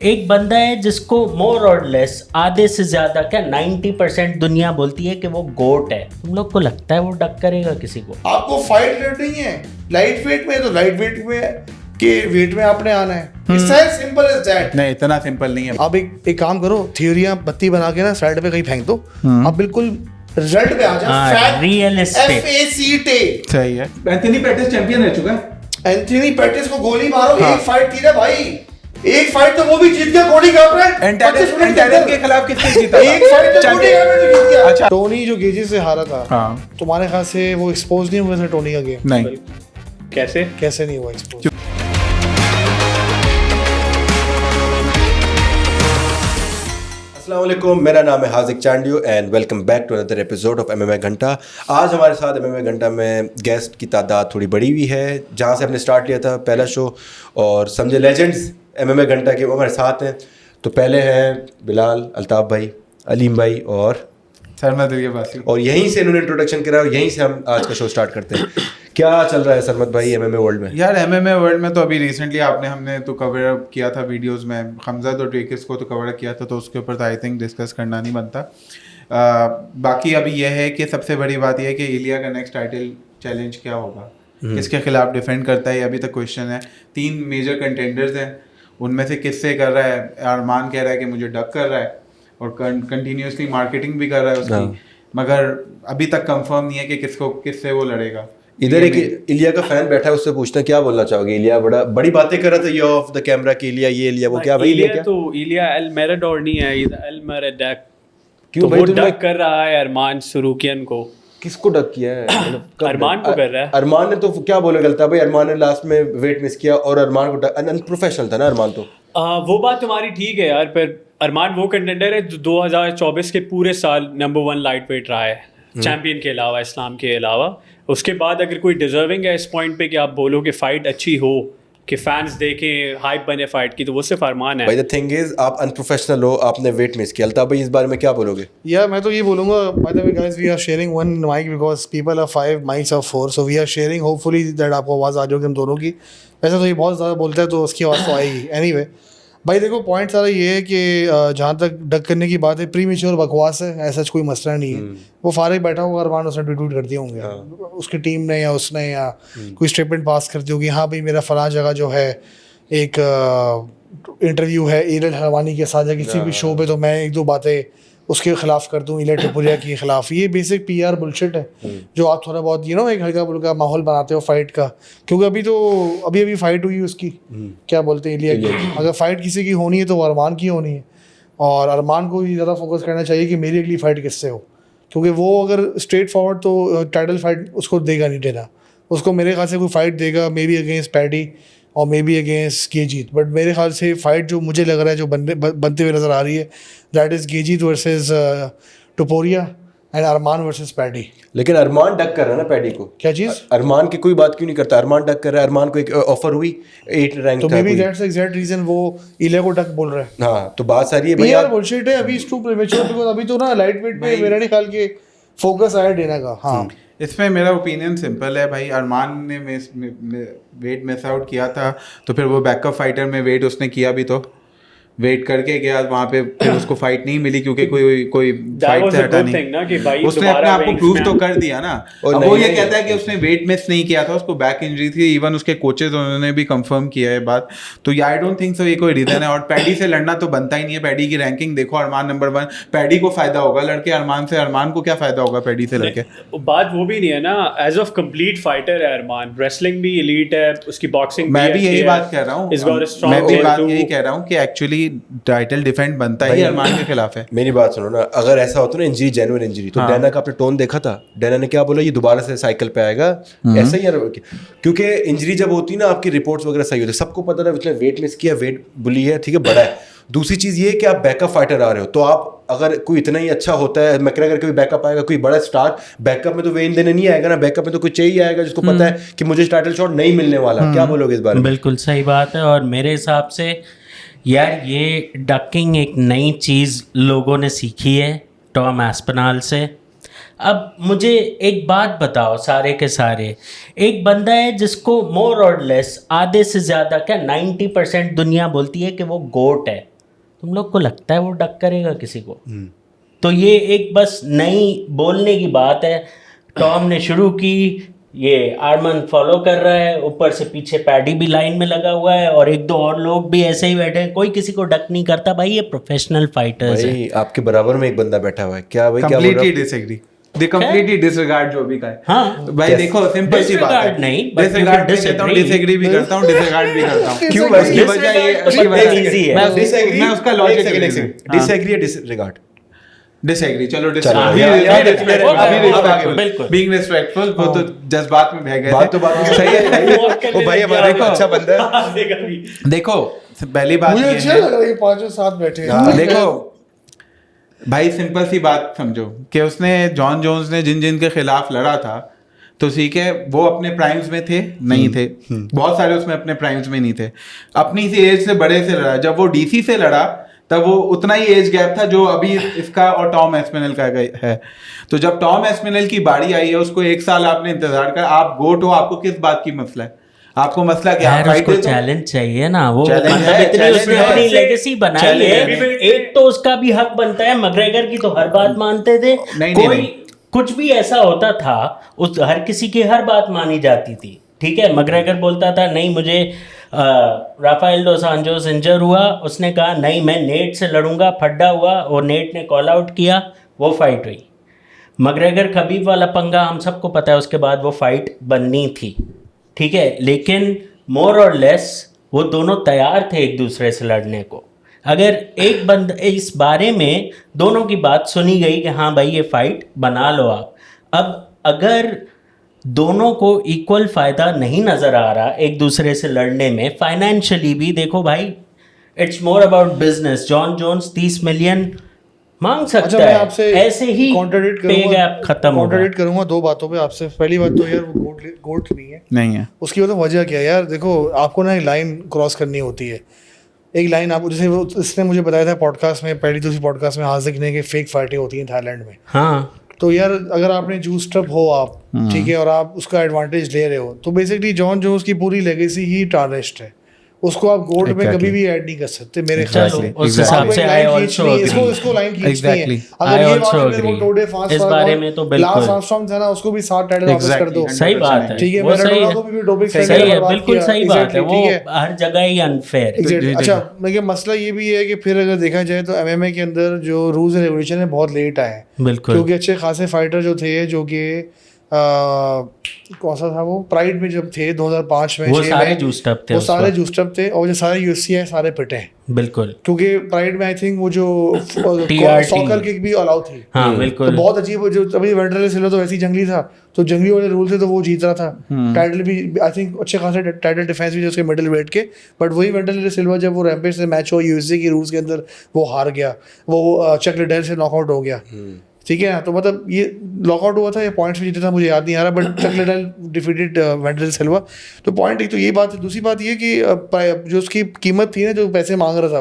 एक बंदा है जिसको मोर और लेस आधे से ज्यादा क्या 90% दुनिया बोलती है कि वो गोट है। तुम लोग को लगता है वो डक करेगा किसी को? आपको फाइट लड़नी है लाइट वेट में, तो लाइट वेट में के वेट में आपने आना है। It's as simple as that. नहीं, इतना सिंपल नहीं है। आप एक काम करो, थियोरियां बत्ती बना के ना साइड पे कहीं फेंक दो, आप बिल्कुल रिजल्ट पे आ जाओ। Fact, realistic, FACT। सही है। एंथनी पेटिस चैंपियन रह चुका है। एंथनी पेटिस को गोली मारो, एक फाइट की ना भाई, एक फाइट तो वो भी जीत गया कोडी गार्ब्रेट। एंटायरन के खिलाफ किसने जीता? एक फाइट तो कोडी गार्ब्रेट जीत गया। अच्छा। टोनी जो गेजी से हारा था, हाँ। तुम्हारे ख्याल से वो एक्सपोज नहीं हुआ था टोनी का गेम? नहीं। कैसे नहीं हुआ एक्सपोज? अस्सलाम वालेकुम, मेरा नाम है Haziq Chandio and welcome back to another episode of MMA घंटा। आज हमारे साथ MMA घंटा में गेस्ट की तादाद थोड़ी बड़ी हुई है। जहाँ से हमने स्टार्ट किया था पहला शो, और समझे लेजेंड्स MMA घंटा के वो हमारे साथ हैं। तो पहले हैं बिलाल, अल्ताफ़ भाई, अलीम भाई और सरमद रियाबासी। और यहीं से इन्होंने इंट्रोडक्शन करा और यहीं से हम आज का शो स्टार्ट करते हैं। क्या चल रहा है सरमद भाई MMA वर्ल्ड में? यार MMA वर्ल्ड में तो अभी रिसेंटली हमने तो कवर अप किया था वीडियोस में, हमजा और ड्रेकिस को तो कवर किया था, तो उसके ऊपर तो आई थिंक डिस्कस करना नहीं बनता। बाकी अभी यह है कि सबसे बड़ी बात यह है कि इलिया का नेक्स्ट टाइटल चैलेंज क्या होगा, किसके खिलाफ डिफेंड करता है, अभी तक क्वेश्चन है। 3 मेजर कंटेंडर्स हैं, उनमें से किससे कर रहा है? अरमान कह रहा है कि मुझे डक कर रहा है और कंटिन्यूसली मार्केटिंग भी कर रहा है उसकी, मगर अभी तक कंफर्म नहीं है कि किससे वो लड़ेगा। इधर एक इलिया का फैन बैठा है, उससे पूछना क्या बोलना चाहोगे? इलिया बड़ी बातें कर रहा था ये ऑफ द कैमरा के इलिया, ये इलिया वो, क्या भाई इलिया क्या? तो इलिया एल मेराडोर नहीं है, एल मेराडक। क्यों तो भाई? वो डक कर रहा है अरमान सुरुकियन को। किसको डक किया है? अरमान को कर रहा है। अरमान ने तो क्या बोले गलता भाई, अरमान ने लास्ट में वेट मिस किया और अरमान को अनप्रोफेशनल था ना अरमान तो। वो बात तुम्हारी ठीक है यार, पर अरमान वो कंटेंडर है जो 2024 के पूरे साल नंबर 1 लाइट वेट रहा है, चैंपियन के अलावा, इस्लाम के अलावा। उसके बाद अगर कोई डिजर्विंग है इस पॉइंट पे कि आप बोलो कि फाइट अच्छी हो, कि फैंस देखें, हाइप बने फाइट की, तो वो सिर्फ अरमान है। भाई द थिंग इज, आप अनप्रोफेशनल हो, आपने वेट मिस किया। अल्ताफ भाई इस बारे में क्या बोलोगे? Yeah, मैं तो ये बोलूँगा, by the way guys, we are sharing one mic because people are 5, mics are 4, so we are sharing, hopefully that आपको आवाज़ आ जाएगी हम दोनों की। वैसे तो ये बहुत ज़्यादा बोलता है तो उसकी आवाज़ तो आएगी। Anyway, भाई देखो पॉइंट सारा ये है कि जहाँ तक डक करने की बात है, प्री मेच्योर बकवास है, ऐसा कोई मसला नहीं है। वो फारिग बैठा होगा, अरमान उसने ट्वीट कर दिए होंगे उसकी टीम ने या उसने, या कोई स्टेटमेंट पास कर दी होगी, हाँ भाई मेरा फलां जगह जो है एक इंटरव्यू है ईरल हरवानी के साथ या किसी भी शो पे, तो मैं 1-2 बातें उसके खिलाफ कर दूं, इलिया टपुरिया के खिलाफ। ये बेसिक PR बुलशिट है जो आप थोड़ा बहुत एक हल्का फुल्का माहौल बनाते हो फाइट का। क्योंकि अभी फाइट हुई उसकी, क्या बोलते हैं, इलिया की। अगर फाइट किसी की होनी है तो वो अरमान की होनी है, और अरमान को ज़्यादा फोकस करना चाहिए कि मेरी अगली फाइट किससे हो। क्योंकि वो अगर स्ट्रेट फॉरवर्ड तो टाइटल फाइट उसको देगा नहीं देना, उसको मेरे ख्याल से कोई फाइट देगा मे बी अगेंस्ट पैडी और मे बी अगेंस्ट गेजीत। बट मेरे ख्याल से फाइट जो मुझे लग रहा है जो बनते हुए नज़र आ रही है, दैट इज़ गेजीत versus Topuria and Arman versus Paddy. लेकिन अरमान डक कर रहा है ना पैडी को। क्या चीज़? अरमान की कोई बात क्यों नहीं करता? अरमान डक कर रहा है। अरमान को एक ऑफर हुई 8 रैंक तो का, maybe that's exact reason वो इलिया को डक बोल रहा है। हाँ, तो बात सारी है भाई यार बुलशिट है, अभी इट्स टू प्रीमेच्योर बिकॉज़ अभी तो ना लाइट वेट पे मेरा नहीं ख्याल के फोकस आया डेना का। हाँ, इसमें मेरा ओपिनियन सिंपल है भाई। अरमान ने वेट मिस आउट किया था, तो फिर वो बैकअप फाइटर में वेट उसने किया भी, तो वेट करके गया वहाँ पे, फिर उसको फाइट नहीं मिली क्योंकि कोई फाइट से हटा नहीं। उसने अपने आप को प्रूव तो कर दिया ना। अब वो ये कहता है कि उसने वेट मिस नहीं किया था, उसको बैक इंजरी थी। इवन उसके कोचेज उन्होंने भी कंफर्म किया है बात। तो आई डोंट थिंक सो ये कोई रीजन है। और पैडी से लड़ना तो बनता ही नहीं है। पैडी की रैंकिंग देखो, अरमान नंबर 1, पैडी को फायदा होगा लड़के अरमान से, अरमान को क्या फायदा होगा पैडी से लड़के? बात वो भी नहीं है ना, एज ऑफ कंप्लीट फाइटर है अरमान, रेसलिंग भी एलीट है, उसकी बॉक्सिंग मैं भी यही बात कह रहा हूँ, मैं भी बात यही कह रहा हूँ कि एक्चुअली टाइटल डिफेंड बनता ही अरमान के खिलाफ है। मेरी बात सुनो ना, अगर ऐसा होता ना इंजरी, जेन्युइन इंजरी, तो डैना का आपने टोन देखा था? डैना ने क्या बोला, ये दोबारा से साइकिल पे आएगा, ऐसा ही यार। क्योंकि इंजरी जब होती है ना, आपकी रिपोर्ट्स वगैरह सही होती है, सबको पता था उसने वेट मिस किया, वेट बुली है, ठीक है, बड़ा है। दूसरी चीज़ ये कि आप बैकअप फाइटर आ रहे हो, तो आप अगर कोई इतना ही अच्छा होता है, मैकग्रेगर का भी बैकअप आएगा, कोई बड़ा स्टार बैकअप में तो वेन देने नहीं आएगा ना। बैकअप में तो कोई चाहिए आएगा जिसको पता है कि मुझे टाइटल शॉट नहीं मिलने वाला। क्या बोलोगे इस बारे में? बिल्कुल सही बात है। और मेरे हिसाब से यार ये डकिंग एक नई चीज़ लोगों ने सीखी है टॉम एस्पिनाल से। अब मुझे एक बात बताओ सारे के सारे, एक बंदा है जिसको मोर और लेस आधे से ज़्यादा क्या 90% दुनिया बोलती है कि वो गोट है, तुम लोग को लगता है वो डक करेगा किसी को? तो ये एक बस नई बोलने की बात है। टॉम ने शुरू की, ये आर्मन फॉलो कर रहा है, ऊपर से पीछे पैडी भी लाइन में लगा हुआ है और एक दो और लोग भी ऐसे ही बैठे हैं, कोई किसी को डक नहीं करता भाई, ये प्रोफेशनल फाइटर्स हैं। भाई आपके बराबर में एक बंदा बैठा हुआ है, क्या भाई क्या बोल रहा कंप्लीटली हूं? डिसएग्री, दे कंप्लीटली डिसरिगार्ड जो भी का है। हाँ, भाई देखो सिंपल सी बात है, Disregard नहीं, but you डिसरिगार्ड can भी करता हूँ, disagree. डिसएग्री भी करता हूँ, डिसरिगार्ड भी करता हूँ। क्यों भाई? उसकी वजह ये, उसकी Disregard वजह easy है। मैं उसका लॉजिक डिसएग्री या डिसरिगार्ड? डिसएग्री, चलो चलो, बिल्कुल। बीइंग रिस्पेक्टफुल, वो तो जज्बात में बह गए बात तो बात में सही है। ओ भाई हमारा एक अच्छा बंदा है। देखो पहली बात मुझे ये अच्छा है, लग रहा है ये पांचों साथ बैठे हैं। देखो भाई सिंपल सी बात समझो कि उसने जॉन जोन्स ने जिन जिन के खिलाफ लड़ा था, तो ठीक है वो अपने प्राइम्स में थे नहीं थे, बहुत सारे उसमें अपने प्राइम्स में नहीं थे, अपनी सी एज से बड़े से लड़ा। जब वो डीसी से लड़ा तब वो उतना ही एज गैप था जो अभी इसका और टॉम एस्पिनल का है। तो जब टॉम एस्पिनल की बारी आई है, उसको 1 साल आपने इंतजार कर, आप गोट हो, आपको किस बात की मसला है? आपको मसला क्या यार है? उसको चैलेंज चाहिए ना, वो Challenge मतलब है, इतनी challenge उसने है। अपनी लेगेसी बनाई Challenge है, है। एक तो उसका भी हक बनता है। मैकग्रेगर की तो हर बात मानते थे, नहीं, कोई नहीं। कुछ भी ऐसा होता था उस हर किसी की हर बात मानी जाती थी, ठीक है। मैकग्रेगर बोलता था नहीं मुझे राफेल डोस एंजोस इंजर हुआ, उसने कहा नहीं मैं नेट से लड़ूंगा, फड्डा हुआ और नेट ने कॉल आउट किया, वो फाइट हुई। मैकग्रेगर खबीब वाला पंगा हम सबको पता है, उसके बाद वो फाइट बननी थी, ठीक है। लेकिन मोर और लेस वो दोनों तैयार थे एक दूसरे से लड़ने को। अगर एक बंद इस बारे में दोनों की बात सुनी गई कि हाँ भाई ये फाइट बना लो आप, अब अगर दोनों को इक्वल फ़ायदा नहीं नज़र आ रहा एक दूसरे से लड़ने में, फाइनेंशियली भी देखो भाई, it's more about business. Jon Jones 30 million मांग सकता अच्छा, मैं है, आपसे ऐसे ही कॉन्ट्रडिक्ट पे गैप खत्म होगा। कॉन्ट्रडिक्ट करूंगा 2 बातों पे आपसे। पहली बात तो यार वो गोट नहीं है, नहीं है। उसकी वजह क्या है यार? देखो आपको ना एक लाइन क्रॉस करनी होती है, एक लाइन आपको, जैसे वो इसने मुझे बताया था पॉडकास्ट में, पहली दूसरी पॉडकास्ट में, हाजिक ने, कि फेक फाइटें होती हैं थाईलैंड में। हाँ, तो यार अगर आपने जूस्ड अप हो आप, ठीक है, और आप उसका एडवांटेज ले रहे हो, तो बेसिकली जॉन जोन्स की पूरी लेगेसी ही टार्निश्ड है, उसको आप गोल्ड में कभी भी ऐड नहीं कर सकते मेरे ख्याल से। उस हिसाब से आई ऑल्सो इसको लाइन खींचनी है। Exactly. अगर I ये also बात है agree. वो टोडे फास्ट इस बारे में तो बिल्कुल। लास्ट आर्मस्ट्रांग था ना, उसको भी 7 टाइटल वापस कर दो। सही बात है, ठीक है, वो सही मैराडोना है, को भी डोपिंग सही स्कैंडल है, बर्बाद बिल्कुल किया। सही बात है, Exactly, वो ठीक है। हर जगह ही अनफेयर। Exactly. अच्छा, लेकिन मसला ये भी है कि फिर अगर देखा जाए तो एमएमए के अंदर जो रूल्स एंड रेगुलेशन है बहुत लेट आए, बिल्कुल, क्योंकि अच्छे खासे फाइटर जो थे, जो कि कौन सा था वो, प्राइड में जब थे 2005 में, वो 6 सारे में, जूस्ड अप थे वो उस सारे वक्त। जूस्ड अप थे, और जो सारे यूएफसी है सारे पिटे हैं, बिल्कुल, क्योंकि प्राइड में आई थिंक वो जो TRT सॉकर किक भी अलाउ थी। हाँ तो बिल्कुल, बहुत अजीब, जो अभी वेंडरले सिल्वा तो वैसे ही जंगली था, तो जंगली वाले रूल थे तो वो जीत रहा था। टाइटल भी आई थिंक अच्छे खासे टाइटल डिफेंस भी थे उसके मिडिल वेट के, बट वही वेंडरले सिल्वा जब वो रैम्पेज से मैच हुआ यूएफसी के रूल्स के अंदर, वो हार गया, वो चक लिडेल से नॉकआउट हो गया, ठीक है ना। तो मतलब ये लॉकआउट हुआ था या पॉइंट्स में जीता था मुझे याद नहीं आ रहा, बट चक लिडेल डिफीटेड वेंडरले सिल्वा। तो पॉइंट एक तो ये बात है। दूसरी बात ये कि जो उसकी कीमत थी ना, जो पैसे मांग रहा था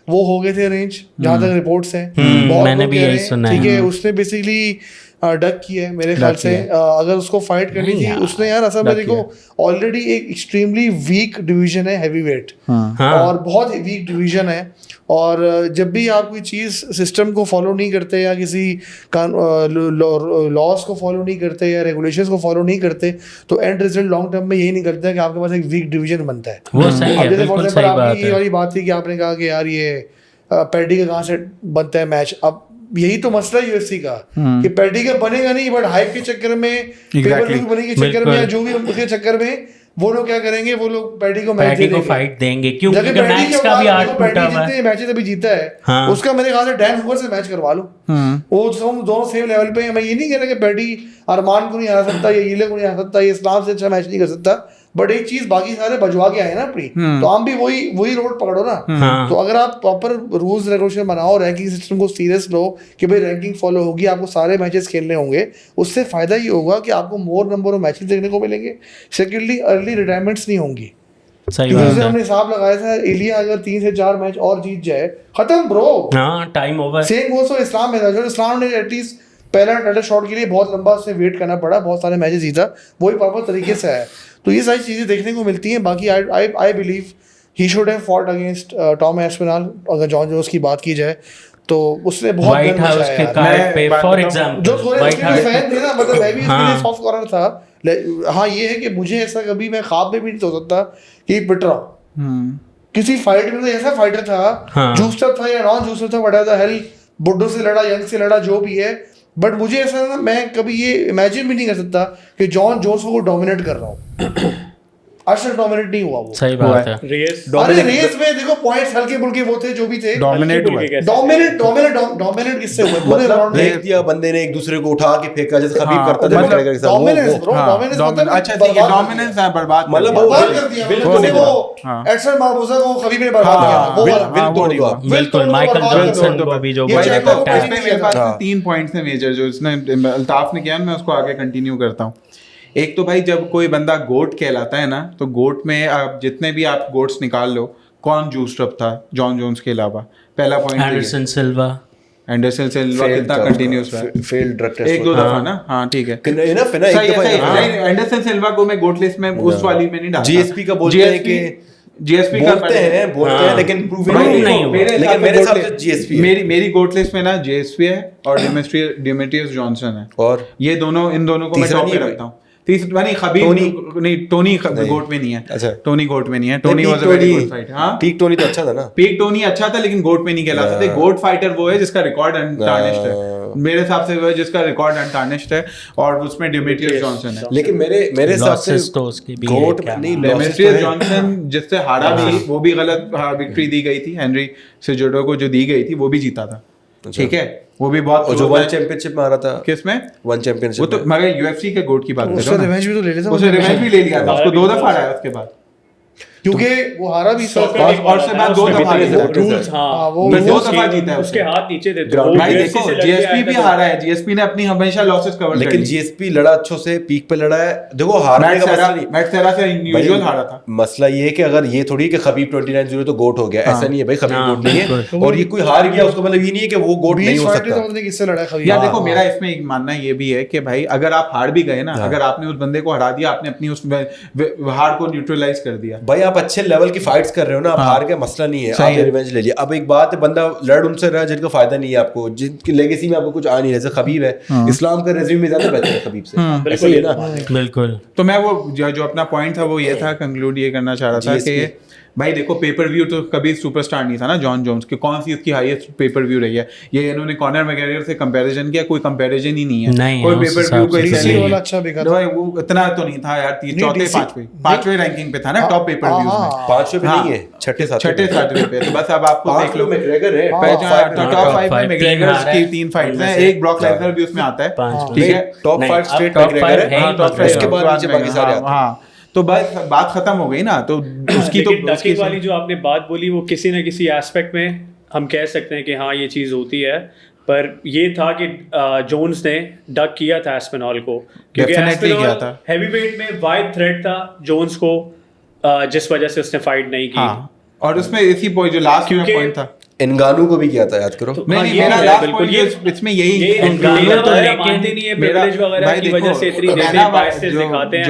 वो हो गए थे रेंज, जहाँ तक रिपोर्ट्स हैं। बहुत मैंने लोग भी कह रहे यही हैं, सुना है। ठीक है, उसने बेसिकली डक किया है मेरे ख्याल से। अगर उसको फाइट करनी नहीं थी यार, उसने, यार असल में देखो ऑलरेडी एक एक्सट्रीमली वीक डिवीजन है हैवी वेट, हाँ। और बहुत वीक डिवीजन है। और जब भी आप कोई चीज़ सिस्टम को फॉलो नहीं करते, या किसी लॉस को फॉलो नहीं करते, या रेगुलेशंस को फॉलो नहीं करते, तो एंड रिजल्ट लॉन्ग टर्म में यही निकलता है कि आपके पास एक वीक डिवीजन बनता है। वो सही है, अब जैसे फॉर बिल्कुल एग्जांपल सही बात आपकी ये है। वाली बात थी कि आपने कहा कि यार ये पैडी का कहाँ से बनता है मैच। अब यही तो मसला है यूएफसी का, कि पैडी का बनेगा नहीं, बट हाइप के चक्कर में, पेपर व्यू बनी के चक्कर में, या जो भी उसके चक्कर में, वो लोग क्या करेंगे, वो लोग पैडी को मैच पैटी को फाइट देंगे, क्योंकि मैच का भी आर्ट टूटा हुआ है। मैचेस अभी जीता है, हाँ। उसका मेरे ख्याल से डैन हुवर से मैच करवा लो, वो दोनों सेम लेवल पे हैं। मैं ये नहीं कह रहा कि पैडी अरमान को नहीं हरा सकता, या ईले को नहीं हरा सकता, या इस्लाम से अच्छा मैच नहीं कर सकता, बट एक चीज बाकी सारे बजवा के आए ना अपनी, तो हम भी वही रोड पकड़ो ना। हाँ। तो अगर आप प्रॉपर रूल्स रेगुलेशन बनाओ, रैंकिंग सिस्टम को सीरियस लो कि भाई रैंकिंग फॉलो होगी, आपको सारे मैचेस खेलने होंगे, उससे फायदा ये होगा कि आपको मोर नंबर ऑफ मैचेस देखने को मिलेंगे। सेकेंडली अर्ली रिटायरमेंट्स नहीं होंगी, सही क्योंकि बात जैसे है। हमने हिसाब लगाया था, इलिया अगर 3 से 4 मैच और जीत जाए, खत्म ब्रो, हाँ, टाइम ओवर। सेम गोस तो इस्लाम में था, जो इस्लाम ने एटलीस्ट पहला टाइटल शॉट के लिए बहुत लंबा उससे वेट करना पड़ा, बहुत सारे मैचेस जीता, वही प्रॉपर तरीके से आया। तो ये सारी चीज़ें देखने को मिलती हैं। बाकी I believe he should have fought against Tom Aspinall. अगर जॉन जोन्स की बात की जाए तो उसने बहुत व्हाइट हाउस के कार्ड पे फॉर एग्जांपल जो थोड़े व्हाइट उसके हाउस फैन थे ना, मतलब मैं भी उसके हाँ। लिए सॉफ्ट कॉर्नर था। हाँ ये है कि मुझे ऐसा कभी मैं ख्वाब में भी नहीं सोच सकता कि पिट रहा हूँ किसी फाइट में। तो ऐसा फाइटर था, हाँ। जूस्टर था या नॉन जूस्टर था, व्हाटएवर द हेल, बुड्ढों से लड़ा, यंग से लड़ा, जो भी है, बट मुझे ऐसा ना, मैं कभी ये इमेजिन भी नहीं कर सकता कि जॉन जोन्स को डोमिनेट कर रहा हूँ। आज तक डोमिनेट नहीं हुआ वो। सही बात है। रेस अरे रेस में देखो पॉइंट्स हल्के बुल्के वो थे जो भी थे, डोमिनेट हुआ डोमिनेट किससे हुए पूरे मतलब राउंड फेंक में? दिया बंदे ने, एक दूसरे को उठा के फेंका जैसे खबीब हाँ, करता था मतलब McGregor के साथ, वो- डोमिनेंस वो- ब्रो, डोमिनेंस मतलब अच्छा ठीक है, डोमिनेंस है, बर्बाद मतलब कर दिया। बर्बाद कर दिया। बिल्कुल मतलब बिल्कुल। वो हाँ। एडसन बारबोसा को खबीब ने बर्बाद किया था, वो विल वाला। विल तोड़ दो आप। बिल्कुल माइकल जॉनसन को भी जो ये बोला चेको को था भी- मेरे पास हाँ। 3 पॉइंट्स हैं मेजर जो इसने अल्ताफ ने किया, मैं उसको आगे कंटिन्यू करता हूँ। एक तो भाई जब कोई बंदा गोट कहलाता है ना, तो गोट में आप जितने भी आप गोट्स निकाल लो, कौन जूस्ड अप था जॉन जोन्स के अलावा? पहला पॉइंट एंडरसन सिल्वा एंडरसन सिल्वा कितना कंटिन्यूस रहा है? फेल्ड ड्रग टेस्ट एक दो दफा ना, हाँ ठीक है, इनफ है ना, सही एक है, दफा सही है। हाँ। नहीं, एंडरसन सिल्वा को मैं गोट लिस्ट में उस वाली में नहीं डालता। जीएसपी का बोलते हैं कि जीएसपी का बोलते हैं लेकिन प्रूव Prove नहीं नहीं हुआ। हुआ। लेकिन मेरे हिसाब से जीएसपी मेरी गोट लिस्ट में ना जीएसपी है और डिमेट्रियस जॉनसन है, और ये दोनों, इन दोनों को मैं तीसरा टॉप पे नहीं है रखता हूँ। तीसरा नहीं, खबीब टोनी गोट में नहीं है। अच्छा। टोनी गोट में नहीं है। Tony was a very good fighter. हाँ, पीक टोनी तो अच्छा था ना। पीक टोनी अच्छा था लेकिन गोट में नहीं कहला सकते। गोट फाइटर वो है जिसका रिकॉर्ड अनटार्निश्ड है, मेरे हिसाब से वो है जिसका रिकॉर्ड अनटार्निश्ड है, और उसमें डिमेट्रियस जॉनसन है। लेकिन मेरे हिसाब से लॉसेस तो उसकी भी है, गोट क्या नहीं, नाम? losses तो डिमेट्रियस है। जॉनसन जिससे हारा भी, वो भी गलत विक्ट्री दी गई थी। हेनरी सेजुडो को जो दी गई थी वो भी जीता था, ठीक है, वो भी बहुत। और जो वन चैंपियनशिप में आ रहा था, किसमें? वन वो चैंपियनशिप तो मगर यूएफसी के गोट की बात कर उससे रहा हूँ रिवेंज भी तो ले लेता उसे रिवेंज भी ले लिया था, उसको 2 दफा हराया उसके बाद, क्योंकि वो हारा भी था। और उसके बाद 2 दफा जीता है। रूल्स हाँ, वो फिर 2 वो दफा जीता है उसके हाथ नीचे थे तो Ground- भाई UFC देखो से लड़के जीएसपी आए भी थे तो- हारा है, जीएसपी ने अपनी हमेशा लॉसेस कवर कर लेकिन ली। जीएसपी लड़ा अच्छों से, पीक पे लड़ा है। देखो हारने का मसला नहीं, मैट सेरा से यूजुअल हारा था। मसला ये है कि अगर ये थोड़ी कि खबीब 29-0 तो गोट हो गया, ऐसा नहीं है भाई, खबीब हाँ, गोट नहीं है। बिल्कुल। और ये कोई हार गया उसका मतलब ये नहीं है कि वो गोट नहीं बीच हो फाइट सकता। तो उन्होंने किससे लड़ा है खबीब? यार हाँ, देखो हाँ। मेरा इसमें एक मानना ये भी है कि भाई अगर आप हार भी गए ना, अगर आपने उस बंदे को हरा दिया, आपने अपनी उस हार को न्यूट्रलाइज कर दिया। भाई आप अच्छे लेवल की फाइट्स कर रहे हो ना, आप हार के मसला नहीं है, सही आपने है। रिवेंज ले लिया। अब एक बात है, बंदा लड़ उनसे रहा जिनका फायदा नहीं है आपको, जिनकी लेगेसी में आपको कुछ आ नहीं रहा, जैसे खबीब है, इस्लाम का रेज्यूमे ज्यादा बेहतर है खबीब से, ऐसा ही है ना। बिल्कुल। तो मैं वो जो अपना पॉइंट था वो ये था, कंक्लूड ये करना चाह रहा था GSP कि भाई देखो पेपर व्यू तो कभी सुपरस्टार नहीं था ना जॉन जोन्स की, कौन सी उसकी हाईएस्ट पेपर व्यू रही है? ये इन्होंने कॉनर मैकग्रेगर से कंपैरिजन किया, कोई कंपैरिजन ही नहीं है। नहीं कोई है, उस पेपर हिसाब व्यू कोई से DC वाला अच्छा बिका था। भाई वो इतना तो नहीं था यार, चौथे DC पांचवे रैंकिंग पे था ना टॉप पेपर व्यूज में, 5वें पे हाँ। नहीं है, छठे छठे सातवें पे। तो बस अब आपको देख लो मैकग्रेगर है, टॉप 5 में तीन मैकग्रेगर हारा की है, 3 फाइट्स उनमें हैं, से एक ब्रॉक लेसनर भी उसमें आता है, पांच ठीक है। टॉप नहीं, 5 अब स्ट्रेट top मैकग्रेगर five है है, ही top five उसके बाद नीचे बाकी सारे आते हैं। हाँ, तो बस बात खत्म हो गई ना, तो उसकी तो लेकिन डकिंग वाली जो आपने बात बोली वो किसी ना किसी एस्पेक्ट में हम कह सकते हैं कि हाँ ये चीज़ होती है, पर ये था कि जोन्स ने डक किया था एस्पिनॉल को, क्योंकि Definitely किया एस्पिनॉल था। हैवीवेट में वाइड थ्रेट था जोन्स को, जिस वजह से उसने फाइट नहीं की। हाँ, और उसमें इसी पॉइंट जो लास्ट में क्योंकि- पॉइंट था, इनगानू को भी किया था, याद करो। नहीं हाँ, नहीं ये मेरा भी है, लास्ट बिल्कुल, पॉइंट ये- इसमें यही ये इनगानू लेना तो वगैरह लेकिन मानते नहीं है, मेरा privilege वगैरह भाई की देखो, वजह से इतनी बहना नेगेटिव भाई, बायसेस जो- दिखाते हैं।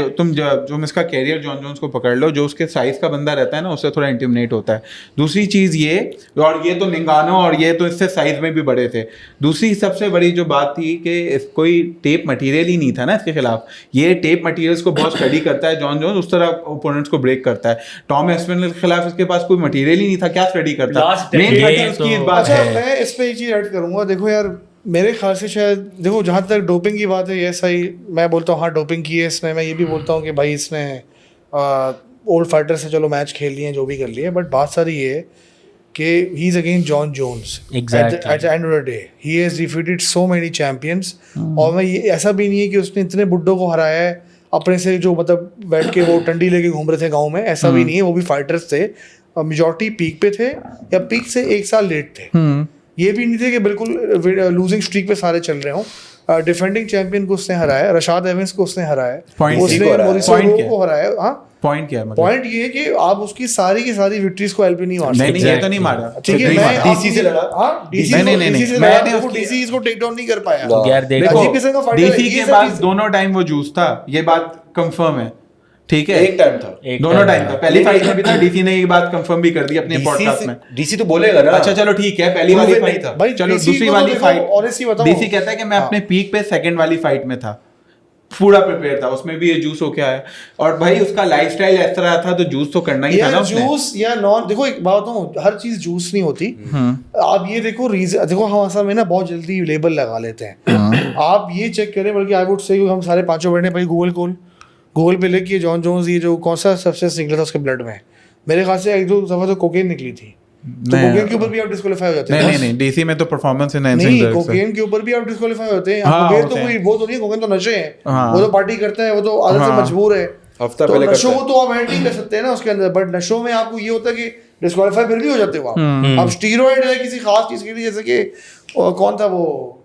जो इसका कैरियर जॉन जोन्स को पकड़ लो, जो उसके साइज का बंदा रहता है ना, उससे थोड़ा इंटिमिनेट होता है। दूसरी चीज ये, और ये तो निंगानो और ये तो इससे साइज में भी बड़े थे। दूसरी सबसे बड़ी जो बात थी कि कोई टेप मटेरियल ही नहीं था ना इसके खिलाफ। ये टेप मटेरियल्स को बहुत स्टडी करता है जॉन जोन्स, उस तरह ओपोनेंट्स को ब्रेक करता है। टॉम एस्पिनल के खिलाफ इसके पास कोई मटेरियल ही नहीं था, क्या स्टडी करता? Last मेन decade फटी उसकी इस बात अच्छा है। मैं इस पे एक चीज ऐड करूंगा। देखो यार मेरे ख्याल से शायद, देखो जहाँ तक डोपिंग की बात है, ये सही, मैं बोलता हूँ हाँ डोपिंग की है इसने। मैं ये भी बोलता हूँ कि भाई इसने ओल्ड फाइटर से चलो मैच खेल लिए हैं, जो भी कर लिए, बट बात सारी ये है कि he is against Jon Jones Exactly. At the end of the day. He has defeated so many champions. और मैं ये ऐसा भी नहीं है कि उसने इतने बुड्ढों को हराया है अपने से, जो मतलब बैठ के वो टंडी लेके घूम रहे थे गाँव में, ऐसा भी नहीं है। वो भी फाइटर्स थे, मेजॉरिटी पीक पे थे या पीक से 1 साल लेट थे। ये भी नहीं थे कि बिल्कुल लूजिंग स्ट्रीक पे सारे चल रहे हों। डिफेंडिंग चैंपियन को उसने हराया, रशाद एवंस को उसने हराया, Point उसने को हराया। मॉरिस Point रो क्या? को हराया। हाँ पॉइंट क्या है मतलब? पॉइंट ये है कि आप उसकी सारी की सारी विक्ट्रीज को एलपी नहीं मार नहीं सकते। नहीं ये तो नहीं मारा। ठीक है, नहीं मैं मारा। DC से लड़ा? हाँ, DC नहीं, नहीं, नहीं, DC से मैं लड़ा, नहीं वो उसकी- DC इसको टेक डाउन नहीं कर पाया। No. यार देखो अजीब किस्म का fighter है, डीसी ये के सब पास चीज़- दोनों टाइम वो जूस था, ये बात कंफर्म है, ठीक है? एक टाइम था। एक दोनों time टाइम था, पहली फाइट में भी था, डीसी ने ये बात कंफर्म भी कर दी अपने पॉडकास्ट में। डीसी तो बोलेगा ना। अच्छा चलो ठीक है, पहली वाली Proven फाइट नहीं था। भाई, चलो DC दूसरी को तो वाली देखो, फाइट honestly बताओ। डीसी कहता है कि मैं अपने पीक पे सेकंड वाली फाइट में था, पूरा प्रिपेयर था, उसमें भी ये जूस होके आया, और भाई उसका लाइफस्टाइल ऐसा रहा था तो जूस तो करना ही था ना यार उसने। जूस या नॉन, देखो एक बात बताऊं, हर चीज जूस नहीं होती। आप ये देखो रीजन, देखो हम असल में ना बहुत जल्दी लेबल लगा लेते हैं। आप ये चेक करें, बल्कि आई वुड से हम सारे पांचों बैठे भाई गूगल पे लिखिए जॉन जोन्स, ये जो कौन सा सब्सटेंस निकला था उसके ब्लड में, मेरे ख्याल से एक दो दफा तो कोकेन निकली थी, तो नहीं, कोकेन के ऊपर भी आप डिस्क्वालीफाई हो जाते हैं। नहीं नहीं डीसी में तो परफॉर्मेंस एनहांसिंग नहीं, ड्रग्स है। कोकेन के ऊपर भी आप डिस्क्वालीफाई होते हैं। हाँ, कोकेन तो होते कोई हैं। वो तो नहीं, कोकेन तो नशे हैं, हाँ। वो तो पार्टी करता है, वो तो आदत से हाँ। मजबूर है। हफ्ता तो पहले नशों करता को तो आप ऐड नहीं कर सकते हैं ना उसके अंदर, बट नशों में आपको ये होता है कि डिस्क्वालीफाई फिर भी हो जाते हो आप। अब स्टीरॉइड है किसी खास चीज के लिए, जैसे कि कौन था वो,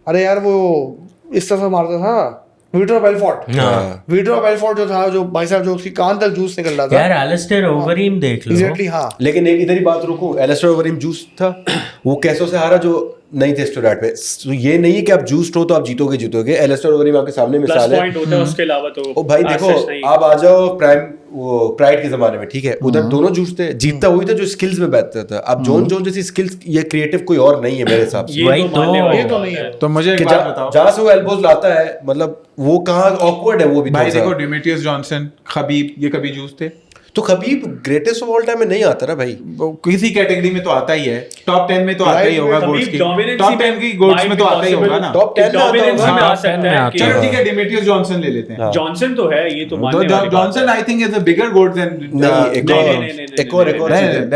अरे यार वो इस तरह से मारता था, विक्टर बेलफोर्ट। हाँ। विक्टर बेलफोर्ट जो था, जो भाई साहब जो उसकी कान तक जूस निकल रहा था। यार एलिस्टेयर ओवरीम देख लो। एग्जैक्टली, हाँ। लेकिन एक इधर ही बात रुकूं, एलिस्टर ओवरीम जूस था, वो कैसो से हारा जो नहीं थे स्टेरॉइड पे। तो ये नहीं है कि आप जूस्ड हो तो आप जीतोगे। एलिस्टर ओवरीम आपके सामने प्लस मिसाल है। पॉइंट होता है उसके अलावा तो ओ भाई as देखो, such नहीं। आप आ जाओ प्राइड के जमाने में, ठीक है, उधर दोनों जूस थे, जीतता वही था जो स्किल्स में बैठता था। अब जोन जैसी स्किल्स ये क्रिएटिव कोई और नहीं है मेरे हिसाब से। ये वही तो मानने तो- वाली ये तो बात नहीं है। तो मुझे कि एक बात बताओ जहाँ से वो एल्बोज लाता है, मतलब वो कहाँ ऑकवर्ड है वो भी भाई, थोड़ा सा। देखो डिमिट्रियस जॉनसन, खबीब, ये कभी जूस थे? तो Khabib greatest of all time में नहीं आता ना भाई। वो किसी कैटेगरी में तो आता ही है, टॉप 10 में तो आता ही होगा Right, गोट्स की, dominance टॉप 10 की गोट्स में तो आता ही होगा ना। Top 10 में आता डोमिनेंस होगा। में आ हाँ, 10 सकता में है आता कि चलो ठीक है, डिमिट्रियस जॉनसन ले लेते हैं। हाँ। जॉनसन तो है, ये तो तो मानने वाली बात जॉनसन है। I think is a bigger goat than नहीं, एक और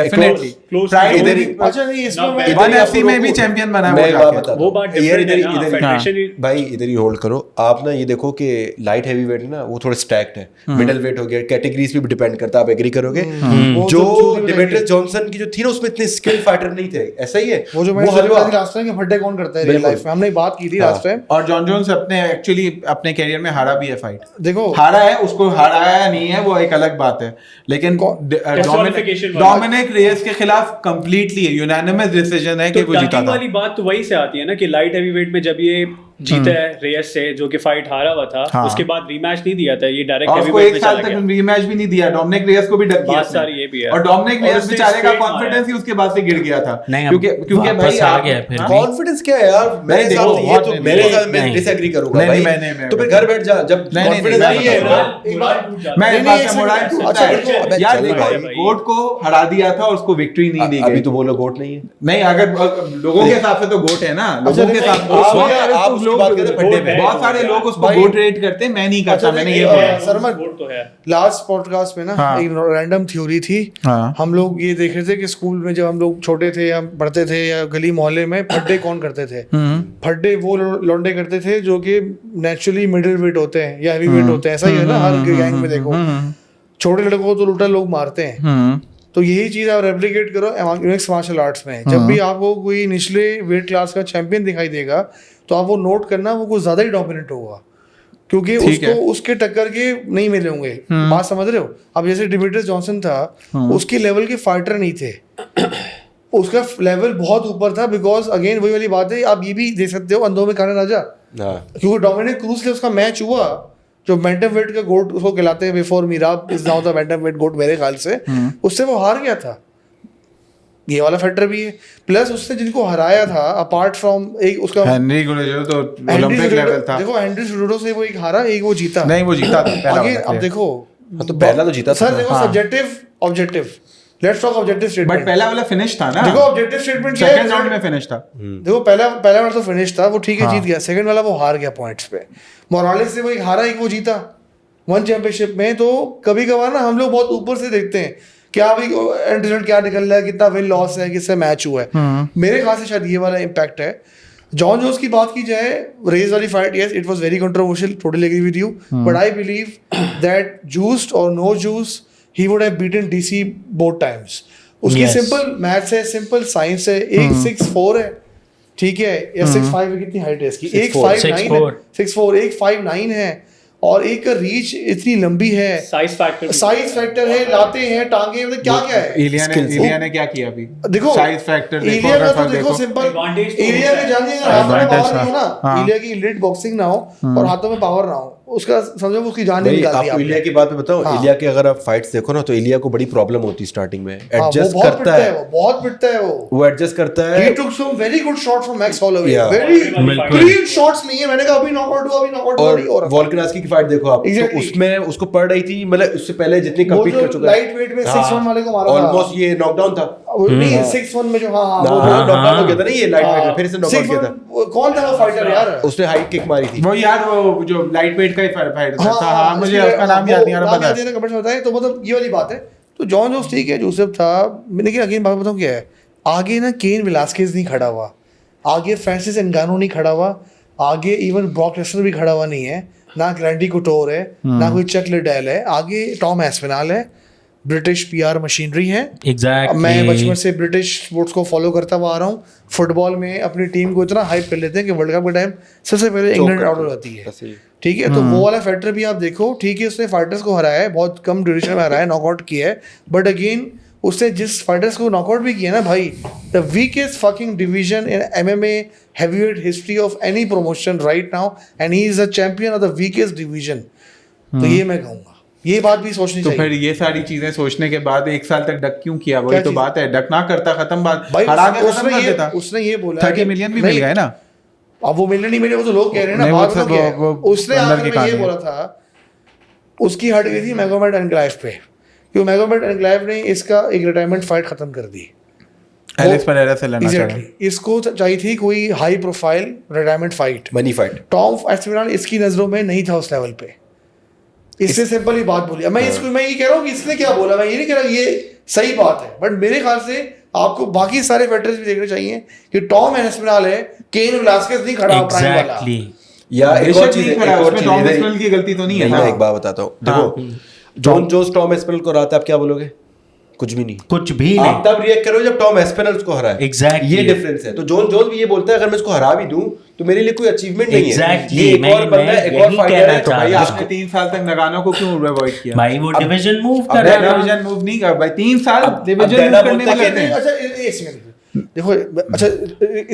डेफिनेटली Close प्राइड to- इधर ही अच्छा नहीं, इसमें Not मैं bad. वन एफसी में भी चैंपियन बना मैं है एक वो बात जाके। बता वो बात different है ना, फेडरेशन ही- भाई इधर ही होल्ड करो आप ना, ये देखो कि लाइट हैवी वेट है ना, वो थोड़ा स्टैक्ड है। मिडिल वेट हो गया, कैटेगरीज पे भी डिपेंड करता है, आप एग्री करोगे। वो जो तो चूती में डिमेट्रियस जॉनसन की जो थी ना, उसमें इतने स्किल फाइटर नहीं थे, ऐसा ही है। वो जो मैंने हलवा लास्ट टाइम के फड्डे कौन करता है रियल बिल्कुल। लाइफ में, हमने बात की थी हाँ। Last time. और जॉन जोन्स अपने एक्चुअली अपने कैरियर में हारा भी है फाइट, देखो हारा है, उसको हराया नहीं है वो एक अलग बात है, लेकिन Disqualification वाला। डोमिनिक रेयस के खिलाफ कंप्लीटली यूनानिमस डिसीजन है कि तो वो जीता टगिंग था। वाली बात तो वही से आती है ना कि लाइट हैवी वेट में जब ये जीता है रेयस से, जो कि फाइट हारा हुआ था, हाँ। उसके बाद रीमैच नहीं दिया था, ये डायरेक्ट और हैवी उसको वेट एक में साल चला तक गया। रीमैच भी नहीं दिया, डोमिनिक रेयस को भी डक दिया बात उसने। सारी ये भी है। और डोमिनिक और रेयस उसने बेचारे का straight मारा कॉन्फिडेंस ही उसके बाद से गिर गया था, नहीं, अब क्योंकि वापस भाई आ आप- गया फिर भी। कॉन्फिडेंस क्या है यार, मेरे नहीं, हिसाब देखो, से ये तो बहुत मेरे नहीं, हिसाब में नहीं। डिसएग्री करूंगा नहीं, भाई। मैं- तो फिर घर बैठ जा, जब नहीं, कॉन्फिडेंस नहीं, नहीं है। मोरल टूट जाता मैं है। इस नहीं, बात एक से मोराल सेकंड, टूटता अच्छा, है। देखो, अबे यार चल देखो, भाई। गोट को हरा दिया था और उसको विक्ट्री नहीं दी अभी गई। तो बोलो गोट नहीं है। नहीं, अगर लोगों के हिसाब से तो गोट है ना, लोगों के देखो, हिसाब आप उसकी बात कर रहे हैं फड्डे पे। बहुत सारे लोग उसको भाई- गोट रेट करते हैं, मैं नहीं करता, अच्छा, मैंने देखिए, ये बोला। सरमन, वोट तो है। लास्ट पॉडकास्ट में ना हाँ। एक रैंडम थ्योरी थी। हाँ। हम लोग ये देख रहे थे कि स्कूल में जब हम लोग छोटे थे या पढ़ते थे या गली मोहल्ले में, फड्डे कौन करते थे? फड्डे वो लौंडे करते थे जो कि नेचुरली मिडिल वेट होते हैं या हैवी वेट होते हैं, ऐसा ही है ना हर गैंग में। देखो छोटे लड़कों को तो उल्टा लोग मारते हैं, तो यही चीज आप रेप्लिकेट करो मिक्स मार्शल आर्ट्स में। जब भी आपको कोई निचले वेट क्लास का चैंपियन दिखाई देगा, तो आप वो नोट करना, वो कुछ ज्यादा ही डोमिनेंट होगा, क्योंकि ठीक उसको है। उसके टक्कर के नहीं मिले होंगे। बात समझ रहे हो? अब जैसे डिमिट्रियस जॉनसन था, उसकी लेवल के फाइटर नहीं थे, उसका लेवल बहुत ऊपर था। बिकॉज अगेन वही वाली बात है, आप ये भी देख सकते हो अंधों में खाना राजा, हाँ। क्योंकि डोमिनिक क्रूज से उसका मैच हुआ, जो बैंटम वेट का गोट उसको खिलाते हैं, before Merab is now the bantam weight goat मेरे ख्याल से, उससे वो हार गया था। ये वाला फैक्टर भी है। प्लस उसने जिनको हराया था, अपार्ट फ्रॉम एक उसका हेनरी गुलेजो तो हेनरी ओलंपिक सुडोडो- लेवल था। देखो हेनरी सुडोडो से वो एक हारा, एक वो जीता। नहीं, वो जीता था पहला आगे वाला अब player। देखो, हाँ, तो पहला तो जीता था सर ना। देखो, हाँ। Subjective objective, let's talk objective but statement. पहला वाला फिनिश था ना, देखो ऑब्जेक्टिव स्टेटमेंट क्या सेकंड राउंड है? में फिनिश था। देखो पहला वाला तो फिनिश था, वो ठीक है, हाँ। जीत गया। सेकंड वाला वो हार गया पॉइंट्स पे। मोरालेस से वो एक हारा, एक वो जीता वन चैंपियनशिप में। तो कभी कभार ना हम लोग बहुत ऊपर से देखते हैं क्या अभी एंड रिजल्ट क्या निकल रहा है, कितना विन लॉस है, किससे मैच हुआ है। मेरे ख्याल से शायद ये वाला इम्पैक्ट है। जॉन जोन्स की बात की जाए, रेज वाली fight, yes it was very controversial, totally agree with you, but I believe that juiced और no juice he would have beaten DC both times. उसकी Yes. सिंपल मैथ्स है, simple science है। एक 6'4" है, ठीक है, या 6'5" है, कितनी हाइट है इसकी? एक 5'9" है, 6'4", एक 5'9" है, और एक का रीच इतनी लंबी है, साइज फैक्टर है, लाते हैं टांगे, मतलब क्या क्या है। इलिया ने क्या किया अभी देखो साइज फैक्टर देखो, इलिया का तो रफल देखो देखो। सिंपल, Advantage तो इलिया होता के है। जानिए अगर हाथों में पावर नहीं हो Advantage ना, हाँ। इलिया की इलीट बॉक्सिंग ना हो और हाथों में पावर ना हो, उसका समझो उसकी जान ही भाई निकाल दी आपको इलिया आपने। की बात में बताऊं, हाँ। इलिया के अगर आप फाइट्स देखो ना तो इलिया को बड़ी प्रॉब्लम होती है स्टार्टिंग में, हाँ, वो एडजस्ट बहुत करता पिटता है, है, वो बहुत पिटता है वो एडजस्ट करता है। He took some very good shots from Max Holloway. Yeah. Very बिल्कुल। clean shots नहीं है, मैंने कहा अभी नॉकआउट हुआ, अभी नॉकआउट हुआ और नहीं हो रहा। वोल्कानोव्स्की की फाइट देखो आप, तो Exactly. उसमें उसको पड़ रही थी, मतलब उससे पहले जितनी वो कम्पीट जो कर चुका है, लाइट वेट में 6-1 वाले को मारा था, ऑलमोस्ट ये नॉकडाउन था, वो नहीं 6-1 में जो हाँ हाँ वो नॉकडाउन हो गया था ना ये लाइट वेट में, फिर से नॉकआउट किया था, 6-1 कौन था वो फाइटर यार? उसने हाई किक मारी थी। वो यार वो जो लाइट वेट का ही फाइट था, हाँ मुझे इसलिए उसका नाम याद नहीं आ रहा, पता है। कमेंट्स में बताएं, तो मतलब ये वाली बात है। तो जॉन जोन्स ठीक है, जोसेफ था, लेकिन अगेन बात बताऊं क्या है, आगे ना केन वेलास्केज नहीं खड़ा हुआ, आगे फ्रांसिस एंगानो नहीं खड़ा हुआ, आगे इवन ब्रॉक लेसनर भी खड़ा हुआ नहीं है, ना ग्रैंडी कुटोर है, ना कोई चक लिडेल है, आगे टॉम एस्पिनाल है, ब्रिटिश पीआर मशीनरी है। एग्जैक्टली। मैं बचपन से ब्रिटिश स्पोर्ट्स को फॉलो करता हुआ आ रहा हूँ। फुटबॉल में अपनी टीम को इतना हाइप कर लेते हैं कि वर्ल्ड कप के टाइम सबसे पहले इंग्लैंड आउट हो जाती है, ठीक है। तो वो वाला फैक्टर भी आप देखो, ठीक है, उसने फाइटर्स को हराया है, बहुत कम ड्यूरेशन में हराया है, नॉकआउट किया है, बट अगेन उसने जिस फाइटर्स को नॉकआउट भी किया ना भाई, the weakest fucking division in MMA heavyweight history of any promotion right now, and he is a champion of the weakest division. तो ये मैं कहूँगा, ये बात भी सोचनी तो चाहिए। फिर ये सारी चीजें सोचने के बाद 1 साल तक डक क्यों किया? वही क्या तो चीज़? बात है, डक ना करता, खत्म बात, भाई हरा के खत्म उसने कर ये देता। उसने ये बोला 30 कि मिलियन भी नहीं, मिल गए ना। अब वो मिलियन नहीं मिले, वो तो लोग कह रहे हैं ना, नहीं, बात वो पता सब क्या है? वो उसने अंदर आखिर की में कहानी ये है। बोला था, उसकी हट गई थी मैगोमेड एनक्लाइव पे, क्योंकि मैगोमेड एनक्लाइव ने इसका एक रिटायरमेंट फाइट खत्म कर दी। एलेक्स पेरेरा से लड़ना चाह रहा है। Exactly. इसको चाहिए थी कोई high profile retirement fight. Money fight. Tom Aspinall इसकी नजरों में नहीं था उस लेवल पे, इससे सिंपल ही बात बोली। अब मैं इसको मैं ये कह रहा हूँ कि इसने क्या बोला, मैं ये नहीं कह रहा ये सही बात है, बट मेरे ख्याल से आपको बाकी सारे फैक्टर्स भी देखने चाहिए कि टॉम एस्पिनाल है, केन वेलास्केज नहीं खड़ा प्राइम वाला। एग्जैक्टली। या एक और बेशक चीज नहीं है, खड़ा, एक और उसमें चीज टॉम है, एस्पिनल की गलती तो नहीं है मैं ना। एक बात बताता हूँ, देखो जॉन जोन्स टॉम एस्पिनल को हराता है, आप क्या बोलोगे? कुछ भी नहीं। कुछ भी आप नहीं। तब रिएक्ट करो जब टॉम एस्पिनल उसको हराए। Exactly. ये डिफरेंस है। तो जॉन जोन्स भी ये बोलता है अगर मैं इसको हरा भी दूं तो मेरे लिए कोई अचीवमेंट नहीं है। Exactly. ये एक मैं- और बंदा मैं है, एक यही और फाइटर कहना है, तो चाह भाई रहा आपने 3 साल तक नगानो को क्यों अवॉइड किया? भाई वो डिवीजन मूव अब कर रहा था। डिवीजन मूव नहीं कर भाई, 3 साल अब डिवीजन डैना मूव करने बोलता में है लगते कि हैं। अच्छा एक सेकंड देखो, अच्छा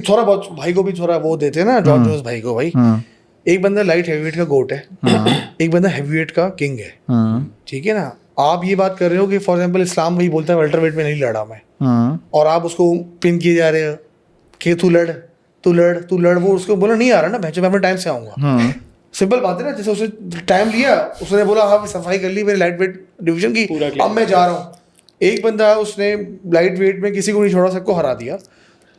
थोड़ा बहुत भाई को भी थोड़ा वो देते हैं ना, जॉन जोन्स भाई को। भाई एक बंदा लाइट हैवीवेट का गोट है, एक बंदा हैवीवेट का किंग है, ठीक है ना। आप ये बात कर रहे हो कि फॉर एग्जांपल इस्लाम वही बोलता है वेल्टरवेट में नहीं लड़ा मैं, और आप उसको पिन किए जा रहे हो कि तू लड़ तू लड़ तू लड़, वो उसको बोला नहीं आ रहा ना भैंचो, मैं अपने टाइम से आऊँगा। सिंपल बात है ना, जैसे उसने टाइम लिया, उसने बोला हाँ सफाई कर ली मेरे लाइट वेट डिवीजन की, अब मैं जा रहा हूँ। एक बंदा है उसने लाइट वेट में किसी को नहीं छोड़ा, सबको हरा दिया,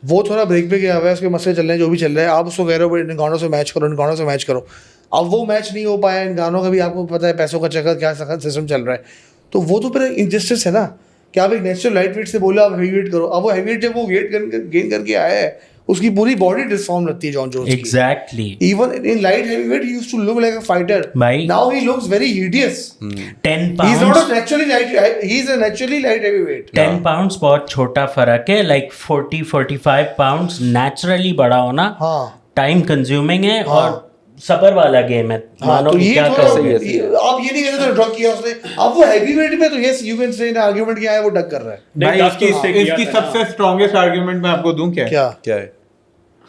वो थोड़ा ब्रेक पे गया हुआ है, उसके मसले चल रहे हैं जो भी चल रहा है, आप उसको कह रहे हो इन गानों से मैच करो, इन गानों से मैच करो। अब वो मैच नहीं हो पाया, इन गानों का भी आपको पता है पैसों का चक्कर क्या सिस्टम चल रहा है, तो वो तो फिर इनजस्टिस है ना कि आप एक नेचुरल लाइट वेट से बोला आप हैवी वेट करो। अब वो हैवी वेट जब वो वेट गेन करके आया है, उसकी पूरी बॉडी डिसफॉर्म लगती है जॉन जोन्स की। Exactly. Even in light heavyweight, he used to look like a fighter. भाई। Now he looks very hideous. 10 He's not a pounds naturally light. He's a naturally light heavyweight. 10 pounds बहुत छोटा फर्क है, like 40-45 pounds naturally बड़ा होना हाँ time consuming है और सबर वाला गेम है। हाँ मानो तो कि ये क्या थोड़ा कर आप ये नहीं कहते ड्रग किया उसने। अब वो हैवीवेट में तो yes you can say argument किया है वो डग कर रहा है। भाई नहीं, इसकी इससे किया इसकी था ना। सबसे स्ट्रॉन्गेस्ट आर्गुमेंट मैं आपको दूं क्या है? क्या क्या है?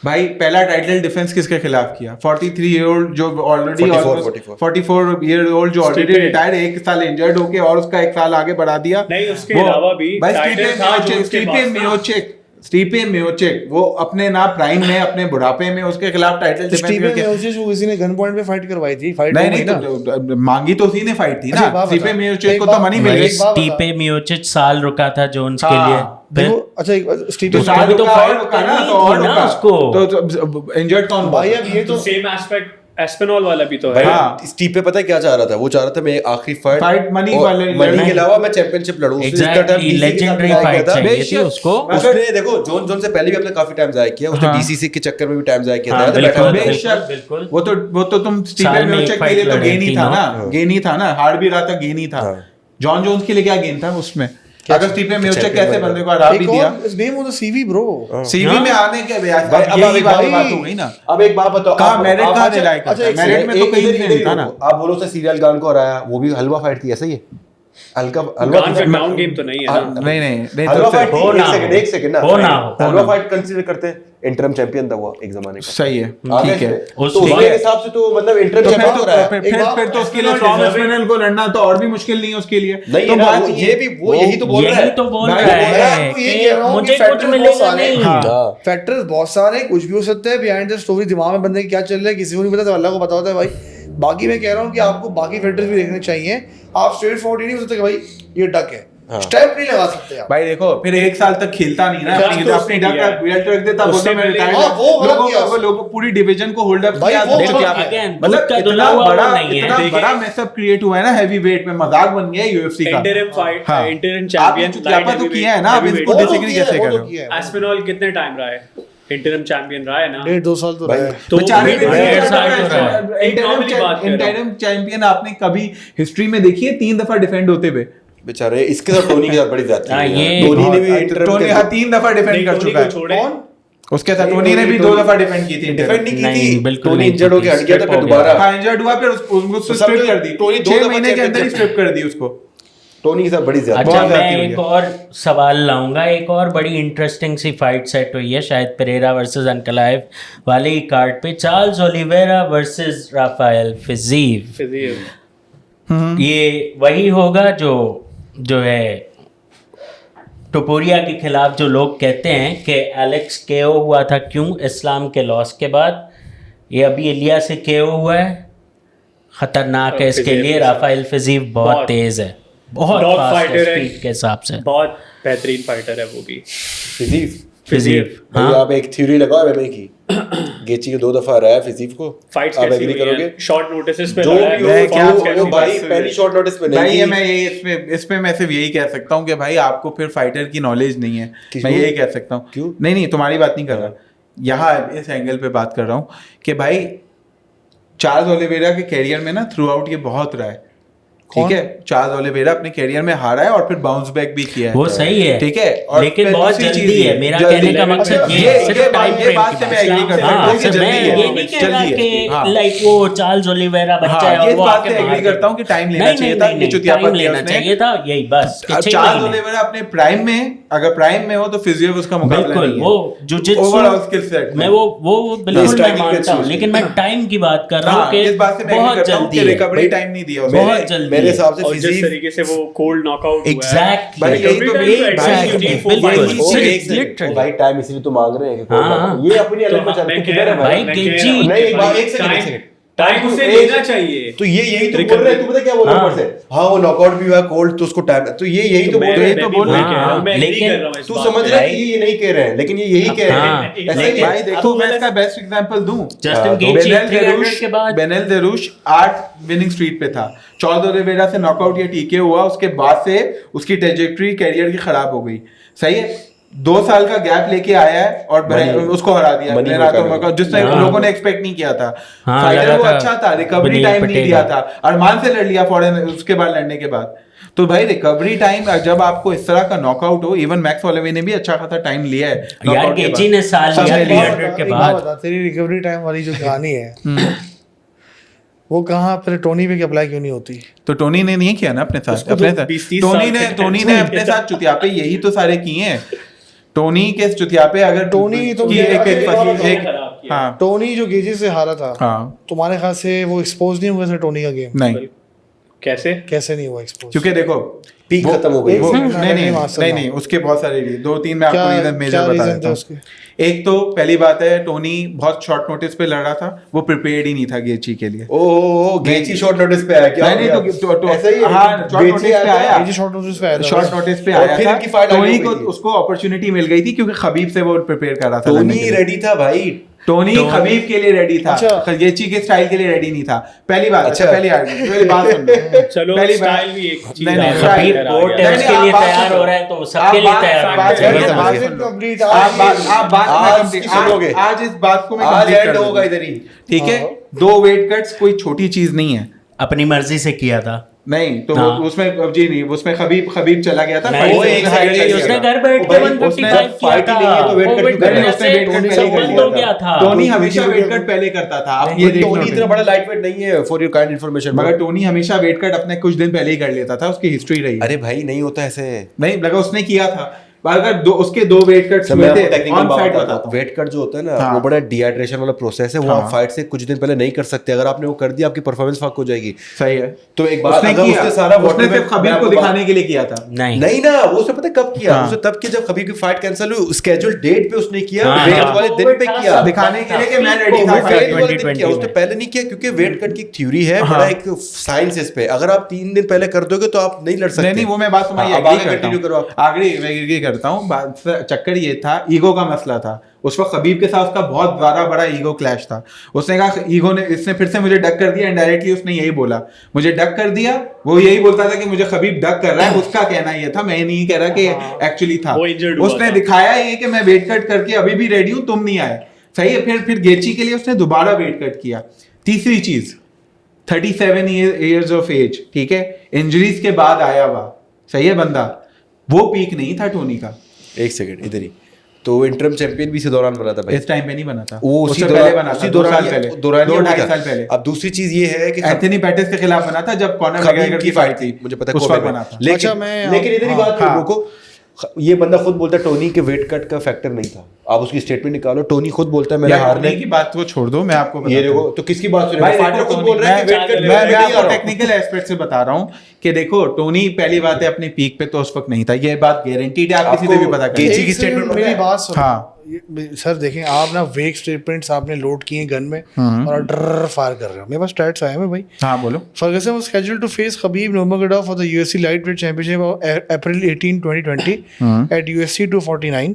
भाई पहला टाइटल डिफेंस किसके खिलाफ किया? 43 ईयर ओल्ड जो ऑलरेडी 44 ईयर ओल्ड जो ऑलरेडी स्टीपे। रिटायर्ड, 1 साल इंजर्ड होके और उसका 1 साल आगे बढ़ा दिया। नहीं, उसके वो- अलावा भी भाई टाइटल था जो उसके पास था। स्टीपे मियोचिक वो अपने ना प्राइम में अपने बुढ़ापे में उसके खिलाफ टाइटल तो स्टीफन डिफेंस मियोचिच को किसी ने गन पॉइंट पे फाइट करवाई थी, फाइट नहीं हो गई नहीं ना। तो मांगी तो उसी ने फाइट थी अच्छा, ना। एक बात स्टीपे बता। मियोचिक एक को तो बात- मनी मिल भाई, गई। एक बात बता। स्टीपे मियोचिच साल रुका था जोन्स के हाँ। लिए। देखो फिर अच्छा एक तो स्टीफन साल भी तो रुका फाइट और रुका ना, करनी तो और थी ना रुका उसको। तो इंजर्ड कौन भाई हुआ? अब ये तो तो सेम एस्पेक्ट एस्पेनॉल वाला भी तो है। हाँ। स्टीव पे पता है क्या चाह रहा था? वो चाह रहा था मैं आखिरी फाइट मनी और वाले मनी लड़ना। के अलावा मैं चैंपियनशिप लड़ूं। उसने इसका एग्जैक्टली टाइम DCC लेजेंडरी का फाइट किया था। चाहिए थी उसको। उसने देखो जोन से पहले भी अपने काफी टाइम जाया किया, उसने हाँ। डीसीसी के चक्कर में भी टाइम जाया किया हाँ, था। तो बैठा बिल्कुल, हुआ था। बेशक बिल्कुल। वो तो तुम स्टीफन साल में एक मियोचिक के फाइट लिए तो लड़े गेन ही था तीनों। ना, गेन ही था ना, हार्ड भी रहा था, गेन ही था। हाँ। जॉन जोन्स के लिए क्या गेन था उसमें? अगर स्टीफन मियोचिक कैसे बंदे को हरा भी दिया, his name on the CV bro. CV में आने के भाई, अब यही एक वाली बात बात हो गई ना। अब एक बात बताओ, कहाँ आप- मेरिट आप- कहाँ अच्छा- डिलाई करता है? अच्छा, मेरिट में तो कहीं इधर- नहीं था ना। आप बोलो तो सीरियल गान को हराया, वो भी हलवा फाइट थी, ऐसा ही है? हल्का हलवा गान का ग्राउंड गेम तो नहीं है ना। नहीं हलवा फाइट हो थी, ना एक सेकंड ना, हो ना हो। हलवा फाइट कंसीडर करते हैं, इंटरम चैंपियन था वो एक जमाने का, सही है, आगे ठीक है। से। उस तो ठीक उसके है। हिसाब से तो मतलब इंटरम तो चैंपियन हो रहा है। फिर तो उसके लिए थॉमस मिनल को लड़ना तो और भी मुश्किल नहीं है उसके लिए। नहीं तो ना, बात वो ये भी वो यही तो बोल रहा यही है। तो बोल भाई, रहा वो बोल रहा है आपको ये कि कह रहा हूँ मुझे कि कुछ factors मिलेगा बहुत सारे नहीं। हाँ। हाँ। फैक्टर्स बहुत सारे, कुछ भी हो सकता है बिहाइंड द स्टोरी, दिमाग में बंदे के क्या चल रहा है किसी को नहीं पता, तो अल्लाह को पता होता है भाई। बाकी मैं कह रहा हूँ कि आपको बाकी फैक्टर्स भी देखने चाहिए, आप स्ट्रेट फॉरवर्ड ही नहीं हो सकते कि भाई ये डक है, स्टेप नहीं लगा सकते आप। भाई देखो, फिर एक साल तक खेलता नहीं ना, खिलाफ अपनी तो अपनी उसने डक किया का है। बेल्ट रख देता, उससे बोलता मैं पहले- रिटायर। हाँ, वो गलत किया उसने। लोगों पूरी डिवीजन को होल्ड अप भाई, किया। वो देखो, गलत किया। मतलब दूध का इतना धुला हुआ बड़ा, नहीं है। इतना देखिए, बड़ा मैसअप क्रिएट हुआ है ना हेवी वेट में, मजाक बन गया है यूएफसी का। इंटरिम फाइट, हाँ। इंटरिम आपने चैंपियन चुतियापा तो किया है ना, आप इसको वो तो डिसएग्री किया है, कैसे वो कर तो रहे हो? किया है। एस्पिनॉल कितने टाइम रहा है इंटरिम चैंपियन रहा है ना? 1.5-2 साल तो रहा है। तो बेचारे भी डेढ़ साल तो रहा है। एक नॉर्मली बात कर रहा हूँ। इंटरिम चैंपियन आपने कभी हिस्ट्री में देखी है 3 दफा डिफेंड होते हुए? बेचारे इसके साथ टोनी के साथ बड़ी ज्यादती हाँ, है। ये टोनी ने भी बहुत- इंटरम टोनी के- हाँ 3 दफा डिफेंड नहीं, कर टोनी चुका को है। छोड़े। कौन? उसके साथ नहीं, टोनी ने भी टोनी- 2 दफा डिफेंड की थी डिफेंड नहीं की नहीं, थी, बिल्कुल टोनी नहीं इंजर्ड की होके थी, हट गया था, strip फिर हो गया। दोबारा हाँ इंजर्ड हुआ, फिर उसको तो स्ट्रिप समझो, कर दी। टोनी 2 6 दफा महीने के अंदर ही चैंपियन स्ट्रिप कर दी उसको। टोनी के साथ बड़ी ज्यादा। अच्छा, बहुत मैं जाती हुई एक है। और सवाल लाऊंगा। एक और बड़ी इंटरेस्टिंग सी फाइट सेट हुई है शायद पेरेरा वर्सेस अनकलाइव वाले ही कार्ड पे, Charles Oliveira versus Rafael Fiziev. Fiziev. ये वही होगा जो है टोपुरिया के खिलाफ जो लोग कहते हैं कि एलेक्स केओ हुआ था, क्यों? इस्लाम के लॉस के बाद। ये अभी इलिया से केओ हुआ है, खतरनाक है इसके फिजीव लिए। के साथ। राफेल फिजीव बहुत बहुत तेज है, बहुत Dog फास्ट है fighter है। स्पीड के हिसाब से। बहुत बेहतरीन फाइटर है वो भी। फिजीव फिजीव भाई, हाँ, आप एक थ्योरी लगाओ एमएमए की, गेची के 2 दफा हराया है फिजीव को, फाइट्स आप कैसी एग्री हुई करोगे? हैं? शॉर्ट नोटिस पे जो लड़ा है, भी हो, मैं क्या वो कहूँ, भाई बस पहली शॉर्ट नोटिस पे भाई नहीं ये की। मैं यही इसमें मैं सिर्फ यही कह सकता हूँ कि भाई आपको फिर फाइटर की नॉलेज नहीं है। क्यों? मैं यही कह सकता हूँ। क्यों? नहीं तुम्हारी बात नहीं कर रहा, यहाँ इस एंगल पे बात कर रहा हूँ कि भाई चार्ल्स ओलिवेरा के कैरियर में ना थ्रू आउट ये बहुत रहा है, ठीक है। चार्ल्स ओलिवेरा अपने कैरियर में हारा है और फिर बाउंस बैक भी किया है, वो सही है, ठीक है। और लेकिन फिर बहुत दूसरी जल्दी चीज़ है। मेरा जल्दी कहने का है। मकसद अच्छा, ये है, सिर्फ ये टाइम बात फ्रेम बात की से मैं बात। एग्री कर सकता हाँ, हूँ कि सिर्फ मैं जल्दी है, ये नहीं कह रहा जल्दी है। कि हाँ। लाइक वो चार्ल्स ओलिवेरा बच्चा हाँ, है और ये वो बात आके से मार एग्री देगा। करता हूँ कि टाइम लेना नहीं, चाहिए नहीं, था, नहीं, ये चुतियापा टाइम किया लेना उसने। चाहिए था, यही बस कि 6 चार्ल्स महीने। ओलिवेरा अपने प्राइम में, अगर प्राइम में हो तो फिजियो उसका मुकाबला बिल्कुल, नहीं है। वो जुजित्सु ओवरऑल स्किल सेट मैं वो बिल्कुल मैं striking मानता हूँ, अच्छी लेकिन मैं टाइम की बात कर रहा हूँ हाँ, कि इस बात से मैं बहुत एग्री करता हूँ जल्दी कि है। रिकवरी टाइम नहीं दिया उसने। बहुत जल्दी मेरे है। हिसाब से और जिस फिजीव तरीके से वो कोल्ड नॉकआउट हुआ है। एग्जैक्टली भाई, यही तो मेरी एग्जैक्टली भाई, बिल्कुल ओ, सिर्फ एक सेकंड, literally। ओ भाई टाइम इसलिए तो मांग रहे हैं कि हाँ। ये अपनी तो अलग में चल मैं तू कह किधर है रहा हूँ, भाई? भाई, मैं कह गेची- रहा हूँ नहीं, कि एक बात, भाई, एक सेकंड, एक सेकंड। टाइम उसे एक- लेना चाहिए। तो ये यही तो Recovery- बोल रहे हैं, तू पता क्या बोल रहा है हाँ। ऊपर से? हाँ वो नॉकआउट भी हुआ कोल्ड, तो उसको टाइम, तो ये यही तो बोल रहे हैं। तो बोल रहे हैं। मैं agree लेकिन कर रहा हूँ इस तू बात समझ पे। रहा है कि ये नहीं कह रहे हैं, लेकिन ये यही कह रहे हाँ, हैं। लेकिन- ऐसा ही है। भाई देखो, मैं इसका बेस्ट एग्जांपल दूं, जस्टिन हाँ, गेची बेनेल 300 के बाद बेनेल देरुश 8 विनिंग स्ट्रीट पे था। चार्ल्स ओलिवेरा से नॉकआउट या टीके हुआ, उसके बाद से उसकी ट्रैजेक्टरी कैरियर की खराब हो गई। सही है, 2 साल का गैप लेके आया है और उसको हरा दिया मनी रेनातो मकानो। मका, जिसने हाँ। लोगों ने एक्सपेक्ट नहीं किया था। हाँ, फाइटर लगा वो था अच्छा था, रिकवरी बनील टाइम नहीं पटेल दिया का। था, अरमान से लड़ लिया फॉरेन उसके बाद लड़ने के बाद। तो भाई रिकवरी टाइम, जब आपको इस तरह का नॉकआउट हो, इवन मैक्स होलोवे ने भी अच्छा खासा टाइम लिया है यार knockout के गेची बाद। ने साल सबने लिया लिया। 300 के एक बात बाद। बता, तेरी रिकवरी टाइम वाली जो कहानी है वो कहाँ फिर टोनी पे अप्लाई क्यों नहीं होती? तो टोनी ने नहीं किया ना अपने साथ, उसको अपने तो साथ 20-30 टोनी साल ने के टोनी time ने चाहिए अपने था। साथ चुतियापे यही तो सारे किए हैं। टोनी के चुतियापे अगर टोनी तो ये एक एक और एक खराब किया। हाँ टोनी जो गेजी से हारा था, हाँ तुम्हारे ख्याल से वो एक्सपोज नहीं हुआ था टोनी का गेम? नहीं, कैसे? कैसे नहीं हुआ एक्सपोज? क्योंकि देखो पीक वो- खत्म हो गई। वो- एक नहीं सेकंड, नहीं नहीं, नहीं नहीं उसके बहुत सारे रीजन, 2-3 मैं आपको क्या रीजन मेजर क्या बता रीजन देता थे हूँ। उसके? एक तो पहली बात है, टोनी बहुत शॉर्ट नोटिस पे लड़ रहा था, वो प्रिपेयर्ड ही नहीं था गेची के लिए। ओ गेची शॉर्ट नोटिस पे आया क्या? नहीं नहीं तो ऐसा ही है, हाँ शॉर्ट गेची नोटिस पे आया, गेजी शॉर्ट नोटिस पे आया था। शॉर्ट नोटिस पे और आया फिर था। इनकी fight आगे टोनी हो को गई थी। उसको अपॉर्चुनिटी मिल गई थी क्योंकि खबीब से वो प्रिपेयर कर रहा था लड़ने टोनी के लिए। रेडी था भाई। टोनी खबीब के लिए रेडी था, अच्छा। खलगेची के स्टाइल के लिए रेडी नहीं था। पहली बात, अच्छा। पहली बात सुन लो। चलो पहली स्टाइल बात- भी एक चीज नहीं, नहीं, है। स्टाइल- खैर, कोर्ट आगे। है, नहीं, उसके नहीं, लिए आप बात तैयार सुनो। हो रहा है तो सबके आप लिए बात- तैयार बात- होना बात- चाहिए बात- ना। बात- Complete, complete, आप बात आज मैं की सुनोगे। आज इस बात को मैं आज complete एंड कर होगा दूंगा। इधर ही। ठीक है, 2 वेट कट्स कोई छोटी चीज नहीं है। अपनी मर्जी से किया था। नहीं तो उसमें जी नहीं, उसमें खबीब चला गया था नहीं, वो एक exactly, साइड उसने घर बैठ के 155 किया था, तो वेट वो वेट करने करने उसने से वेट करने सब पहले बंद कर हो लिया गया था। टोनी हमेशा वेट कट पहले करता था, आप ये देख टोनी इतना बड़ा लाइट वेट नहीं है, फॉर योर काइंड इन्फॉर्मेशन। मगर टोनी हमेशा वेट कट अपने कुछ दिन पहले ही कर लेता था, उसकी हिस्ट्री रही। अरे भाई नहीं होता ऐसे। नहीं लगा उसने किया था, अगर उसके 2 वेट कट्स हुए थे ऑन फाइट बताता हूं। वेट कट जो होता है ना हाँ। वो बड़ा डिहाइड्रेशन वाला प्रोसेस है, वो आप फाइट से कुछ दिन पहले नहीं कर सकते। अगर आपने वो कर दिया आपकी परफॉर्मेंस फक हो जाएगी। सही है, तो एक बात उसने अगर किया, उसने सारा उसने सिर्फ खबीब को दिखाने के लिए किया था। नहीं ना वो उसने पता है कब किया? हाँ। उसने तब किया जब खबीब की फाइट कैंसिल हुई, स्केड्यूल डेट पे उसने किया, हाँ, वेट हाँ। वाले दिन पे किया, दिखाने के लिए कि मैं रेडी वो था वेट फाइट वाले दिन 2020 किया, उसने में। पहले नहीं किया क्योंकि वेट कट की एक थ्योरी है, हाँ। बड़ा एक साइंस इस पे। अगर आप 3 दिन पहले कर दोगे तो आप नहीं लड़ सकते। नहीं वो मैं बात तुम्हारी हाँ, अब agree आगे करता continue हूं। करो आप। आगे मैं agree करता हूँ, बात चक्कर ये था, ईगो का मसला था उस वक्त। खबीब के साथ उसका बहुत बड़ा ईगो क्लैश था। उसने कहा ईगो ने, इसने फिर से मुझे डक कर दिया, इनडायरेक्टली उसने यही बोला मुझे डक कर दिया। वो यही बोलता था कि मुझे खबीब डक कर रहा है, उसका कहना ये था, मैं नहीं कह रहा कि एक्चुअली था। वो injured हुआ उसने था। दिखाया ये कि मैं वेट कट करके अभी भी रेडी हूँ, तुम नहीं आए। सही है, फिर गेची के लिए उसने दोबारा वेट कट किया। तीसरी चीज 37 ईयर्स ऑफ एज, ठीक है, इंजरीज के बाद आया हुआ, सही है बंदा, वो पीक नहीं था टोनी का। एक सेकंड इधर ही, तो इंटरम चैंपियन भी इसी दौरान बना था भाई। इस टाइम पे नहीं बना था, वो उससे पहले बना था, 2 साल पहले, 2-2.5 साल पहले। अब दूसरी चीज ये है कि एंथनी पेटिस के खिलाफ बना था जब कॉनर खबीब मैकग्रेगर की की फाइट थी, मुझे पता है उस कोबे वक्त में। बना था। लेकिन अच्छा, मैं- लेकिन इधर ही हाँ, बात हाँ। रोको, ये बंदा खुद बोलता है टोनी के वेट कट का फैक्टर नहीं था। आप उसकी स्टेटमेंट निकालो, टोनी खुद बोलता है मैंने यार हारने टोनी की बात को छोड़ दो, मैं आपको ये बताता देखो हूँ। तो किसकी बात सुन भाई रहे हो? देखो, फाइटर खुद टोनी- बोल रहा है कि वेट कट मैं नहीं आ आपको रहा हूं। टेक्निकल एस्पेक्ट से बता रहा हूँ कि देखो टोनी पहली बात है अपनी पीक पे तो उस वक्त नहीं था, ये बात गारंटीड है, आप किसी से भी पता गेची करें। की statement मेरी पता है? बात सुनो। हाँ। सर देखें, आप ना वेक स्टेटमेंट्स आपने लोड किए गन में और डर फायर कर रहे हो। मेरे पास स्टैट्स आए हैं भाई। हाँ बोलो। Ferguson was scheduled to face Khabib Nurmagomedov for the UFC Lightweight Championship of April 18, 2020 at UFC 249.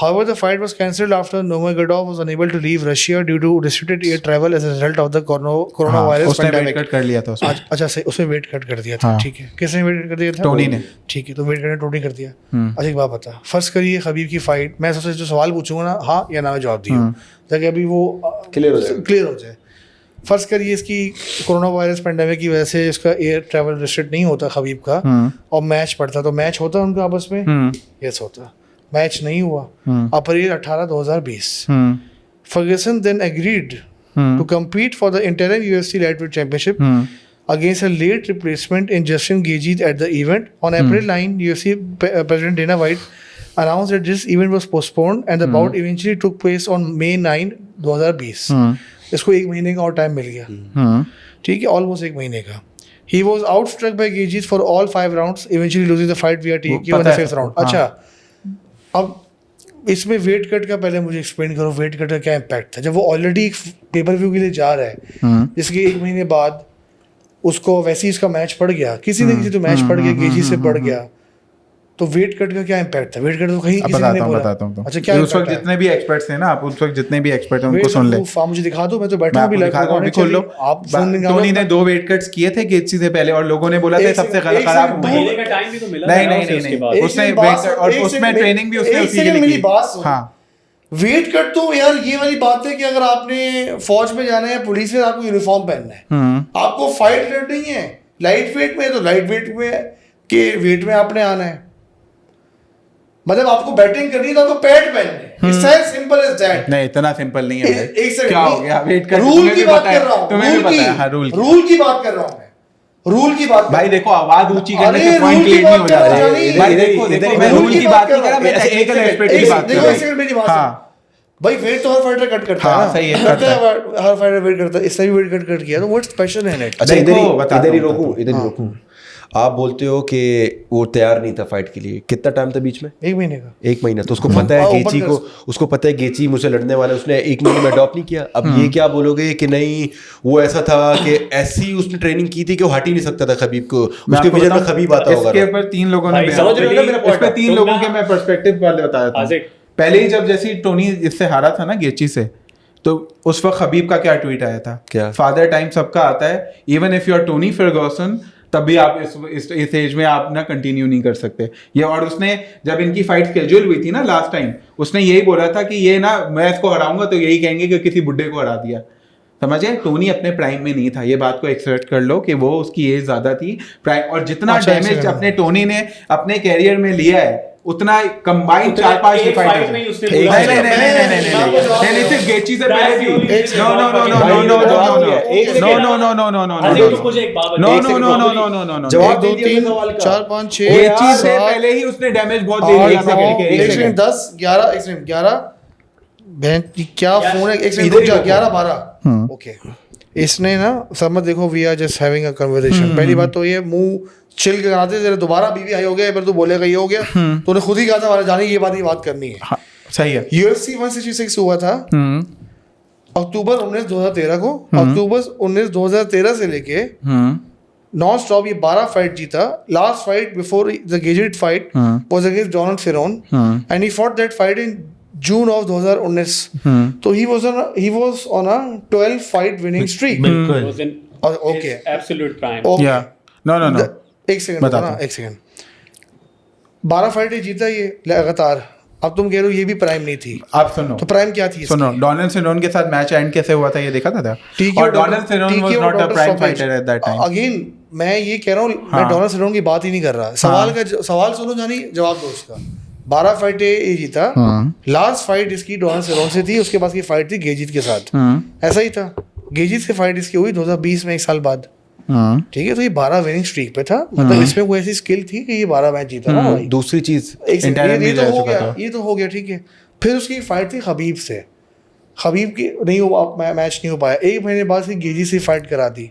However, the fight was cancelled after Nurmagomedov was unable to leave Russia due to restricted air travel as a result of the coronavirus उसने wait pandemic. Cut कर लिया था उसने। अच्छा सही, उसने weight cut कर दिया था। हाँ। ठीक है, किसने वेट कट कर दिया था? टोनी ने। ठीक है, तो वेट कट टोनी कर दिया। अच्छा एक बात बता, फर्स्ट करिए खबीब की फाइट, मैं सबसे जो सवाल पूछूंगा ना, हाँ या ना में जवाब दियो, ताकि अभी वो Clear हो जाए। क्लियर हो जाए। फर्स्ट करिए इसकी कोरोना वायरस पेंडेमिक की वजह से इसका एयर ट्रैवल रिस्ट्रिक्ट नहीं होता खबीब का, और मैच पड़ता, तो मैच होता उनका आपस में? यस होता। मैच नहीं हुआ। अप्रैल 18, 2020 Ferguson then agreed to compete for the interim UFC lightweight championship against a late replacement in Justin Gaethje at the event. On April 9, UFC President Dana White announced that this event was postponed and the bout eventually took place on May 9, 2020. इसको 1 महीने का और time मिल गया, ठीक है, almost 1 महीने का। He was outstruck by Gaethje for all 5 rounds, eventually losing the fight via TKO in the 5th round. अच्छा, अब इसमें वेट कट का पहले मुझे एक्सप्लेन करो, वेट कट का क्या इम्पैक्ट था जब वो ऑलरेडी पेपर व्यू के लिए जा रहा है, जिसके 1 महीने बाद उसको वैसे ही इसका मैच पड़ गया, किसी न किसी तो मैच पड़ गया, गेजी से पड़ गया, तो वेट कट का क्या इम्पैक्ट था? वेट कट तो कहीं किसी ने नहीं बोला। बताता हूँ। अच्छा, क्या उस वक्त जितने भी एक्सपर्ट्स थे ना, आप उस वक्त जितने भी एक्सपर्ट हैं उनको वेट सुन ले। आप मुझे दिखा दो, मैं तो बैठा मैं हूँ अभी आपको लाइव दिखा दूं, अभी खोल लो। आप फोन निकालो। टोनी ने 2 वेट कट्स किए थे गेची से पहले, और लोगों ने बोला था एक सबसे सेकंड, एक खराब सेकंड, महीने का टाइम भी तो मिला नहीं था ना नहीं उसे नहीं उसके नहीं, बाद। उसने एक बात वेट और एक उसमें सेकंड, ट्रेनिंग भी उसने एक उसी के सेकंड, लिए मेरी की। बात सुनो। हाँ वेट कट तो यार ये वाली बात है कि अगर आपने फौज में जाना है, पुलिस में, आपको यूनिफॉर्म पहनना है, आपको फाइट लड़नी है लाइट वेट में, तो लाइट वेट में के वेट में आपने आना है। मतलब आपको बैटिंग करनी है तो आपको पैड पहनने, it's as simple as that. नहीं, इतना सिंपल नहीं है भाई। एक सेकंड, क्या हो गया? वेट कट रूल की बात कर रहा हूँ, तुम्हें भी पता है। हाँ, रूल रूल की बात कर रहा हूँ मैं, रूल की बात। भाई देखो, आवाज ऊंची करने अरे से पॉइंट रूल की क्लियर नहीं हो बात जाता कर रहा हूँ, है। जानी। भाई देखो देखो, मैं रूल की बात नहीं कर रहा, मैं टेक्निकल एस्पेक्ट की बात कर देखो, रहा एक सेकंड मेरी बात हूँ। सुनो। हाँ भाई वेट तो हर फाइटर कट करता है हाँ, ना, सही है, करता है, हर फाइटर वेट करता है, इसने भी वेट कट किया, तो व्हाट्स स्पेशल इन इट? अच्छा, देखो, इधर ही बताता इधर ही हूँ, रोकूं, इधर ही रोकूं। आप बोलते हो कि वो तैयार नहीं था फाइट के लिए, कितना टाइम था बीच में? 1 महीने का। 1 महीना, तो उसको पता है गेची को, उसको पता है गेची मुझसे लड़ने वाला है, उसने 1 महीने में अडॉप्ट नहीं किया। अब ये क्या बोलोगे कि नहीं वो ऐसा था कि ऐसी उसने ट्रेनिंग की थी कि वो हट ही नहीं सकता था खबीब को, उसके विजन में खबीब आता होगा। इसके ऊपर 3 लोगों ने भाई, बयान समझ रहे हो ना दिए। मेरा इस पे point? 3 लोगों के मैं पर्सपेक्टिव वाले बताया था। आज़िक। पहले ही जब जैसे टोनी इससे हारा था ना गेची से, तो उस वक्त खबीब का क्या ट्वीट आया था? क्या? फादर टाइम सबका आता है, even if you are Tony Ferguson, तब भी आप इस एज में आप ना कंटिन्यू नहीं कर सकते ये। और उसने जब इनकी फाइट स्केड्यूल हुई थी ना लास्ट टाइम, उसने यही बोला था कि ये ना, मैं इसको हराऊंगा तो यही कहेंगे कि किसी बुड्ढे को हरा दिया। समझे? टोनी अपने प्राइम में नहीं था, ये बात को एक्सेप्ट कर लो कि वो उसकी एज ज्यादा थी प्राइम, और जितना अच्छा, डैमेज ऐसे अपने टोनी ने अपने कैरियर में लिया है उतना कंबाइंड 4-5 एक फाइट fight में ही उसने नहीं पूरा नहीं नहीं नहीं नहीं नहीं नहीं सिर्फ गेची से पहले भी no no no no no no no no no no no अरे तो मुझे एक बात नो बताओ। No no no no no no जवाब दो दे दिया तीन सवाल का। 4 5 6 गेची से पहले ही उसने डैमेज बहुत दे दिया था एक सेकंड 10 11 एक सेकंड 11 बहन क्या फोन है, एक सेकंड इधर ही 11 12 ओके। इसने ना समझ देखो we are just having a conversation. पहली बात तो ये मुंह चिल के कराते तेरे दोबारा बीवी हाई हो गया, पर तू बोलेगा ये हो गया, तूने खुद ही कहा था हमारे जाने की ये बात करनी है। हाँ, सही है। UFC 166 हुआ था अक्टूबर 19 2013 को। अक्टूबर 19 2013 से लेके नॉन स्टॉप ये 12 फाइट जीता। लास्ट फाइट बिफोर द गेजेट fight was against Donald Cerrone and he fought that fight in June of 2019। तो he was on a 12 fight winning streak. बिल्कुल ओके एब्सोल्यूट प्राइम। या नो नो नो एक second बता ना, दो। एक second 12 फाइटें जीता ये लगातार। अब तुम कह रहे हो ये भी प्राइम नहीं थी, आप सुनो तो प्राइम क्या थी? सुनो, डोनाल्ड सेरोन के साथ मैच एंड कैसे हुआ था ये देखा था? TKO और Donald Cerrone was not a prime fighter at that time. Again मैं ये कह रहा हूँ, मैं डोनाल्ड सेरोन की बात ही नहीं कर रहा। सवाल सुनो जानी, जवाब दो उसका। 12 फाइटें ये जीता। लास्ट फाइट इसकी डोनाल्ड सेरोन से थी, उसके बाद की फाइट थी गेजित के साथ। ऐसा ही था, गेजित से फाइट इसकी हुई 2020 में, 1 साल बाद। ठीक है, तो ये 12 विनिंग स्ट्रीक पे था। मतलब इसमें कोई ऐसी स्किल थी कि ये 12 मैच जीता ना भाई। दूसरी चीज एक सेकंड, Interim ये भी तो रह हो चुका गया, था। ये तो हो गया, ठीक है। फिर उसकी फाइट थी खबीब से। खबीब की नहीं हुआ, मैच नहीं हो पाया। 1 महीने बाद फिर गेजी से फाइट करा दी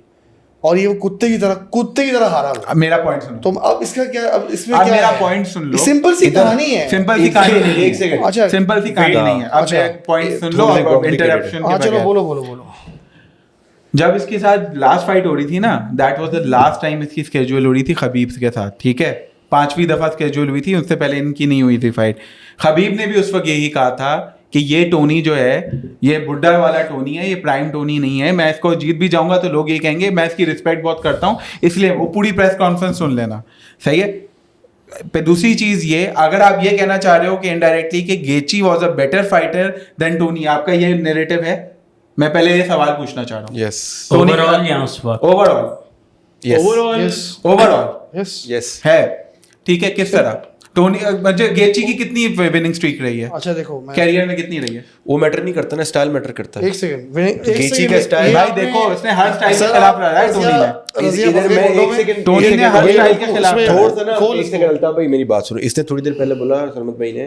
और ये वो कुत्ते की तरह हारा वो। अब मेरा पॉइंट सुनो, तो अब इसका क्या, अब इसमें अब क्या मेरा है? पॉइंट सुन लो। सिंपल सी कहानी है। सिंपल सी कहानी नहीं है। एक सेकंड। अच्छा, सिंपल सी कहानी नहीं है। अब अच्छा। मेरा पॉइंट सुन लो, थोड़ा अब complicated इंटरप्शन हाँ के चलो बगैर। बोलो। जब इसके साथ लास्ट फाइट हो रही थी ना, that was the last time इसकी स्केड्यूल हो रही थी खबीब के साथ, ठीक है? 5वीं दफा स्केड्यूल हुई थी, उससे पहले इनकी नहीं हुई थी फाइट। खबीब ने भी उस वक्त यही कहा था कि ये टोनी जो है, ये बुड्ढा वाला टोनी है, ये प्राइम टोनी नहीं है। मैं इसको जीत भी जाऊंगा तो लोग ये कहेंगे, मैं इसकी रिस्पेक्ट बहुत करता हूँ, इसलिए वो पूरी प्रेस कॉन्फ्रेंस सुन लेना, सही है? पे दूसरी चीज ये, अगर आप ये कहना चाह रहे हो कि इनडायरेक्टली कि Gaethje was a better fighter than Tony, आपका ये नैरेटिव है? मैं पहले ये सवाल पूछना चाह रहा हूँ। यस ओवरऑल या उस वक्त ओवरऑल यस ओवरऑल यस है, ठीक है? किस तरह टोनी मतलब गेची की कितनी विनिंग स्ट्रीक रही है अच्छा देखो, मैं कैरियर में, कितनी रही है? वो मैटर नहीं करता ना, स्टाइल मैटर करता है। एक सेकंड, गेची का style- भाई देखो, उसने हर स्टाइल के खिलाफ लड़ा है टोनी ने। इधर मैं एक सेकंड, टोनी ने हर स्टाइल के खिलाफ लड़ा है। थोड़ा सा ना, एक सेकंड अल्ताफ भाई मेरी बात सुनो। इसने थोड़ी देर पहले बोला सरमत भाई ने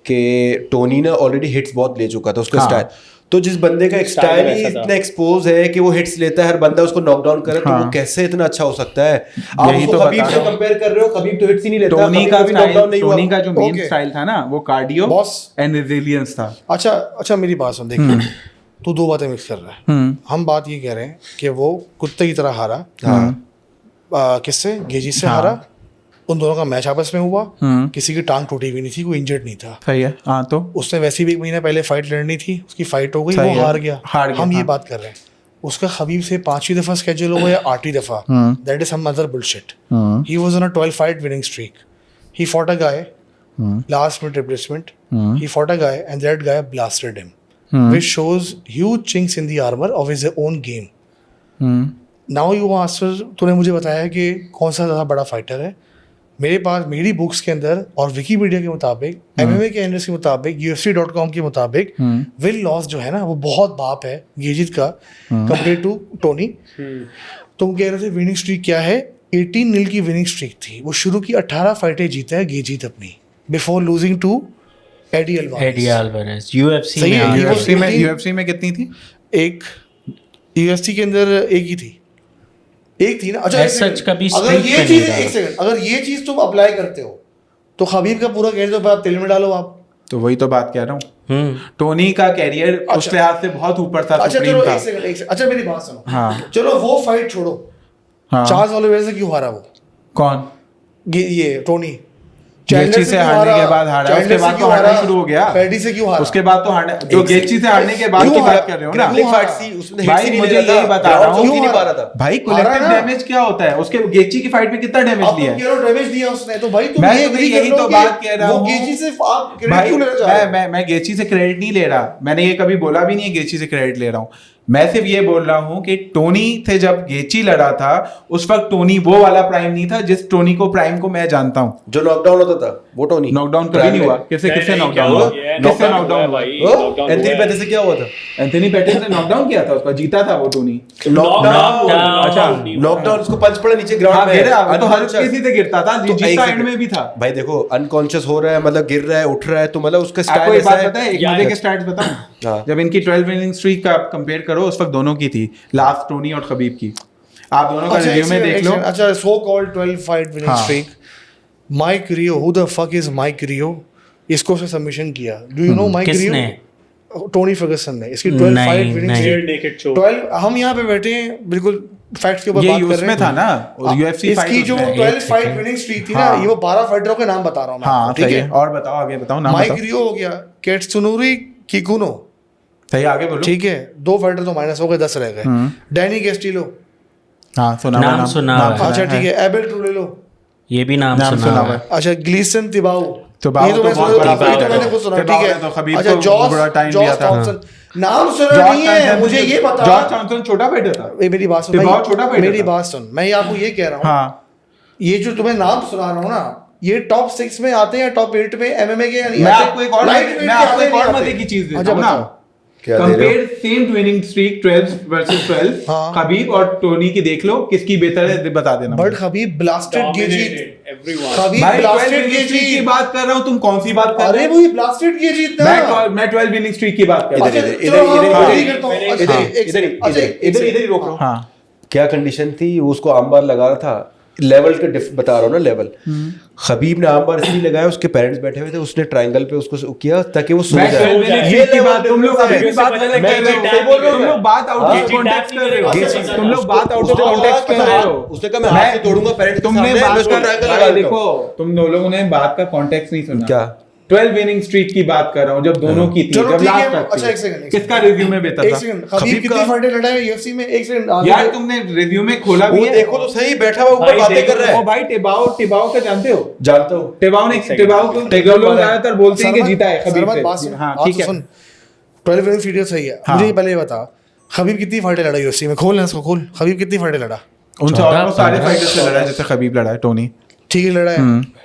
कि टोनी ने ऑलरेडी हिट्स बहुत ले चुका था, उसका हाँ। स्टाइल। तो जिस बंदे का स्टाइल ही ऐसा था। इतना एक्सपोज है कि वो हिट्स लेता है, हर बंदा उसको नॉकडाउन करे, तो वो हाँ। कैसे इतना अच्छा हो सकता है? आप यही उसको तो खबीब बता से रहा हूँ। कंपेयर कर रहे हो, खबीब तो हिट्स ही नहीं लेता। टोनी खबीब का कभी knockdown नहीं हुआ। टोनी का जो मेन Okay. स्टाइल था ना, वो कार्डियो Boss। एंड रेजिलियंस था। अच्छा मेरी बात सुन, देखिए तू 2 बातें मिक्स कर रहा है। हम बात ये कह रहे हैं कि वो कुत्ते की तरह हारा। किससे? गेजी से हारा। उन दोनों का मैच आपस में हुआ, किसी की टांग टूटी हुई नहीं थी, कोई इंजर्ड नहीं था। सही है, हाँ। तो उसने वैसे भी 1 महीना पहले फाइट लड़नी थी, उसकी फाइट हो गई, सही वो है। हार गया। हम ये हाँ। बात कर रहे हैं, उसका खबीब से 5वीं दफा स्केड्यूल हो गया, 8वीं दफा। That is some other bullshit. He was on a 12 fight winning streak. He fought a guy last minute replacement. He fought a guy and that guy blasted him, which shows huge chinks in the armor of his own game. Now you answer, तूने मुझे बताया कि कौन सा ज़्यादा बड़ा fighter है। मेरे पास मेरी बुक्स के अंदर और विकीपीडिया के मुताबिक, MMA के एंडर्स के मुताबिक, UFC.com के मुताबिक, विल लॉस जो है ना वो बहुत बाप है गेजित का कंपेयर टू टोनी। तुम कह रहे थे विनिंग स्ट्रीक क्या है? 18-0 की विनिंग स्ट्रीक थी। वो शुरू की 18 फाइटें जीता है गेजित अपनी, before losing to Eddie Alvarez UFC सही में है, आ ये गया। वो- यूएफसी में कितनी थी? एक UFC के अंदर एक ही थी, एक थी ना। अच्छा As एक such सेकंड, कभी अगर streak ये पे चीज, नहीं रहा। एक सेकंड, अगर ये चीज तुम अप्लाई करते हो तो खबीब का पूरा कैरियर तो आप तेल में डालो आप। तो वही तो बात कह रहा हूँ। टोनी का कैरियर उस अच्छा। लिहाज से बहुत ऊपर था, अच्छा सुप्रीम चलो था। एक सेकंड, अच्छा मेरी बात सुनो। हाँ। चलो वो फाइट छोड़ो, हाँ। चार्ल्स ओलिवेरा से क्यों हारा वो? कौन? ये टोनी गेची से हारने के बाद हारा, उसके बाद तो हारना शुरू हो गया। पैडी से क्यों हारा? उसके बाद तो हारने, जो गेची से हारने के बाद क्यों की हारा? बात कर रहे हो ना ग्रैपलिंग फाइट थी, उसने भाई, हिट्स ही नहीं मुझे ले रहा यही था, बता रहा हूँ। ग्राउंड चौक ही नहीं पा रहा था। भाई हारा कलेक्टिव ना। डैमेज क्या होता है? उसके गेची की फाइट में कितना डैमेज अब लिया तुम है? कह रहे हो डैमेज दिया उसने, तो भाई तुम मैं ये तो agree यही कर लो तो कि बात कह रहा वो हूँ। गेची से आप क्रेडिट भाई क्यों लेना चाह रहे हो? मैं गेची से क्रेडिट नहीं ले रहा, मैंने ये कभी बोला भी नहीं है गेची से क्रेडिट ले रहा हूँ। मैं सिर्फ ये बोल रहा हूँ कि टोनी से जब गेची लड़ा था उस वक्त टोनी वो वाला प्राइम नहीं था जिस टोनी को प्राइम को मैं जानता हूँ। जो नॉकडाउन होता था वो टोनी नॉकडाउन कभी नहीं हुआ। किससे नॉकडाउन हुआ? किससे नॉकडाउन हुआ? एंथनी पेटिस से क्या हुआ था? एंथनी पेटिस ने नॉकडाउन किया था उसका, जीता था वो टोनी। नॉकडाउन उसको पंच पड़ा नीचे ग्राउंड में, गिरा वो तो हर किसी से गिरता था, तो जीता एक एंड में भी था। भाई देखो अनकॉन्शियस हो रहा है, मतलब गिर रहा है, उठ रहा है, तो मतलब उसका आपको स्टाइल एक ऐसा बात है। पता है, एक मजे के स्टैट्स बताऊं? हाँ। जब इनकी 12 विनिंग स्ट्रीक का आप कंपेयर करो उस वक्त दोनों की थी, लास्ट टोनी और खबीब की। आप दोनों का रिव्यू में देख लो। अच्छा, सो कॉल्ड 12 फाइट विनिंग हाँ। Streak, Mike Rio, who the fuck is Mike Rio? इसको से सबमिशन किया। Do you know Mike Rio? किसने? टोनी फर्गुसन ने। इसकी 12 नहीं, फाइट विनिंग नहीं। Streak, naked choke 12। हम यहाँ पे बैठे हैं बिल्कुल फैक्ट्स के ऊपर ये बात कर रहे उसमें हैं। था ना, UFC फाइट इसकी जो उसमें। 12 एक फाइट second। विनिंग स्ट्रीक थी ना, हाँ। ये वो 12 फाइटरों के नाम बता रहा हूँ मैं हाँ आपको, ठीक सही है? है। और बताओ, आगे बताओ, नाम माइक बताओ। रियो हो गया, केट्सुनोरी किकुनो, सही, आगे बोलो। ठीक है? 2 फाइटर तो माइनस हो गए, 10 रह गए। डैनी गेस्टिलो, हाँ सुना नाम सुना हुआ है। अच्छा ठीक है। एबेल ट्रूलेलो, ये भी नाम नाम सुना सुना हुआ हुआ है। है। अच्छा ग्लीसन तिबाऊ, तिबाऊ ये तो मैं बहुत सुना- बड़ा ये तो fighter मैंने है। खुद सुना, तिबाऊ ठीक ने तो है? खबीब अच्छा, को बड़ा time दिया था। थॉमसन, नाम सुना नहीं है मुझे, ये बता। जॉर्ज थॉमसन छोटा फाइटर था। मेरी बात सुन, तिबाऊ छोटा fighter मेरी था। बात सुन, मैं आपको ये कह रहा हूँ, हाँ, ये जो तुम्हें नाम सुना रहा हूँ ना, ये टॉप 6 में आते हैं, टॉप 8 में एमएमए के या नहीं मैं आते? आपको एक और Lightweight मैं के आपको आते एक नहीं और आते? मजे की चीज देता अच्छा हूँ ना। बताओ। क्या दे रहे हो? Compare same winning streak 12 versus 12, हाँ। खबीब और टोनी की देख लो, किसकी बेहतर है बता देना बट मुझे। Khabib blasted Gaethje, everyone Khabib भाई 12 ब्लास्टेड विनिंग स्ट्रीक की गेजी, बात कर रहा हूँ, तुम कौन सी बात कर अरे रहे हो? वही ब्लास्टेड गेजी इतना। मैं 12 विनिंग स्ट्रीक की बात कर रहा अच्छा, हूँ। इधर- चलो, हाँ, इधर- मैं इधर- agree करता हूँ। इधर- अच्छा, हाँ, एक इधर second, अच्छा, एक इधर second। ही रोक रहा हूँ। हाँ, क्या कंडीशन थी, वो उसको आम बार लगा रहा था, लेवल के बता रहा हूँ ना लेवल। खबीब ने आम बार इसलिए लगाया, उसके पेरेंट्स बैठे हुए थे, उसने ट्रायंगल पे उसको किया ताकि वो सो मैं जाए। 12 विनिंग ये स्ट्रीक की बात, तुम लोग अभी भी बात मैं अलग कर रहे हो। सही बोल रहा हूँ तुम लोग बात आउट ऑफ कॉन्टेक्स्ट कर रहे हो। तुम लोग बात आउट ऑफ कॉन्टेक्स्ट कर रहे हो। उसने कहा मैं हाथ से तोड़ूंगा पेरेंट्स के तुमने सामने, मैं बात उसको ट्रायंगल लगा भाई देता हूँ। देखो, तुम दो लोगों ने बात का कॉन्टेक्स्ट नहीं सुना। क्या? 12 विनिंग स्ट्रीक की बात कर रहा हूँ, जब दोनों की थी, चलो जब ठीक है। लास्ट तक अच्छा, थी। एक सेकंड, किसका रिव्यू में बेहतर एक था? सेकंड, खबीब खबीब कितनी का- फाइटें लड़ा है यूएफसी में? एक सेकंड यार तुमने रिव्यू में खोला भी वो है। देखो तो सही, बैठा हुआ ऊपर भाई बातें देखो, कर रहा ओ है। भाई टिबाओ का जानते हो? जानता हूँ। टिबाओ को लोग ज्यादातर बोलते हैं कि जीता है खबीब से। हाँ ठीक है। 12 विनिंग वीडियो सही है। हाँ। मुझे ये पहले ये बता, खबीब कितनी फाइटें लड़ा यूएफसी में? खोल ना इसको, खोल। खबीब कितनी फाइटें लड़ा? उनसे ऑलमोस्ट सारे फाइटर्स से लड़ा है जैसे खबीब लड़ा है, टोनी। ठीक है, लड़ा है।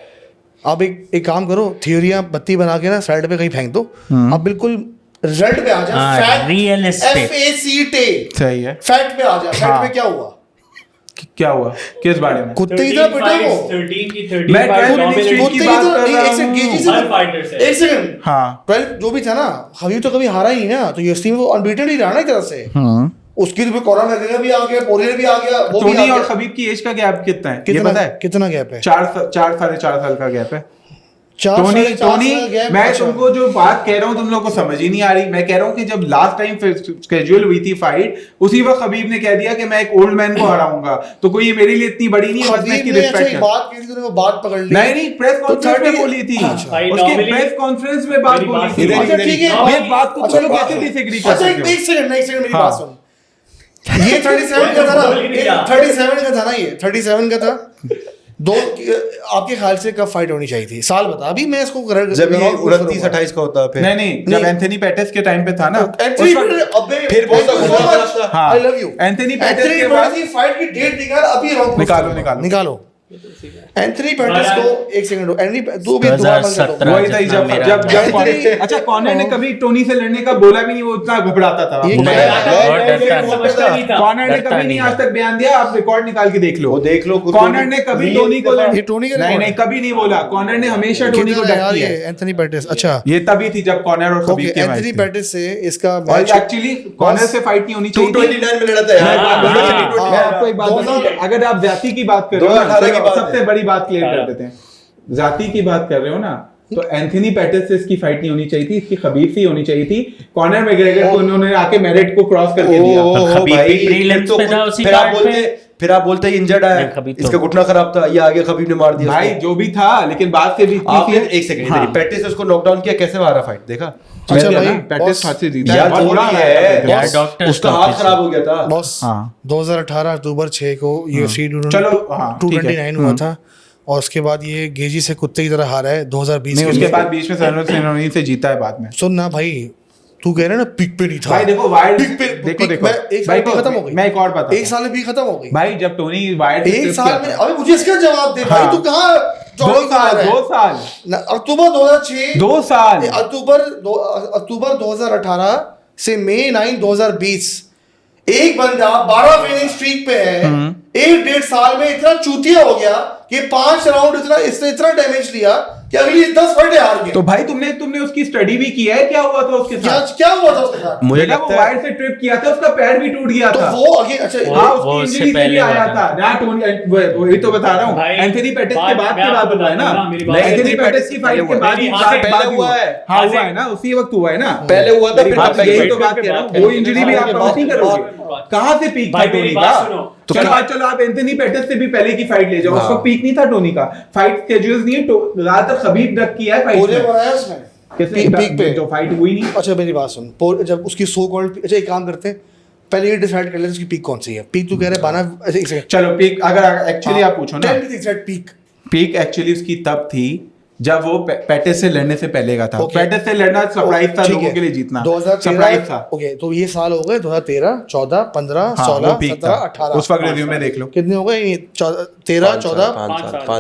आप एक काम करो, थियोरियां बत्ती बना के ना साइड पे कहीं फेंक दो, अब बिल्कुल रिजल्ट पे आ जा। हाँ, फैक्ट, realistic। FACT, सही है। फैक्ट पे आ जा। फैक्ट हाँ। पे क्या हुआ? क्या हुआ? किस बारे में? कुत्ते की तरह पिटा वो। 13 की मैं 35 12 dominant की कुत्ते की बात तरह कर नहीं, रहा एक सेकंड, हूँ। गेजी से हर fighter से। एक सेकंड, हाँ 12 जो भी था ना, खबीब तो कभी हारा ही नहीं ना, तो यूएफसी में वो अनबीटन ही रहा ना एक तरह से। उसकी तो कॉर्नर मैगरेगर भी आ गया, पोरियर भी आ गया, वो भी आ टोनी गया। और खबीब की एज का गैप कितना है? ये कितना पता है? कितना गैप है? 4 साढ़े 4 साल का गैप है। 4 टोनी साढ़े 4 साल gap, मैं अच्छा। तुमको जो बात कह रहा हूँ तुम लोगों को समझ ही नहीं आ रही। मैं कह रहा हूँ कि जब लास्ट टाइम स्केड्यूल हुई थी फाइट, उसी वक्त खबीब ने कह दिया कि मैं एक ओल्ड मैन को हराऊंगा, तो कोई ये मेरे लिए इतनी बड़ी नहीं है, बस मैं खबीब इसकी ने अच्छा रिस्पेक्ट एक कर। बात की थी, तूने वो बात पकड़ ली। नहीं प्रेस तो कॉन्फ्रेंस में 30 बोली थी। अच्छा। भाई, उसकी normally- प्रेस कॉन्फ्रेंस में बात मेरी बोली बात थी। सुनो। अच्छा ठीक है, ये बात को तुम लोग कैसे डिसएग्री कर अच्छा सकते हो? एक सेकंड मेरी हाँ। बात सुन। ये 37 का था ना, 37 का था ना, ये 37 का था। दो आपके ख्याल से कब फाइट होनी चाहिए थी? साल बता, अभी मैं इसको जब ये 29-28 का होता फिर नहीं जब नहीं। एंथनी पेटिस के टाइम पे था ना, फिर बहुत तक हाँ। I love you. Anthony Pettis के बाद फाइट की डेट निकाल अभी, निकालो एंथनी पेटिस को। एक सेकंड, तू भी दुआ बंद कर दो। 2017 वही था जब मेरा जब था। जब अच्छा कॉर्नर ने कभी टोनी से लड़ने का बोला भी नहीं, वो इतना घबराता था। ये आपको क्या पता है? है? बहुत डरता नहीं था। कॉर्नर ने डरता कभी नहीं नहीं आज तक बयान दिया, आप रिकॉर्ड निकाल के देख लो। वो देख लो, कॉर्नर ने कभी टोनी को ये टोनी का नहीं record नहीं है? कभी नहीं बोला। कॉर्नर ने हमेशा टोनी को किधर है यार डरती ये है। Anthony Pettis? अच्छा ये तभी थी जब कॉर्नर और ओके, खबीब के एंथनी मैच पेटिस से इसका और मैच एक्चुअली कॉर्नर से फाइट नहीं होनी चाहिए थी। 229 में लड़ा था यार। मैं आपको एक बात बताऊं, अगर आप जाति की बात कर रहे हो ना, 2018 की तो बात सबसे है। बड़ी बात क्लियर कर देते हैं। जाति की बात कर रहे हो ना, तो एंथनी पेटिस से इसकी फाइट नहीं होनी चाहिए थी, इसकी खबीब से होनी चाहिए थी। कॉर्नर मैग्रेगर को उन्होंने आके मेरिट को क्रॉस करके दिया। खबीब भी prelims पे था उसी कार्ड पे। फिर आप बोलते हैं इंजर्ड नहीं, है, खबीब तो- इसका घुटना खराब था, ये आगे खबीब ने मार दिया भाई उसको। जो भी था, लेकिन बाद से भी आपने एक सेकंड पेटिस ने उसको नॉकडाउन किया, कैसे हारा फाइट देखा? अच्छा भाई, पेटिस बॉस, फांसी जीता यार बहुत जो बुरा भी हारा है, था। यार डॉक्टर उसका हाथ खराब हो गया था। बॉस हाँ। 2018 अक्टूबर 6 को यूएफसी चलो, हाँ, ठीक है। 229 हुआ था, और उसके बाद ये गेजी से कुत्ते की तरह हारा है 2020 नहीं के उसके लिए। बाद बीच में सैनो से जीता है बाद में। सुन ना भाई, तू कह रहा है ना पीक पे नहीं था भाई देखो वाइड पीक पे देखो पीक देखो में एक साल भाई में खत्म हो गई मैं एक और बताता एक साल में भी खत्म हो गई भाई जब टोनी वाइड एक साल में अबे मुझे इसका जवाब दे भाई हाँ। तू कहाँ दो साल अक्टूबर 2006 2 साल अक्टूबर 2018 से मई 9 2020 एक बंदा 12 विनिंग स्ट्रीक पे है एक 1.5 साल में इतना चूतिया हो गया कि 5 राउंड इसने इतना डैमेज लिया कि अगली 10 फाइटें हार गया तो भाई तुमने उसकी स्टडी भी किया है क्या हुआ था उसके साथ क्या हुआ था उसके साथ मुझे बेटा वो लगता है वाइड से ट्रिप किया था उसका पैर भी टूट गया तो था वो आगे अच्छा हाँ वो उसकी उससे इंजरी से भी पहले आया हुआ था ना टोनी वही तो बता रहा हूँ भाई, एंथनी पेटिस के बात- बाद मैं की बात आपको हुआ है ना बताता हूँ, मेरी बात- एंथनी पेटिस की फाइट के बाद मेरी ही बात बात पहले हुआ है। हाँ हुआ है ना उसी वक्त हुआ है ना पहले हुआ था फिर हाँ, comeback यही हुआ। तो बात कह रहा हूँ वो इंजरी भी आप काउंट नहीं करोगे कहाँ से पीक था भाई, मेरी टोनी बात का सुनो। तो चलो आप एंथनी पेटिस से भी पहले की फाइट ले जाओ उसका पीक नहीं था टोनी का फाइट स्केड्यूल्स नहीं है ज्यादातर खबीब रख किया है पोरियो फाइट बनाया उसने पीक पे जो फाइट हुई नहीं अच्छा मेरी बात सुन जब उसकी सो कॉल्ड अच्छा एक काम करते हैं पहले ये डिसाइड कर लेते हैं उसकी पीक कौन सी है पीक तू कह रहे बाना अच्छा एक सेकंड चलो पीक अगर एक्चुअली आप पूछो ना पीक पीक एक्चुअली उसकी तब थी जब वो पेटिस से लड़ने से पहले का था Okay. पेटिस से लड़ना सरप्राइज था ठीक लोगों है। के लिए जीतना 2013 सरप्राइज था ओके तो ये साल हो गए 2013 14 15 हाँ, 16 वो peak 17 था। 18 उस वक्त रिव्यू में देख लो कितने हो गए ये 13 14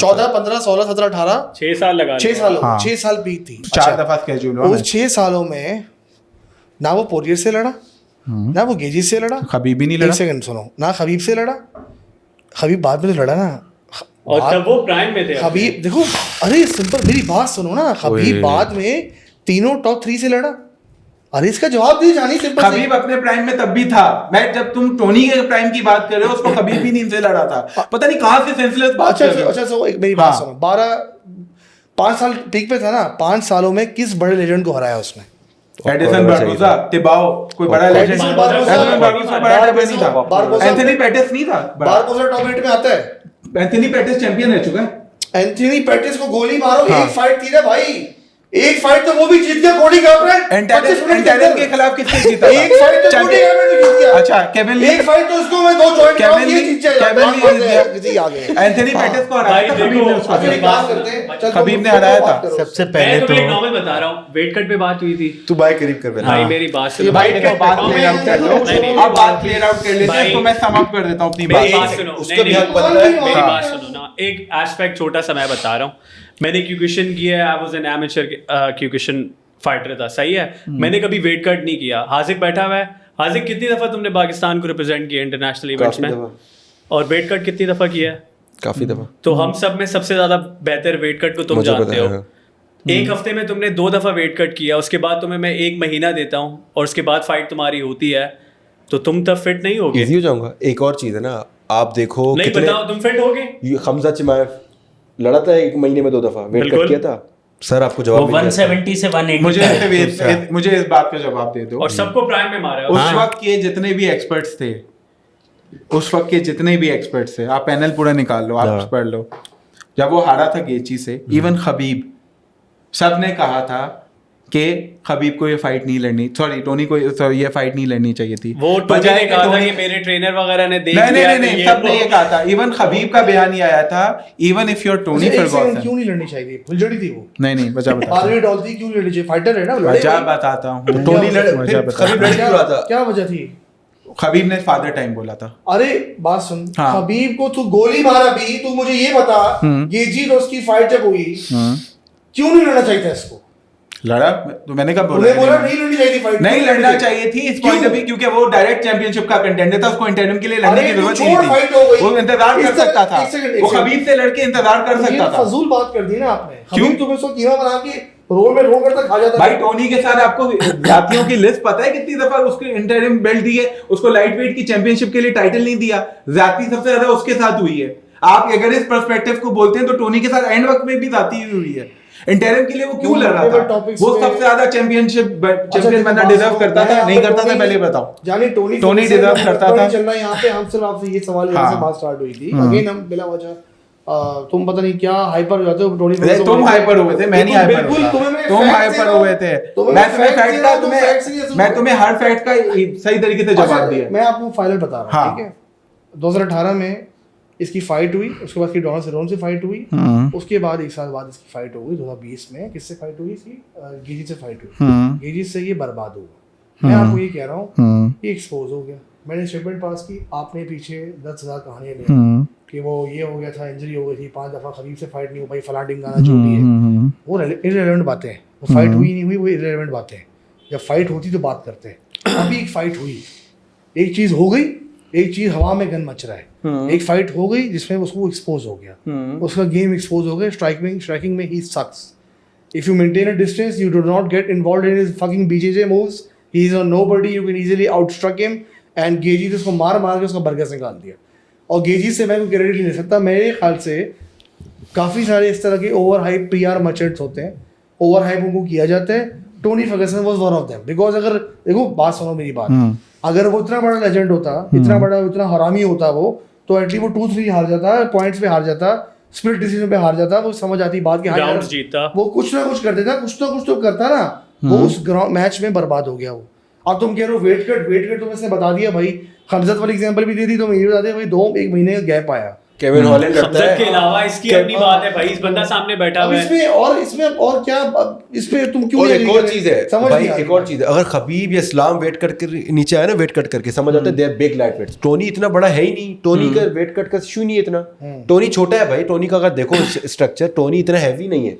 14 15 16 17 18 6 साल लगा 6 साल हाँ। 6 साल पीक थी 4 दफा स्केड्यूल हुआ उस 6 सालों में ना वो पोरियर से लड़ा ना वो गेजी से लड़ा खबीब भी नहीं एक लड़ा सेकंड सुनो ना खबीब से लड़ा खबीब बाद में तो लड़ा ना और तब वो प्राइम में थे खबीब देखो अरे सिंपल मेरी बात सुनो ना खबीब बाद में तीनों टॉप 3 से लड़ा अरे इसका जवाब दे जानी सिंपल खबीब अपने प्राइम में तब भी था मैं जब तुम टोनी के प्राइम की बात कर रहे हो उसको खबीब भी नहीं इनसे लड़ा था पता नहीं कहां से सेंसलेस बात अच्छा कर रहे हो अच्छा सो एक मेरी बात हाँ। सुनो 5 साल पीक पे था ना 5 सालों में किस बड़े लेजेंड को हराया उसने एडिसन बारबोजा टिबाओ कोई बड़ा लेजेंड एडिसन एडिसन बारबोजा बड़ा लेजेंड नहीं था बारबोजा एंथनी पेटिस नहीं था बड़ा। बारबोजा टॉप 8 में आता है एंथनी पेटिस चैंपियन रह चुका है एंथनी पेटिस को गोली मारो हाँ। एक फाइट थी ना भाई एक फाइट तो वो भी जीत गया कोडी गार्ब्रेट एंटेलन के खिलाफ किसने जीता एक फाइट तो कोडी गार्ब्रेट ने जीत गया अच्छा केविन ली एक फाइट तो उसको मैं 2 जॉइंट केविन ली जीत जाएगा केविन ली जीत गया किसी आ गए एंथनी पेटिस को हराया था भाई खबीब ने उसको अच्छा एक काम करते हैं चल खबीब ने तुम हराया बात था। करो। सबसे मैं पहले तुम्हें एक तो नॉर्मल बता रहा हूँ वेट कट पे बात हुई थी तू बाय करीब कर बेटा भाई मेरी बात सुनो भाई देखो बात क्लियर आउट कर लो नहीं, नहीं, अब बात क्लियर आउट कर लेते हैं भाई- इसको मैं सम अप कर देता हूं अपनी मेरी बात बात सुनो उसका नहीं, भी नहीं, हक बनता है मेरी हाँ। बात सुनो ना एक एस्पेक्ट छोटा सा मैं बता रहा हूँ मैंने क्यूकेशन किया है I was an amateur Kyokushin fighter था सही है मैंने कभी वेट कट नहीं किया हाजिक बैठा हुआ है हाजिक कितनी दफा तुमने पाकिस्तान को रिप्रेजेंट किया इंटरनेशनल इवेंट्स काफी में दफा और वेट कट कितनी दफा किया है काफी दफा तो हम सब में सबसे ज्यादा बेहतर वेट कट को तुम मुझे पता जानते है, हो हाँ। एक हफ्ते में तुमने 2 दफा वेट कट किया उसके बाद तुम्हें मैं 1 महीना देता हूँ और उसके बाद फाइट तुम्हारी होती है तो तुम तब फिट नहीं होगे इजी हो जाऊंगा एक और चीज है ना आप देखो नहीं बताओ तुम फिट होगे ये हमजा चिमाएव लड़ा था 1 महीने में 2 दफा वेट बिल्कुल। कट किया था सर आपको वो जवाब मिल गया। 170 से 180 मुझे था। मुझे इस बात का जवाब दे दो और सबको प्राइम में मारा है उस हाँ। वक्त के जितने भी एक्सपर्ट्स थे उस वक्त के जितने भी एक्सपर्ट्स थे आप पैनल पूरा निकाल लो आप हाँ। पढ़ लो जब वो हारा था गेची से इवन खबीब सब ने कहा था कि खबीब को ये फाइट नहीं लड़नी सॉरी टोनी को ये फाइट नहीं लड़नी चाहिए थी वो टोनी बजाय ने कि कहा था टोनी- कि मेरे ट्रेनर वगैरह ने देख नहीं लिया नहीं कि नहीं ये सब ने वो- ये कहा था इवन खबीब का बयान ही आया था इवन इफ योर टोनी अच्छा, एक सेकंड, फर्गूसन क्यों नहीं लड़नी चाहिए फुलझड़ी थी वो नहीं नहीं वजह बता आर्मी डॉलती क्यों लड़नी चाहिए फाइटर है ना वो लड़े वजह भाई। बताता हूँ टोनी लड़ वजह फिर बता खबीब लड़ क्यों रहा था क्या वजह थी खबीब ने फादर टाइम बोला था अरे बात सुन हाँ। खबीब को तू गोली मारा भी तू मुझे ये बता ये जीत उसकी फाइट जब हुई क्यों नहीं लड़ना चाहिए था इसको लड़ा तो मैंने कब तूने बोला बोला नहीं लड़नी चाहिए थी फाइट नहीं लड़ना चाहिए थी इस पॉइंट ऑफ क्योंकि वो डायरेक्ट चैंपियनशिप का कंटेंडर था उसको इंटरम के लिए लड़ने अरे की तू जरूरत छोड़, नहीं फाइट थी हो गई। वो इंतजार इस कर तरह- सकता था एक सेकंड, एक वो सेकंड। खबीब से लड़के इंतजार कर ये सकता तो था फजूल बात कर दी ना आपने क्यों? खबीब तुम्हें उसको कीमा बना के रोल में रोल करता खा जाता भाई टोनी के साथ आपको जातियों की लिस्ट पता है कितनी दफा उसको इंटरम बेल्ट दी है उसको लाइट वेट की चैंपियनशिप के लिए टाइटल नहीं दिया जाति सबसे ज्यादा उसके साथ हुई है आप अगर इस पर्सपेक्टिव को बोलते हैं तो टोनी के साथ एंड वक्त में भी जाती हुई है इंटरम के लिए वो क्यों लड़ रहा था topics वो में- सबसे ज्यादा चैंपियन बनना डिजर्व करता था नहीं करता था पहले बताओ जानी टोनी टोनी deserve करता था। चल रहा है यहाँ पे हम सिर्फ आपसे ये सवाल यहाँ से हाँ। बात स्टार्ट हुई थी अगेन हम बिला वजह तुम पता नहीं क्या हाइपर हो जाते हो टोनी अरे तुम हाइपर हुए थे मैं नहीं हाइपर बिल्कुल हुआ तुम्हें मैं तुम facts हाइपर दे रहा हूं। हुए थे तुम्हें मैं मैं तुम्हें facts फैक्ट दे का रहा हूं, तुम facts नहीं तुम्हें सुन मैं रहे। तुम्हें हर फैक्ट का सही तरीके से जवाब दिया मैं आपको फाइनल बता रहा हाँ। हूँ ठीक है 2018 में इसकी फाइट हुई उसके बाद इसकी डॉन सेरोन से फाइट हुई उसके बाद 1 साल बाद इसकी फाइट हो गई 2020 में किससे फाइट हुई इसकी गेजी से फाइट हुई गेजी से ये बर्बाद हुआ मैं आपको ये कह रहा हूँ ये एक्सपोज हो गया, मैंने स्टेटमेंट पास की, आपने पीछे 10,000 कहानियां ली कि वो ये हो गया था, इंजरी हो गई थी, 5 दफ़ा खबीब से फाइट नहीं हो पाई, फलां ढिंगाना जो भी है, वो इररिलेवेंट बातें हैं। वो फाइट हुई नहीं हुई वो इररिलेवेंट बातें हैं। जब फाइट होती तो बात करते हैं। अभी एक फाइट हुई, एक चीज़ हो गई, एक चीज़ हवा में गन मच रहा है। एक फाइट हो गई जिसमें उसको एक्सपोज हो गया, उसका गेम एक्सपोज हो गया। स्ट्राइकिंग में ही सक्स। If you maintain a distance, you do not get involved in his fucking BJJ moves. He is a nobody. You can easily outstruck him. And Gaethje ने उसको मार के उसका बर्गर से निकाल दिया। और गेजी से मैं कोई क्रेडिट नहीं ले सकता। मेरे ख्याल से काफ़ी सारे इस तरह के ओवर हाइप PR मर्चेंट्स होते हैं, ओवर हाइप उनको किया जाता है। Tony Fergusson was one of them. Because अगर देखो बात सुनो मेरी बात, अगर वो इतना बड़ा लेजेंड होता, इतना हरामी होता वो, तो एटलीस्ट वो 2-3 हार जाता, पॉइंट्स पे हार जाता, स्प्लिट डिसीजन पे हार जाता, वो समझ आती बात कि राउंड जीता, वो कुछ ना कुछ कर देता, कुछ तो करता ना। वो उस मैच में बर्बाद हो गया वो। अब तुम कह रहे हो वेट कट तो मैंने बता दिया भाई, खमजत वाली एग्जांपल भी दे दी, तो मैं ये बता दिया भाई 1 महीने का गैप आया। केविन हॉलैंड करता खमजत है के अलावा इसकी अपनी बात है भाई, इस बंदा सामने बैठा हुआ है। इसमें और क्या, इस पे तुम क्यों और नहीं एक agree और कर चीज रहे? है समझ भाई, नहीं आ एक रही और बात। चीज है, अगर खबीब या इस्लाम वेट कट कर नीचे आया ना, वेट कट करके समझ आता है they are big lightweights. Tony इतना बड़ा है ही नहीं, टोनी का वेट कट का इशू नहीं है इतना। टोनी छोटा है भाई, टोनी का अगर देखो स्ट्रक्चर, टोनी इतना हैवी नहीं है,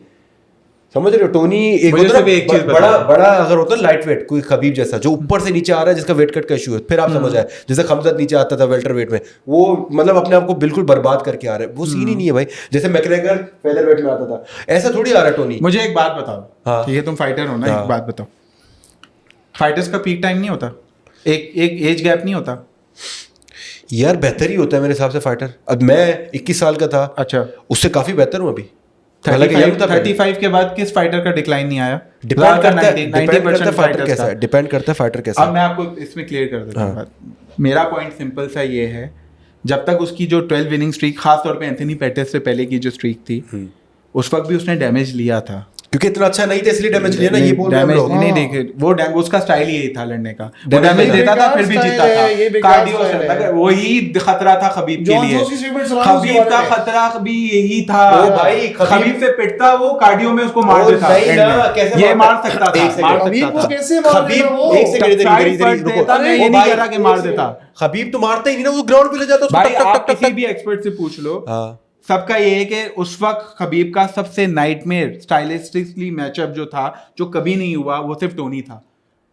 समझ रहे हो। टोनी एक मुझे होता सिर्फ एक चीज है बड़ा अगर होता है लाइट वेट, कोई खबीब जैसा जो ऊपर से नीचे आ रहा है, जिसका वेट कट का इशू है, फिर आप समझ आए। जैसे खमजत नीचे आता था वेल्टर वेट में, वो मतलब अपने आप को बिल्कुल बर्बाद करके आ रहा है, वो सीन ही नहीं है भाई। जैसे मैकग्रेगर फेदर वेट में आता था, ऐसा थोड़ी आ रहा है टोनी। मुझे एक बात बताओ, हाँ। ठीक है तुम फाइटर हो ना, हाँ। एक बात बताओ, फाइटर्स का पीक टाइम नहीं होता, एक एज गैप नहीं होता? यार बेहतर ही होता है मेरे हिसाब से फाइटर। अब मैं 21 साल का था, अच्छा, उससे काफी बेहतर हूँ अभी। हालांकि young था पहले। 35 के बाद किस फाइटर का डिक्लाइन नहीं आया? डिपेंड करता है 90% फाइटर fighters कैसा का। है, डिपेंड करता है फाइटर कैसा अब है। मैं आपको इसमें क्लियर कर देता हूँ बात। मेरा पॉइंट सिंपल सा ये है, जब तक उसकी जो 12 विनिंग स्ट्रीक, खास तौर पे एंथनी पेटिस से पहले की जो स्ट्रीक थी, उस वक्त भी उसने डैमेज लिया था। क्योंकि इतना अच्छा नहीं था इसलिए डैमेज लिया ना, ये बोल रहे हैं हम डैमेज लोग। नहीं देखे, वो उसका स्टाइल यही था लड़ने का, वो Damage डैमेज देता था बेकार फिर भी style जीता है, ये था। बेकार कार्डियो style से है। लगा, वही खतरा था खबीब के जॉन लिए। जोस की statement सुना उसके खबीब का बारे में। खतरा भी यही था। ओ भाई, खबीब से पिटता वो, कार्डियो में उसको मार ओ देता। नहीं end ना, में। कैसे ये मार मार सकता था, एक सेकंड। मार खबीब सकता को था। कैसे मार खबीब देगा वो? एक सेकंड इधर रुको। नहीं, ये नहीं करा कि मार देता। खबीब तो मारता ही नहीं ना, वो ग्राउंड पे ले जाता उसको, भाई टक, टक, आप टक, टक, किसी टक। भी एक्सपर्ट से पूछ लो, हाँ। सबका ये है कि उस वक्त खबीब का सबसे नाइटमेयर स्टाइलिस्टिकली मैचअप जो था, जो कभी नहीं हुआ, वो सिर्फ टोनी था।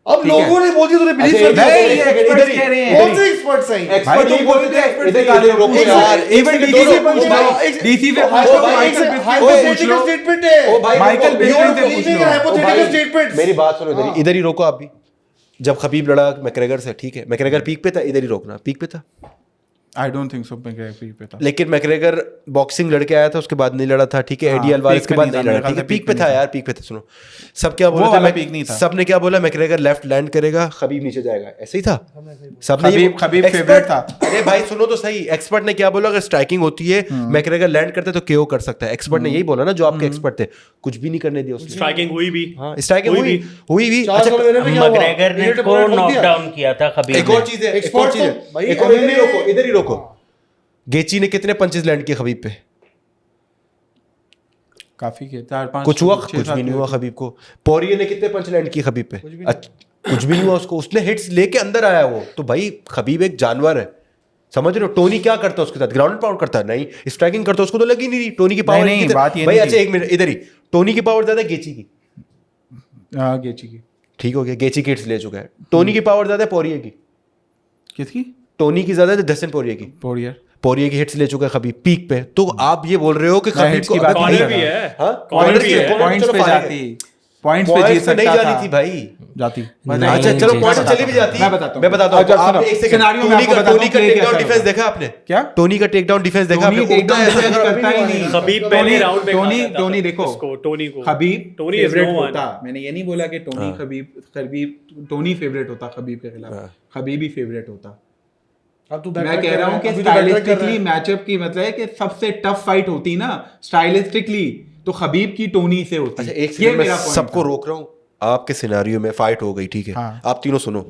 अब ठीक है। लोगों ने बोल दिया, तूने बिलीव अच्छा, कर दिया। नहीं, एक ये सेकंड, experts इधर ही- कह रहे हैं। कौन से एक्सपर्ट सही? भाई एक्सपर्ट तुम तुम बोलते बोलते थे थे, एक्सपर्ट इधर से गाली गाली रोको रोको यार। यार। एक इवन सेकंड, डीसी दोनों- पूछ लो, डीसी पे पूछ लो, माइकल बिस्किट से पूछ लो। स्टेटमेंट है। ओ भाई, माइकल रुको, बिस्किट से believing पूछ in लो। hypothetical ओ भाई, statements। मेरी बात सुनो, इधर ही रोको आप भी। जब खबीब लड़ा मैकग्रेगर से, ठीक है, मैकग्रेगर पीक पे था, इधर ही रोकना, पीक पे था। आई डोंट थिंक सो, मैकग्रेगर पे था। लेकिन मैकग्रेगर बॉक्सिंग लड़के आया था, उसके बाद नहीं लड़ा था, ठीक है। हाँ, एडी अल्वारेस peak के पे बाद नहीं नहीं था, लड़ा, मेरे ठीक है। ख्याल से पीक peak पे पे था नहीं यार, पीक पे था। सुनो, सब क्या बोल वो रहे वाला थे, peak नहीं था। सब ने क्या बोला, मैकग्रेगर लेफ्ट लैंड करेगा, खबीब नीचे जाएगा, ऐसे ही था। सब ने खबीब फेवरेट था। अरे भाई सुनो तो सही, एक्सपर्ट ने क्या बोला, अगर स्ट्राइकिंग होती है, मैकग्रेगर लैंड करता है तो केओ कर सकता है। एक्सपर्ट ने यही बोला ना, जो आपके एक्सपर्ट थे, कुछ भी नहीं करने दिया उसने। स्ट्राइकिंग हुई भी। हाँ, स्ट्राइकिंग हुई भी। चार साल मैंने भी क्या हुआ? मकग्रेगर ने Unit को opponent नॉक रख दिया। डाउन किया था खबीब एक ने। और चीज है, एक और Expert चीज है, तो भाई एक और इधर ही MMA रोको, इधर ही रोको। गेची ने कितने पंचेस लैंड किए खबीब पे? काफी किए, 4-5 कुछ हुआ? कुछ भी नहीं हुआ खबीब को। पोरिये ने कितने पंच लैंड किए खबीब पे? कुछ भी नहीं हुआ उसको, उसने हिट्स लेके अंदर आया वो। तो भाई खबीब एक जानवर है, समझ रहे हो। टोनी क्या करता है उसके साथ? ग्राउंड पाउंड करता है? नहीं। स्ट्राइकिंग करता है, उसको तो लगी नहीं रही। टोनी की पावर नहीं, बात ये भाई, नहीं अच्छा थी। एक मिनट, इधर ही टोनी की पावर ज्यादा है गेची की, गेची की। ठीक हो गया, गेची की हिट्स ले चुका है। टोनी की पावर ज्यादा है पोरिये की, किसकी? टोनी की ज्यादा है डस्टिन पोरिये की। पोरियर। पोरिये की हिट्स ले चुका है खबीब पीक पे। तो आप ये बोल रहे हो कि खबीब hits को की बात अभी नहीं कॉर्नर कर भी रहा। है, हाँ? कॉर्नर भी है। पॉइंट्स चलो पे फाइनल जाती, पॉइंट्स पे जीत पॉइंट्स पे नहीं सकता जानी था। थी भाई। जाती। अच्छा चलो, पॉइंट पे चली भी जाती। मैं बताता हूँ। मैं बताता हूँ। अच्छा, आप सुनो, एक सेकंड, सिनेरियो में टोनी आपको का बताता हूँ टेक कि डाउन कैसा डिफेंस होगा। देखा आपने? क्या? टोनी का टेक डाउन डिफेंस देखा आपने? टोनी take down उड़ता है defense ऐसे करता ही नहीं। खबीब पहले राउंड में टोनी खाता था टोनी देखो, उसको, टोनी को। Khabib Tony is favourite no one। होता। मैंने ये नहीं बोला कि टोनी खबीब टोनी फेवरेट होता खबीब के खिलाफ, खबीब ही फेवरेट होता। अब तू मैं कह रहा हूँ कि स्टाइलिस्टिकली मैचअप की मतलब है कि सबसे टफ फाइट होती ना स्टाइलिस्टिकली, तो खबीब की टोनी से होती। अच्छा एक ये सेकंड, मैं मेरा point सबको था। रोक रहा हूँ। आपके सिनेरियो में फाइट हो गई, ठीक है, हाँ। आप तीनों सुनो।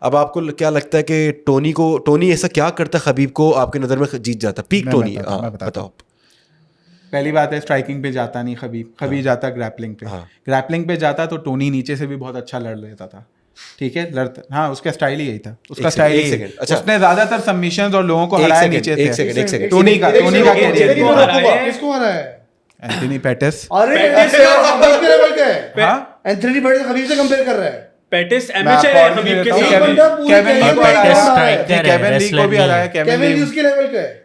अब आपको क्या लगता है कि टोनी ऐसा क्या करता खबीब को आपके नजर में जीत जाता? पीक मैं टोनी, बताता हूँ, मैं बताता बताओ। पहली बात है, स्ट्राइकिंग पे जाता नहीं खबीब जाता ग्रैपलिंग पे। हाँ। ग्रैपलिंग पे जाता तो टोनी नीचे से भी बहुत अच्छा लड़ लेता था। ठीक है लड़ता, हाँ उसका स्टाइल ही यही था, उसका एक स्टाइल सेकंड, ही एक सेकंड, अच्छा। उसने ज्यादातर सबमिशंस और लोगों को हराया नीचे एक से। सेकंड टोनी का कैरियर को हराया है। किसको हराया है? Anthony Pettis. अरे पेटिस ऐसे खबीब के लेवल का है। हाँ एंथनी पेटिस खबीब से कंपेयर कर रहा है। पेटिस मैं एमेचर आपको है और हबीब के भी सामने। बंदा पूरी केविन कैरियर ली को में हराया, स्ट्राइकर है, केविन ली को wrestler भी नहीं हराया, है। Kevin Kevin Lee. उसके लेवल का है।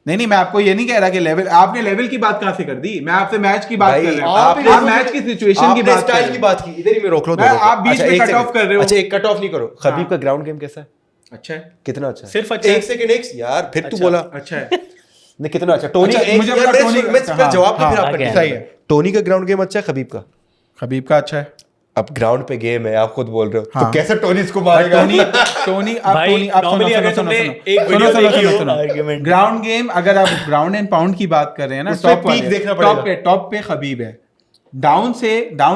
नहीं मैं आपको ये नहीं कह रहा कि लेवल, आपने लेवल की बात कहाँ से कर दी, मैं आपसे मैच की बात भाई, कर रहा हूँ, आप आप मैच की सिचुएशन की आपने बात कर स्टाइल रहे की हो। बात की, इधर ही मैं रोक लो मैं- दोनों को। आप बीच अच्छा, में एक cut सेकंड। off कर रहे हो। अच्छा एक कट ऑफ नहीं करो। खबीब का ग्राउंड गेम कैसा है? अच्छा है, कितना अच्छा है? सिर्फ अच्छा है। एक सेकंड, एक यार फिर तू बोला अच्छा है। नहीं कितना अच्छा टोनी अच्छा, एक मुझे यार, पता मैं- टोनी- मैं हाँ, जवाब तो हाँ, फिर आप आगे, करते सही हैं। है। टोनी का ग्राउंड गेम अच्छा है, खबीब का? खबीब का अच्छा है। अब ग्राउंड पे गेम है, आप खुद बोल रहे हो, हाँ। तो कैसे टोनी इसको मारेगा? टोनी आप भाई, टोनी आप सुनो normally सुनो अगर सुनो तुमने सुनो एक वीडियो देखी हो, सुनो argument। ग्राउंड गेम, अगर आप ग्राउंड एंड पाउंड की बात कर रहे हैं ना, उसमें टॉप peak देखना पड़ेगा। टॉप पे खबीब है। डाउन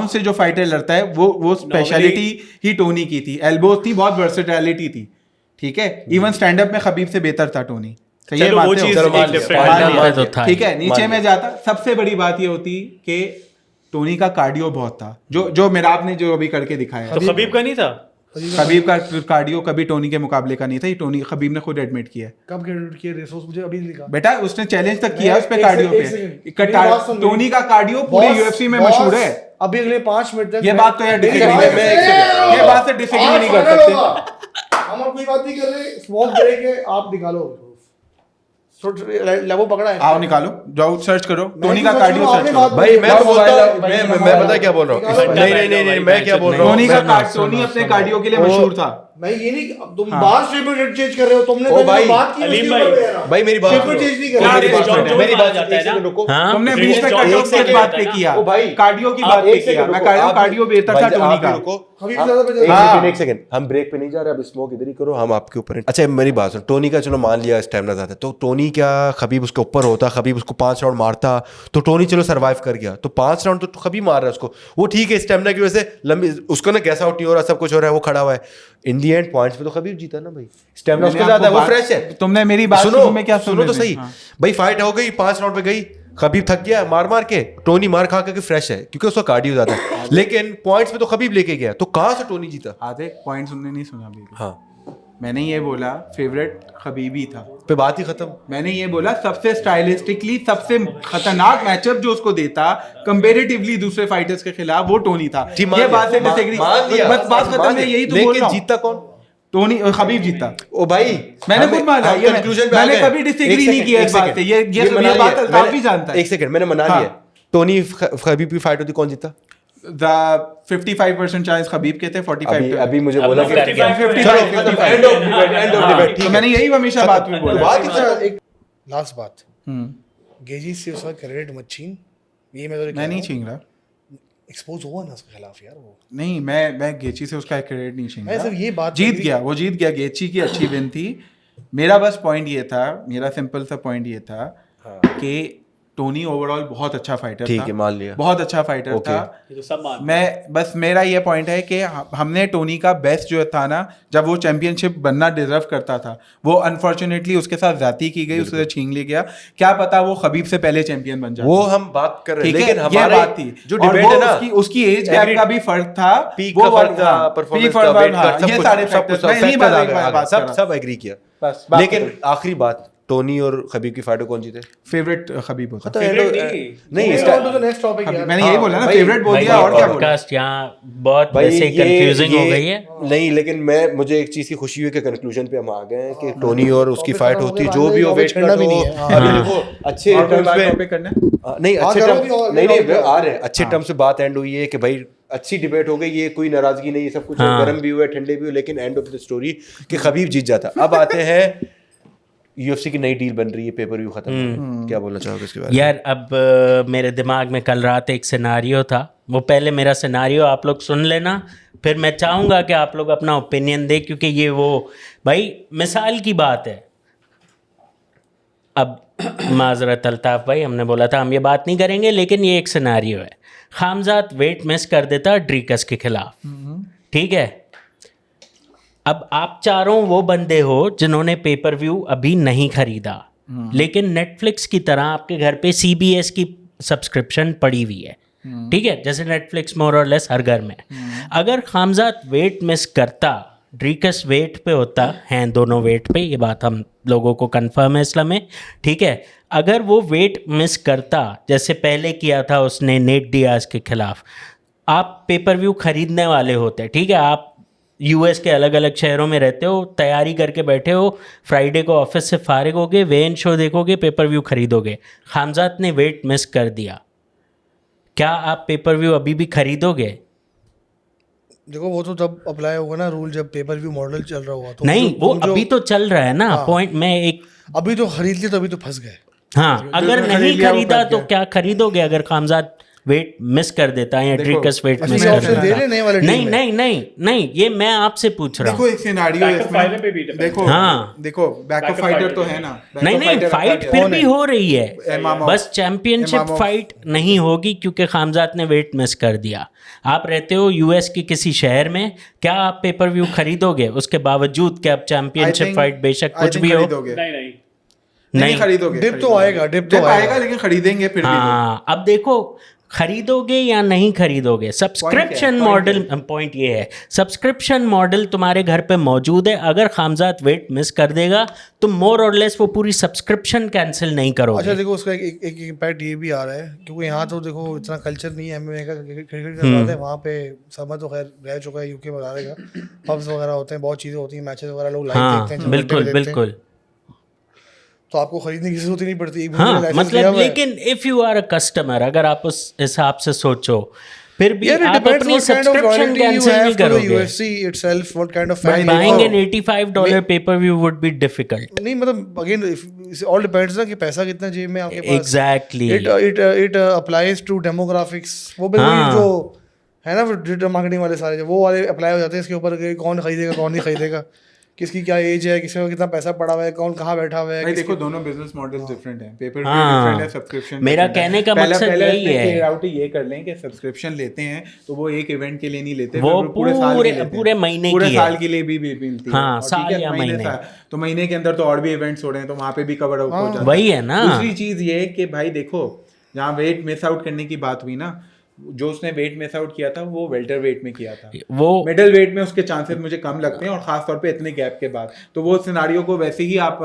से जो फाइटर लड़ता है वो स्पेशलिटी ही टोनी की थी, एल्बोज थी, बहुत वर्सेटैलिटी थी, ठीक है। इवन स्टैंड अप में खबीब से बेहतर था टोनी। सही है, चलो वो मानते हो? चीज चलो, मान एक लिया, different मान है। लिया, पे तो था ठीक है, मान नीचे लिया। में जाता, सबसे बड़ी बात ये होती कि टोनी का कार्डियो बहुत था, जो मेराब ने जो अभी करके दिखाया। तो खबीब का नहीं था। खबीब का कार्डियो कभी टोनी के मुकाबले का नहीं था, ये टोनी खबीब ने खुद एडमिट किया है। कब क्रेडिट किया रेसोस मुझे अभी नहीं लिखा। बेटा उसने चैलेंज तक किया मैं- उस पे एक कार्डियो सेकंड, पे। मेरी बात सुन, टोनी का कार्डियो पूरे यूएफसी में मशहूर है। अभी अगले 5 मिनट तक ये बात तो यार मेरी disagree बात नहीं- सुन- ये बात से disagree आज नहीं कर final सकते। होगा। हम और कोई बात नहीं कर रहे, स्मोक ब्रेक है, आप निकालो। लेवो पकड़ा है। आओ निकालो, जाओ सर्च करो टोनी का तो कार्डियो आपने सर्च बात करो। भाई मैं तो बोलता हूँ, भाई, मैं पता क्या बोल रहा हूँ? निकालो। नहीं, मैं क्या बोल रहा हूँ? टोनी का मैं- टोनी अपने कार्डियो के लिए मशहूर था। मैं ये नहीं, अब तुम हाँ। बात स्टेटमेंट चेंज कर रहे हो, तुमने ओ पहले भाई, जो बात की अलीम उसके भाई, ऊपर ले रहा हूं। भाई मेरी बात स्टेटमेंट सुनो। चेंज नहीं कर क्या रहा। रेस जॉन जोन्स मेरी बात बात जाता है एक सेकंड ना? रुको। हाँ? तुमने रेस बीच में जॉन कट जोन्स ऑफ की बात बात जाता पे है ना? किया, ओ भाई, कार्डियो की आप बात पे एक किया, सेकंड मैं रुको, कह रहा हूँ आप- कार्डियो बेहतर भाई, था टोनी आप भी का। रुको। खबीब आप- ज्यादा पे एक हाँ। सेकंड, एक सेकंड, हम ब्रेक पे नहीं जा रहे, अब स्मोक इधर ही करो, हम आपके ऊपर हैं। अच्छा मेरी बात सुनो, टोनी का चलो मान लिया स्टैमिना ज्यादा है, तो टोनी क्या खबीब उसके ऊपर होता, खबीब उसको 5 राउंड मारता, तो टोनी चलो सर्वाइव कर गया, तो 5 राउंड तो खबीब मार रहा है उसको, वो ठीक है स्टैमिना की वजह से लंबी, उसको ना गैस आउट नहीं हो रहा, सब कुछ हो रहा है, वो खड़ा हुआ है, इन दी एंड पॉइंट्स पे तो खबीब जीता ना भाई, स्टैमिना उसका मैंने ज्यादा है, आपको वो फ्रेश है। तुमने मेरी बात सुनो शुरू में क्या सुनो तो सही, हाँ। भाई फाइट हो गई, 5 राउंड पे गई, खबीब थक गया मार मार के, टोनी मार खा के फ्रेश है क्योंकि उसका कार्डियो ज्यादा है, लेकिन पॉइंट्स पे तो खबीब लेके गया, तो कहां से टोनी जीता? आधे पॉइंट सुनने नहीं सुना अभी। हाँ मैंने ये बोला फेवरेट खबीबी था, पे बात ही खत्म। मैंने ये बोला सबसे स्टाइलिस्टिकली सबसे खतरनाक मैचअप जो उसको देता कंपैरेटिवली दूसरे फाइटर्स के खिलाफ, वो टोनी था। ठीक, मान ये लिया, बात से मान- डिसएग्री, मान लिया, बस बात खत्म मान है, लिया, यही तो बोल लेकिन रहा हूँ। जीता कौन? टोनी खबीब जीता। ओ भाई मैंने हमें- खुद माना, हम ये conclusion पे आ मैंने गए। कभी disagree एक नहीं सेकंड, किया एक इस बात सेकंड। पे, ये मना बात लिया, अल्ताफ भी मैंने- जानता है। एक सेकंड मैंने मना हाँ। लिया, टोनी खबीब की फाइट होती, कौन जीता? 55% चांस खबीब के थे, 45 अभी मुझे अब बोला वो कि 55 चलो 55, end of debate, end of debate, ठीक तो है। मैंने यही हमेशा बात में बोला। बात ही अच्छा, खत्म। एक लास्ट बात, हम्म, गेजी से उसका क्रेडिट मत छीन, ये मैं तो मैं नहीं छीन रहा, एक्सपोज हुआ ना उसके खिलाफ यार, वो नहीं मैं गेची से उसका क्रेडिट नहीं छीन मैं रहा। सिर्फ ये बात जीत agree- गया, वो जीत गया, गेची की अच्छी विन थी। मेरा बस पॉइंट ये था, मेरा सिंपल सा पॉइंट ये था कि टोनी ओवरऑल बहुत अच्छा फाइटर था, ठीक है, मान लिया। बहुत अच्छा फाइटर Okay. था। ये तो सब मान मैं बस मेरा ये पॉइंट है कि हमने टोनी का बेस्ट जो था ना, जब वो चैंपियनशिप बनना डिजर्व करता था, वो अनफॉर्चुनेटली उसके साथ जाती की गई, उससे छीन लिया गया। क्या पता वो खबीब से पहले चैंपियन बन जाता। वो हम बात कर रहे हैं, ठीक है, लेकिन ये हमारे बात थी जो और डिबेट वो है ना, उसकी एज गैप Agreed. का भी फर्क था, पीक वो का फर्क था, हाँ, परफॉर्मेंस peak का, फर्क, वेट का, हाँ, सब ये कुछ, सारे सब कुछ, factors, मैं इन्हीं factors आ बात गए, बात कर रहा सब एग्री किया। बस बात लेकिन आखिरी बात, टोनी और खबीब की फाइट कौन जीते? फेवरेट खबीब होता तो Favorite एंड- नहीं। नहीं Move इसका on to the next topic यार। मैंने यही बोला ना, भाई, फेवरेट बोल भाई दिया, और क्या बोला। पॉडकास्ट यहाँ बहुत भाई वैसे कंफ्यूजिंग हो गई है। नहीं, लेकिन मुझे एक चीज की खुशी हुई कि कंक्लूजन पे हम आ गए हैं कि टोनी और उसकी Topic फाइट खत्म हो होती, गया, जो भी हो, topic वेट छेड़ना कट भी हो, नहीं है। अभी हाँ। देखो अच्छे और कोई टर्म्स बात पे टॉपिक करना है? नहीं, हाँ, अच्छे करो टर्म भी और नहीं करो। आ रहे हैं, अच्छे टर्म से बात एंड हुई है कि भाई अच्छी डिबेट हो गई, ये कोई नाराजगी नहीं, सब कुछ हाँ। गर्म भी हुए, ठंडे भी हुए, लेकिन एंड ऑफ द स्टोरी कि खबीब जीत जाता। अब आते हैं यूएफसी की नई डील बन रही है, पेपर व्यू खत्म हो गया। क्या बोलना चाहोगे इसके बारे में? यार अब मेरे दिमाग में कल रात एक सिनारियो था, वो पहले मेरा सिनारियो आप लोग सुन लेना, फिर मैं चाहूँगा कि आप लोग अपना ओपिनियन दें, क्योंकि ये वो भाई मिसाल की बात है। अब माजरत अल्ताफ़ भाई, हमने बोला था हम ये बात नहीं करेंगे, लेकिन ये एक सिनारियो है। खामजाद वेट मिस कर देता ड्रीकस के खिलाफ, ठीक है। अब आप चारों वो बंदे हो जिन्होंने पेपर व्यू अभी नहीं खरीदा, लेकिन नेटफ्लिक्स की तरह आपके घर पे CBS की सब्सक्रिप्शन पड़ी हुई है, ठीक है, जैसे नेटफ्लिक्स मोर और लेस हर घर में। अगर खामजाद वेट मिस करता, ड्रीकस वेट पे होता, हैं दोनों वेट पे, ये बात हम लोगों को कंफर्म है इस्लाम में, ठीक है। अगर वो वेट मिस करता जैसे पहले किया था उसने नेट डियाज के खिलाफ, आप पेपर व्यू खरीदने वाले होते, ठीक है, आप यूएस के अलग अलग शहरों में रहते हो, तैयारी करके बैठे हो, फ्राइडे को ऑफिस से फारिग होगे, वेन शो देखोगे, पेपर व्यू खरीदोगे। खामजाद ने वेट मिस कर दिया, क्या आप पेपर व्यू अभी भी खरीदोगे? देखो वो तो तब अप्लाई होगा ना रूल जब पेपर व्यू मॉडल चल रहा होगा। तो नहीं, वो तुम जो अभी तो चल रहा है ना। पॉइंट मैं एक, अभी तो खरीद लिए तो अभी तो फंस गए। हाँ, अगर खरीद नहीं लिया वो खरीदा फंस तो गया। क्या खरीदोगे अगर खामजाद वेट मिस कर देता है या देखो, ड्रीकस वेट असली मिस ये कर ऑप्शन दे देता? रहे नए वाले नहीं टीम में। नहीं नहीं नहीं, ये मैं आपसे पूछ रहा देखो हूँ। एक सिनेरियो Backup इसमें, fighter पे भी depend देखो हाँ। देखो बैकअप Backup फाइटर fighter तो पे है ना, नहीं backup नहीं, fighter रखा फाइट गया फिर है। भी हो रही है, इमामोव। बस चैंपियनशिप इमामोव। फाइट नहीं होगी क्योंकि खामजाद ने वेट मिस कर दिया। आप रहते हो यूएस के किसी शहर में, क्या आप पेपर व्यू खरीदोगे उसके बावजूद कि आप चैंपियनशिप फाइट बेशक कुछ भी हो? खरीदोगे नहीं नहीं नहीं खरीदोगे, डिप तो आएगा, डिप तो डिप आएगा। आएगा लेकिन खरीदेंगे फिर भी लोग। हाँ, अब देखो खरीदोगे या नहीं खरीदोगे, सब्सक्रिप्शन Point मॉडल, क्या पॉइंट ये है, सब्सक्रिप्शन मॉडल तुम्हारे घर पे मौजूद है। अगर खामजाद वेट मिस कर देगा तो मोर और लेस वो पूरी सब्सक्रिप्शन कैंसिल नहीं अच्छा करोगे। देखो उसका एक इम्पैक्ट ये भी आ रहा है क्योंकि यहाँ तो देखो इतना कल्चर नहीं है एमएमए का, क्रिकेट का बात है, वहाँ पे समय तो खैर रह चुका है, यूके में रहेगा, पब्स वगैरह होते हैं, बहुत चीज़ें होती हैं, मैचेस वगैरह लोग लाइव हाँ देखते हैं, बिल्कुल बिल्कुल। तो आपको खरीदने की जरूरत ही नहीं पड़ती, एक हाँ लाइसेंस लिया मतलब, हुआ है। लेकिन if you are a customer, अगर आप उस हिसाब से सोचो, फिर भी यार, it आप depends अपनी what kind of subscription loyalty you cancel have नहीं to the करोगे। UFC itself, what kind of But fan you buying are. an $85 pay-per-view would be difficult. नहीं मतलब अगेन ऑल डिपेंड्स ना कि पैसा कितना जेब में आपके पास। Exactly. It applies to demographics, वो भी हाँ। जो है ना डिजिटल मार्केटिंग वाले सारे वो वाले अप्लाई हो जाते हैं इसके ऊपर कि कौन खरीदेगा कौन नहीं खरीदेगा, किसकी क्या एज है, किसी का कितना पैसा पड़ा हुआ है, कौन कहाँ बैठा हुआ है। भाई किसकी- देखो दोनों बिजनेस मॉडल डिफरेंट है, पेपर व्यू हाँ। डिफरेंट है, सब्सक्रिप्शन मेरा different है। कहने का पहला- मकसद पहला यही इसमें है। clear out ये कर लें कि सब्सक्रिप्शन लेते हैं तो वो एक इवेंट के लिए नहीं लेते, वो फिर पूरे साल पूरे- के लेते हैं। पूरे महीने पूरे की है। साल के लिए भी मिलती है। हाँ, और ठीक साल है, या महीने। तो महीने के अंदर तो और भी इवेंट्स हो रहे हैं तो वहाँ पे भी कवर अप हो जाता है। वही है ना। दूसरी चीज ये है कि भाई देखो जहाँ वेट मिस आउट करने की बात हुई ना, जो उसने वेट मिस आउट किया था वो वेल्टर वेट में किया था, वो मिडल वेट में उसके चांसेस मुझे कम लगते हैं, और खास तौर पे इतने गैप के बाद तो वो सिनारियो को वैसे ही आप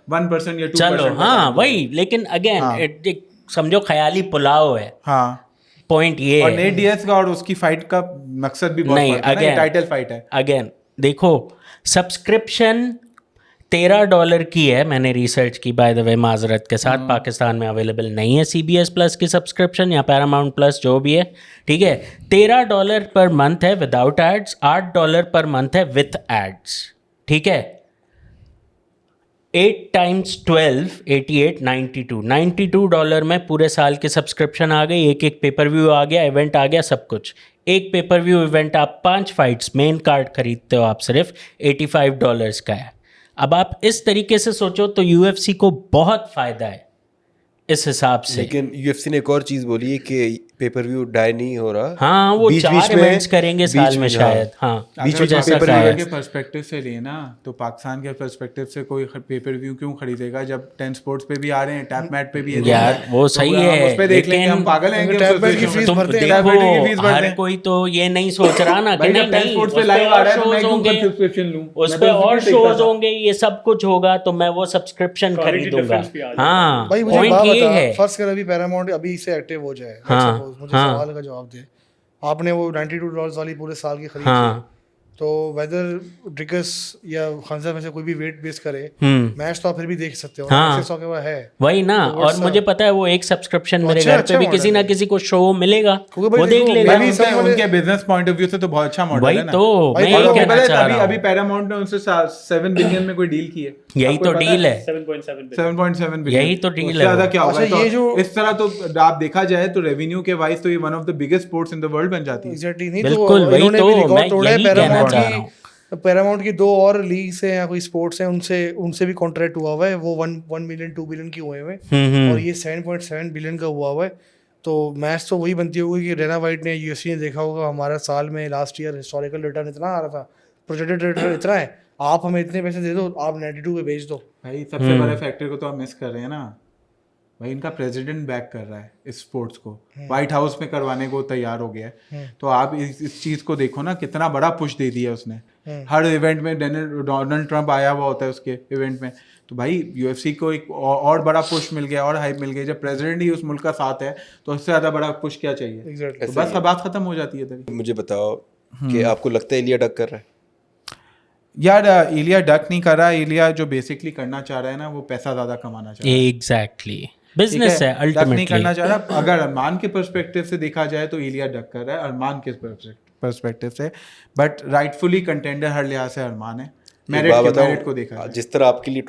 1% या 2% चलो, हाँ वही, लेकिन अगेन समझो ख्याली पुलाव है, हाँ। पॉइंट ये और है। नेट डियाज का और उसकी फाइट का मकसद भी बहुत नहीं, फर्क है ना, ये टाइटल फाइट है। अगेन देखो, सब्सक्रिप्शन $13 की है, मैंने रिसर्च की बाय द वे, माजरत के साथ, पाकिस्तान में अवेलेबल नहीं है CBS प्लस की सब्सक्रिप्शन या पैरामाउंट प्लस जो भी है, ठीक है। $13 पर मंथ है विदाउट एड्स, $8 पर मंथ है विथ एड्स, ठीक है। 8 times 12 88 92 $92 में पूरे साल की सब्सक्रिप्शन आ गई, एक एक पेपर व्यू आ गया, इवेंट आ गया, सब कुछ। एक पेपर व्यू इवेंट आप 5 फाइट्स मेन कार्ड खरीदते हो आप, सिर्फ $85 का है। अब आप इस तरीके से सोचो तो UFC को बहुत फायदा है इस हिसाब से। लेकिन यूएफसी ने एक और चीज बोली है कि पेपर व्यू डाई नहीं हो रहा। हाँ, वो बीच- 4 बीच में- इवेंट्स करेंगे बीच साल में में, शायद, हाँ बीच अगर में जैसा पेपर शायद। के पर्सपेक्टिव से लिए ना तो पाकिस्तान के पर्सपेक्टिव से कोई पेपर व्यू क्यों खरीदेगा जब 10 स्पोर्ट्स पे भी आ रहे हैं, टैप मैट पे भी ये यार, देख रहे हैं। वो तो सही हम है, उस पे देख लेंगे, लेकिन हम पागल हैं कि टैप मैट की उस फीस तुम भरते हैं, देखो, टैब रेटिंग की फीस भरते हर हैं। कोई तो ये नहीं सोच रहा ना कि भाई नहीं जब 10 नहीं, स्पोर्ट्स उस पे लाइव पे आ रहा है तो और मैं shows क्यों होंगे, सब्सक्रिप्शन लूं? उस मैं पे तो और उसी को देखता शोज था। होंगे, ये सब कुछ होगा तो मैं वो सब्सक्रिप्शन Quality खरीदूंगा। difference भी आ जाएगा। हाँ, भाई मुझे पॉइंट बात ये बता, है। फर्स्ट कर अभी पैरामाउंट अभी से एक्टिव हो जाए, हाँ, let's suppose, मुझे हाँ। सवाल का जवाब दे, आपने वो $92 वाली पूरे साल की खरीद हाँ, की, तो वेदर ड्रिकस या खंजा में से कोई भी वेट बेस करे, मैच तो आप फिर भी देख सकते हो, हाँ। एक्सेस के पास है। वही ना। तो और what's मुझे up? पता है वो एक सब्सक्रिप्शन मेरे अच्छा- घर पे अच्छा भी मॉडल किसी ना है। किसी को शो मिलेगा, क्योंकि भाई वो देख देखो, लेगा। मैं भी उनके सब उनके बिजनेस पॉइंट ऑफ व्यू से तो बहुत अच्छा मॉडल वही है ना। तो भाई मैं देखो, ये आपको कहना पता है चाह अभी रहा अभी हूँ, पैरामाउंट ने उनसे 7 बिलियन में कोई डील की है। यही आपको तो पता डील है। 7.7 7.7 बिलियन, यही तो डील उससे है ज्यादा वो। क्या होगा? अच्छा, ये तो जो- इस तरह तो आप देखा जाए तो रेवेन्यू के वाइज तो ये one of the biggest sports in the world बन जाती है। एग्जैक्टली नहीं, बिल्कुल, तो वही इन्होंने तो भी रिकॉर्ड मैं तोड़ा है यही कहना पैरामाउंट चाह रहा हूँ। की। पैरामाउंट की 2 और लीग्स है या कोई स्पोर्ट्स है, उनसे भी कॉन्ट्रैक्ट हुआ हुआ है, वो 1 मिलियन 2 बिलियन की हुए हुए, और ये 7.7 बिलियन का हुआ हुआ है। तो मैच तो वही बनती होगी कि डेना वाइट ने, UFC ने देखा होगा हमारा साल में लास्ट ईयर हिस्टोरिकल रिटर्न इतना आ रहा था, प्रोजेक्टेड रिटर्न इतना है, आप हमें इतने पैसे दे दो, आप 92 पे बेच दो। भाई सबसे बड़े फैक्टर को तो आप मिस कर रहे हैं ना, भाई इनका प्रेसिडेंट बैक कर रहा है इस स्पोर्ट्स को, व्हाइट हाउस में करवाने को तैयार हो गया है। तो आप इस चीज़ को देखो ना, कितना बड़ा पुश दे दिया उसने। हर इवेंट में डोनाल्ड ट्रंप आया हुआ होता है उसके इवेंट में। तो भाई यूएफसी को एक और बड़ा पुश मिल गया और हाइप मिल गई। जब प्रेसिडेंट ही उस मुल्क का साथ है तो उससे ज़्यादा बड़ा पुश क्या चाहिए। Exactly. तो बस अब बात खत्म हो जाती है तभी। मुझे बताओ कि आपको लगता है इलिया डक कर रहा है? यार इलिया डक नहीं कर रहा। इलिया जो बेसिकली करना चाह रहा है ना, वो पैसा ज़्यादा कमाना चाह रहा है। एग्जैक्टली, बिजनेस है डक नहीं अल्टीमेटली। करना चाह रहा। अगर अरमान के पर्सपेक्टिव से देखा जाए तो इलिया डक कर रहा है, अरमान के पर्सपेक्टिव से। बट राइटफुली कंटेंडर हर लिहाज से अरमान है। मेरिट को देखा जाए। जिस तरह आपके लिए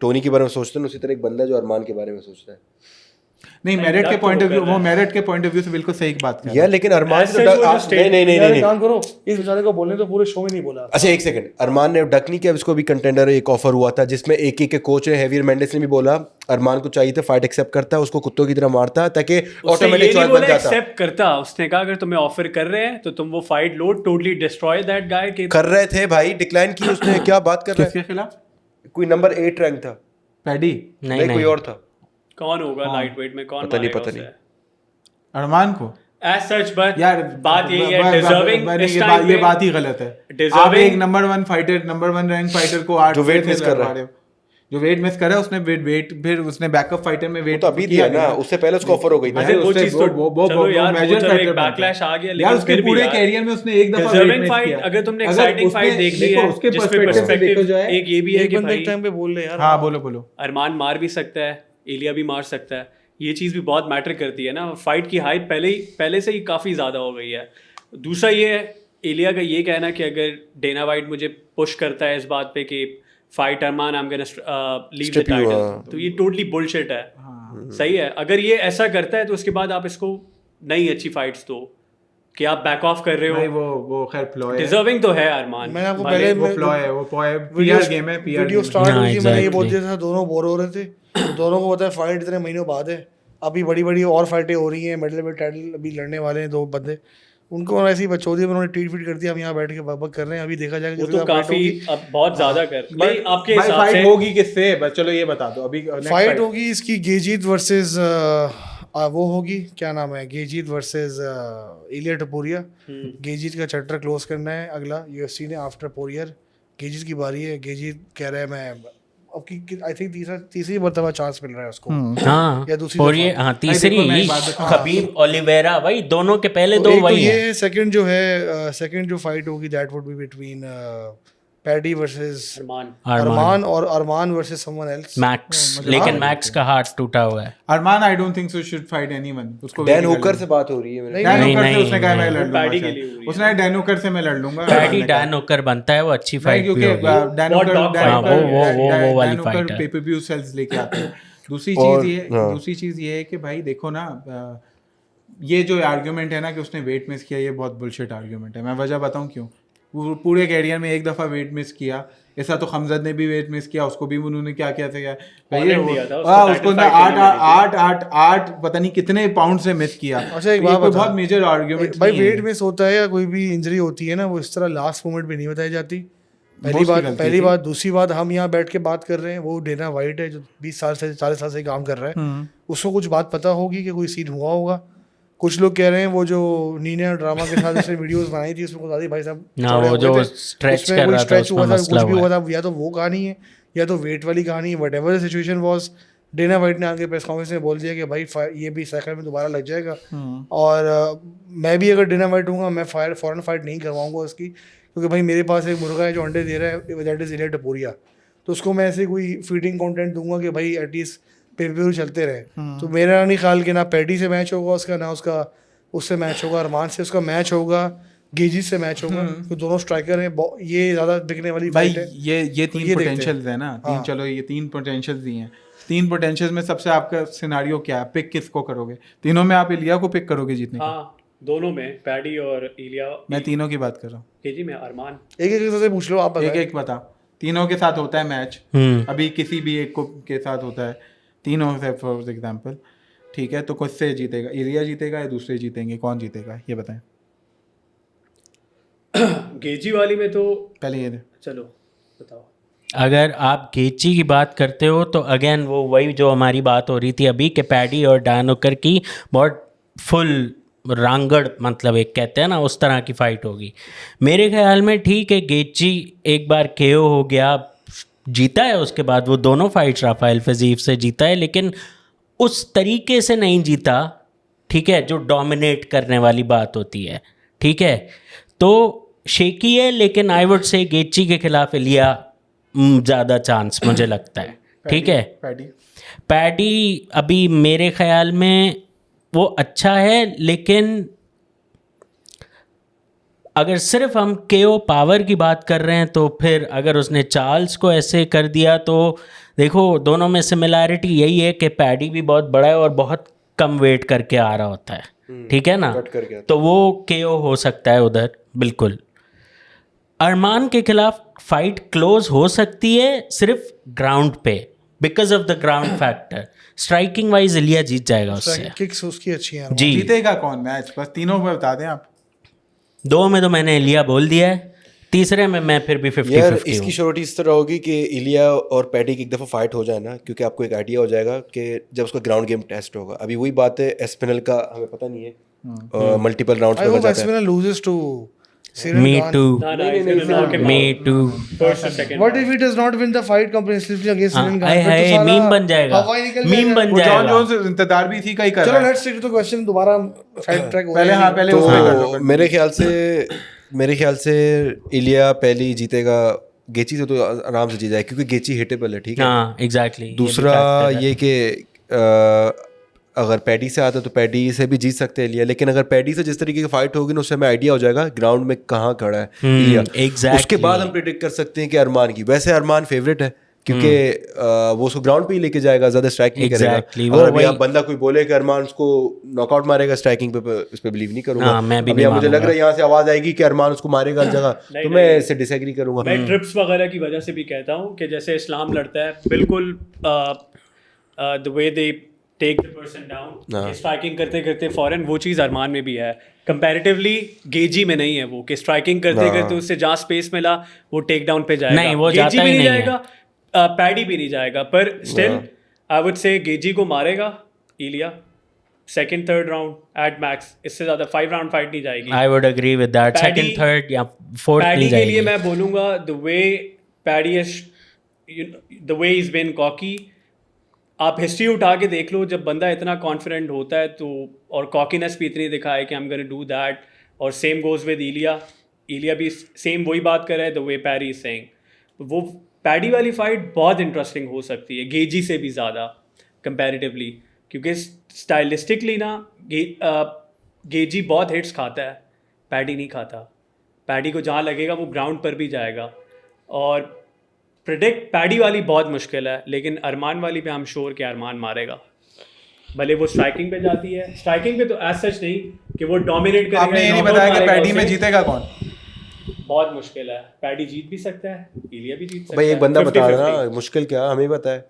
टोनी के बारे में सोचते हैं, उसी तरह एक बंदा जो अरमान के बारे में सोचता है। नहीं, मेरिट के पॉइंट ऑफ व्यू, वो मेरिट के पॉइंट ऑफ व्यू से बिल्कुल सही बात कर रहा है। यार लेकिन अरमान As ने such, वो जो नहीं काम करो, इस बेचारे को बोलने तो पूरे शो में नहीं बोला। अच्छा एक सेकंड, अरमान ने डक नहीं किया, इसको भी कंटेंडर एक ऑफर हुआ था जिसमें एक के कोच है हेवियर मेंडेस ने भी बोला अरमान को चाहिए था, फाइट एक्सेप्ट करता है, उसको कुत्तों की तरह मारता है ताकि ऑटोमेटिक चॉइस बन जाता। एक्सेप्ट करता, उसने कहा अगर तुम्हें ऑफर कर रहे हैं तो तुम वो fight low, totally destroy that guy के। कर रहे थे भाई, डिक्लाइन की उसने। क्या बात कर रहा किसके है? खिलाफ? कोई नंबर 8 रैंक था, पैडी? नहीं कोई और था, कौन होगा लाइट वेट में, कौन पता नहीं, मारेगा पता उसे? नहीं। अरमान को As such, but यार बात यही है, डिजर्विंग इस टाइम ये पे बात ही गलत है। Deserving- आप एक number 1 fighter, number 1 rank fighter को 8 जो weight miss कर रहा है। जो वेट मिस कर रहा है उसने वेट फिर उसने बैकअप फाइटर में वेट तो अभी दिया ना, उससे पहले उसको ऑफर हो गई थी। अरे वो चीज तो चलो यार, वो मेजर चलो फाइटर एक बैकलैश आ गया, यार लेकिन उसके फिर भी पूरे यार, कैरियर में उसने एक दफा डिजर्विंग वेट मिस फाइट, किया। अगर तुमने अगर एक्साइटिंग उसने- फाइट देख ली देखो, है उसके जिसमें perspective से देखा पर्सपेक्टिव जाए, एक ये भी है एक कि बंदे भाई एक टाइम पे बोल ले यार। हाँ बोलो। अरमान मार भी सकता है, इलिया भी मार सकता है। ये चीज़ भी बहुत मैटर करती है ना। फाइट की हाइप पहले से ही काफ़ी ज़्यादा हो गई है। दूसरा ये है, इलिया का ये कहना कि अगर डेना वाइट मुझे पुश करता है इस बात पे कि fight Arman, I am gonna leave the title, तो ये टोटली बुलशिट है। सही है, अगर ये ऐसा करता है तो उसके बाद आप इसको नई अच्छी फाइट्स दो कि आप बैक ऑफ कर रहे भाई हो। वो खैर फ्लॉ है। डिजर्विंग तो है अरमान। मैंने आपको भले- पहले वो फ्लॉ है, वो पीआर गेम है, पीआर वीडियो गेम है। स्टार्ट हाँ, हुई थी, मैंने ये बोल exactly. दिया था दोनों बोर हो रहे थे। दोनों को पता है फाइट इतने महीनों बाद है, अभी बड़ी बड़ी और फाइटें हो रही हैं, मिडिल में टाइटल अभी लड़ने वाले हैं 2 बंदे। उनको ऐसे ही बचो दिया, उन्होंने ट्वीट कर दिया, हम यहाँ बैठ के बक कर रहे हैं। अभी देखा जाएगा वो किसके तो साथ fight काफी होगी। अब बहुत ज्यादा कर भाई आपके हिसाब फाइट से होगी किससे? बस चलो ये बता दो अभी। फाइट होगी इसकी गेजीत वर्सेस वो होगी, क्या नाम है, गेजीत वर्सेस इलिया टपोरिया। गेजीत का चैप्टर क्लोज करना है अगला यूएफसी ने आफ्टर पोरियर। गेजीत की बारी है। गेजीत कह रहा है मैं अब की आई थिंक तीसरी मरतबा चांस मिल रहा है उसको। हाँ, या दूसरी और दफा। ये हाँ तीसरी देखो, मैं एक बात बताऊं खबीब ओलिवेरा, भाई दोनों के पहले तो दो एक तो वही ये हैं। सेकंड जो है, सेकंड जो फाइट होगी that would be between Paddy versus Arman. Arman और Arman versus someone else. Max, लेकिन मैक्स का हाथ टूटा हुआ है। Arman I don't think so should fight anyone. उसको डैन wait कर हुकर लो। से बात हो रही है मेरे। डैन नहीं, हुकर से नहीं, उसने कहा मैं नहीं। लड़ लूंगा पैडी के शायद। लिए हो रही है। उसने डैन हुकर से मैं लड़ लूंगा। पैडी डैन होकर बनता है, वो अच्छी नहीं, फाइट भी क्योंकि होगी। डैन बहुत हुकर dog fight है। वो वाली fight है। पेपर सेल्स लेके आते हैं। दूसरी और- चीज ये हाँ। दूसरी चीज ये है कि भाई देखो ना, ये जो आर्ग्यूमेंट है ना कि उसने वेट मिस किया, ये बहुत बुलशिट आर्ग्यूमेंट है। मैं वजह बताऊं क्यों। पूरे कैरियर में एक दफा वेट मिस किया। ऐसा तो हमजद ने भी वेट मिस किया, उसको भी उन्होंने क्या किया था यार, Holland दिया था, उसको उसको title ना fight नहीं मिली थी। आठ पता नहीं कितने पाउंड से मिस किया। अच्छा, एक तो ये बात कोई बता। बहुत मेजर आर्ग्यूमेंट भाई वेट मिस होता है या कोई भी इंजरी होती है ना, वो इस तरह लास्ट मोमेंट पे नहीं बताई जाती। पहली बात। दूसरी बात, हम यहाँ बैठ के बात कर रहे हैं, वो डेना वाइट है जो 20 साल से 40 साल से काम कर रहा है। उसको कुछ बात पता होगी कि कोई सीन हुआ होगा। कुछ लोग कह रहे हैं वो जो नीना ड्रामा के साथ उसने वीडियोस बनाई थी उसमें दादी भाई साहब ना, चौड़े वो हो जो गए थे। stretch उसमें कर कोई रहा था, stretch उसमें हुआ था, मसला कुछ भी हुआ हुआ था, या तो वो कहानी है या तो वेट वाली कहानी है। Whatever the situation was, Dana White ने आगे प्रेस कॉन्फ्रेंस में बोल दिया कि भाई ये भी साइकिल में दोबारा लग जाएगा। और मैं भी अगर डेना वाइट हूँगा, मैं फॉरन फाइट नहीं करवाऊंगा उसकी, क्योंकि भाई मेरे पास एक मुर्गा है जो अंडे दे रहा है, दैट इज इलिया टपोरिया। तो उसको मैं ऐसे कोई फीडिंग कंटेंट दूंगा कि भाई एटलीस्ट पे चलते रहे। तो मेरा नहीं ख्याल कि ना पैडी से मैच होगा उसका, ना उसका उससे मैच होगा, अरमान से उसका मैच होगा, गेजी से मैच होगा। तो दोनों स्ट्राइकर हैं, ये ज़्यादा बिकने वाली भाई फाइट है। ये तीन ये देखते पोटेंशियल्स है ना, हाँ। चलो ये 3 पोटेंशियल्स दिए हैं। 3 पोटेंशियल्स में सबसे आपका सिनारियो क्या है? पिक किसको करोगे? तीनों में आप इलिया को पिक करोगे जीतने का? हाँ, दोनों में पैडी और इलिया। मैं तीनों की बात कर रहा हूँ। केजी में अरमान। एक एक से पूछ लो आप। एक बता। तीनों के साथ होता है मैच, अभी किसी भी एक को के साथ होता है, तीनों से फॉर एग्जांपल, ठीक है? तो किससे जीतेगा? इलिया जीतेगा या दूसरे जीतेंगे? कौन जीतेगा ये बताएं गेजी वाली में तो पहले ये। चलो बताओ। अगर आप गेची की बात करते हो तो अगेन वो वही जो हमारी बात हो रही थी अभी कि पैडी और डैन हुकर की बहुत फुल रांगड़, मतलब एक कहते हैं ना उस तरह की फाइट होगी मेरे ख्याल में। ठीक है, गेची एक बार केओ हो गया, जीता है, उसके बाद वो दोनों फाइट्स राफेल फजीव से जीता है, लेकिन उस तरीके से नहीं जीता, ठीक है, जो डोमिनेट करने वाली बात होती है। ठीक है, तो शेकी है, लेकिन आई वुड से गेची के खिलाफ इलिया ज़्यादा चांस मुझे लगता है। ठीक है, पैडी अभी मेरे ख्याल में वो अच्छा है, लेकिन अगर सिर्फ हम केओ पावर की बात कर रहे हैं तो फिर अगर उसने चार्ल्स को ऐसे कर दिया तो देखो दोनों में सिमिलैरिटी यही है कि पैडी भी बहुत बड़ा है और बहुत कम वेट करके आ रहा होता है। ठीक है ना, तो वो केओ हो सकता है उधर बिल्कुल। अरमान के खिलाफ फाइट क्लोज हो सकती है सिर्फ ग्राउंड पे, because of the ground factor. Striking wise Ilia जीत जाएगा उससे। किक्स उसकी अच्छी हैं। जी, जीतेगा कौन मैच, बस तीनों में बता दें आप। 2 में तो मैंने इलिया बोल दिया है, तीसरे में मैं फिर भी 50-50 यार हूँ। इसकी श्योरिटी इस तरह होगी कि इलिया और पैडी की एक दफ़ा फाइट हो जाए ना, क्योंकि आपको एक आइडिया हो जाएगा कि जब उसका ग्राउंड गेम टेस्ट होगा। अभी वही बात है, एस्पिनल का हमें पता नहीं है, मल्टीपल राउंड्स I में hope जाता है। Aspinall loses to Cyril Me Gane. too. Me too. First और second What if he does not win the fight comprehensively against Cyril Gane? हाय फिर तो हाय, साला मीम बन जाएगा, हवा ही निकल मीम जाएगा। बन वो जॉन जाएगा। जोन्स इंतजार भी इसी का ही कर चलो रहा है। Let's stick to the question, दोबारा साइड ट्रैक पहले हाँ पहले तो उसमें कर लो। मेरे ख्याल से इलिया पहली जीतेगा, गेची से तो आराम से जीत जाए क्योंकि गेची हिटेबल है। ठीक है, हाँ एग्जैक्टली। दूसरा ये कि अगर पैडी से आता तो पैडी से भी जीत सकते हैं इलिया, लेकिन अगर पैडी से जिस तरीके की फाइट होगी ना उससे हमें आइडिया हो जाएगा ग्राउंड में कहाँ खड़ा है इलिया। exactly. उसके बाद हम प्रिडिक्ट कर सकते हैं कि अरमान की, वैसे अरमान फेवरेट है क्योंकि वो उसको ग्राउंड पे ही लेके जाएगा, ज्यादा स्ट्राइक नहीं Exactly, करेगा। और अभी आप बंदा कोई बोले कि अरमान उसको नॉकआउट मारेगा स्ट्राइकिंग पे, इस पे बिलीव नहीं करूंगा। हाँ, मैं भी अभी नहीं मुझे लग मानूंगा। रहा है यहाँ से आवाज आएगी कि अरमान उसको मारेगा हर जगह, तो मैं इससे डिसएग्री करूंगा। मैं ट्रिप्स वगैरह की वजह से भी कहता हूँ कि जैसे इस्लाम लड़ता है बिल्कुल the way they take the person down, striking करते करते फॉरन, वो चीज़ अरमान में भी है। कंपैरेटिवली गेजी में नहीं है वो कि स्ट्राइकिंग करते करते उससे जहाँ स्पेस मिला वो टेक डाउन पे जाएगा। नहीं, वो गेजी जाता भी ही नहीं नहीं है। जाएगा, पैडी भी नहीं जाएगा, पर still I would say Gaethje को मारेगा Ilia second third round at Max, इससे ज़्यादा 5 राउंड फाइट नहीं जाएगी। I would agree with that, second third या फोर्थ पैडी नहीं के लिए जाएगी। मैं बोलूँगा the way Paddy is the way is been cocky. आप हिस्ट्री उठा के देख लो, जब बंदा इतना कॉन्फिडेंट होता है तो, और कॉकीनेस भी इतनी दिखाए कि आई एम गोना डू दैट, और सेम गोज विद इलिया भी सेम वही बात कर रहा है the way Paddy is saying. वो पैडी वाली फाइट बहुत इंटरेस्टिंग हो सकती है गेजी से भी ज़्यादा कंपैरेटिवली, क्योंकि स्टाइलिस्टिकली ना गेजी बहुत हिट्स खाता है, पैडी नहीं खाता। पैडी को जहाँ लगेगा वो ग्राउंड पर भी जाएगा, और प्रिडिक्ट पैडी वाली बहुत मुश्किल है, लेकिन अरमान वाली पे हम श्योर कि अरमान मारेगा। भले वो स्ट्राइकिंग पे जाती है, स्ट्राइकिंग पे तो एज सच नहीं कि वो डोमिनेट करेगा। आपने ये नहीं knockout बताया कि मारेगा पैडी में उसे। जीतेगा कौन। बहुत मुश्किल है, पैडी जीत भी सकता है, इलिया भी जीत सकता भाई है। एक बंदा बता 50-50। देना, मुश्किल क्या, हमें पता है,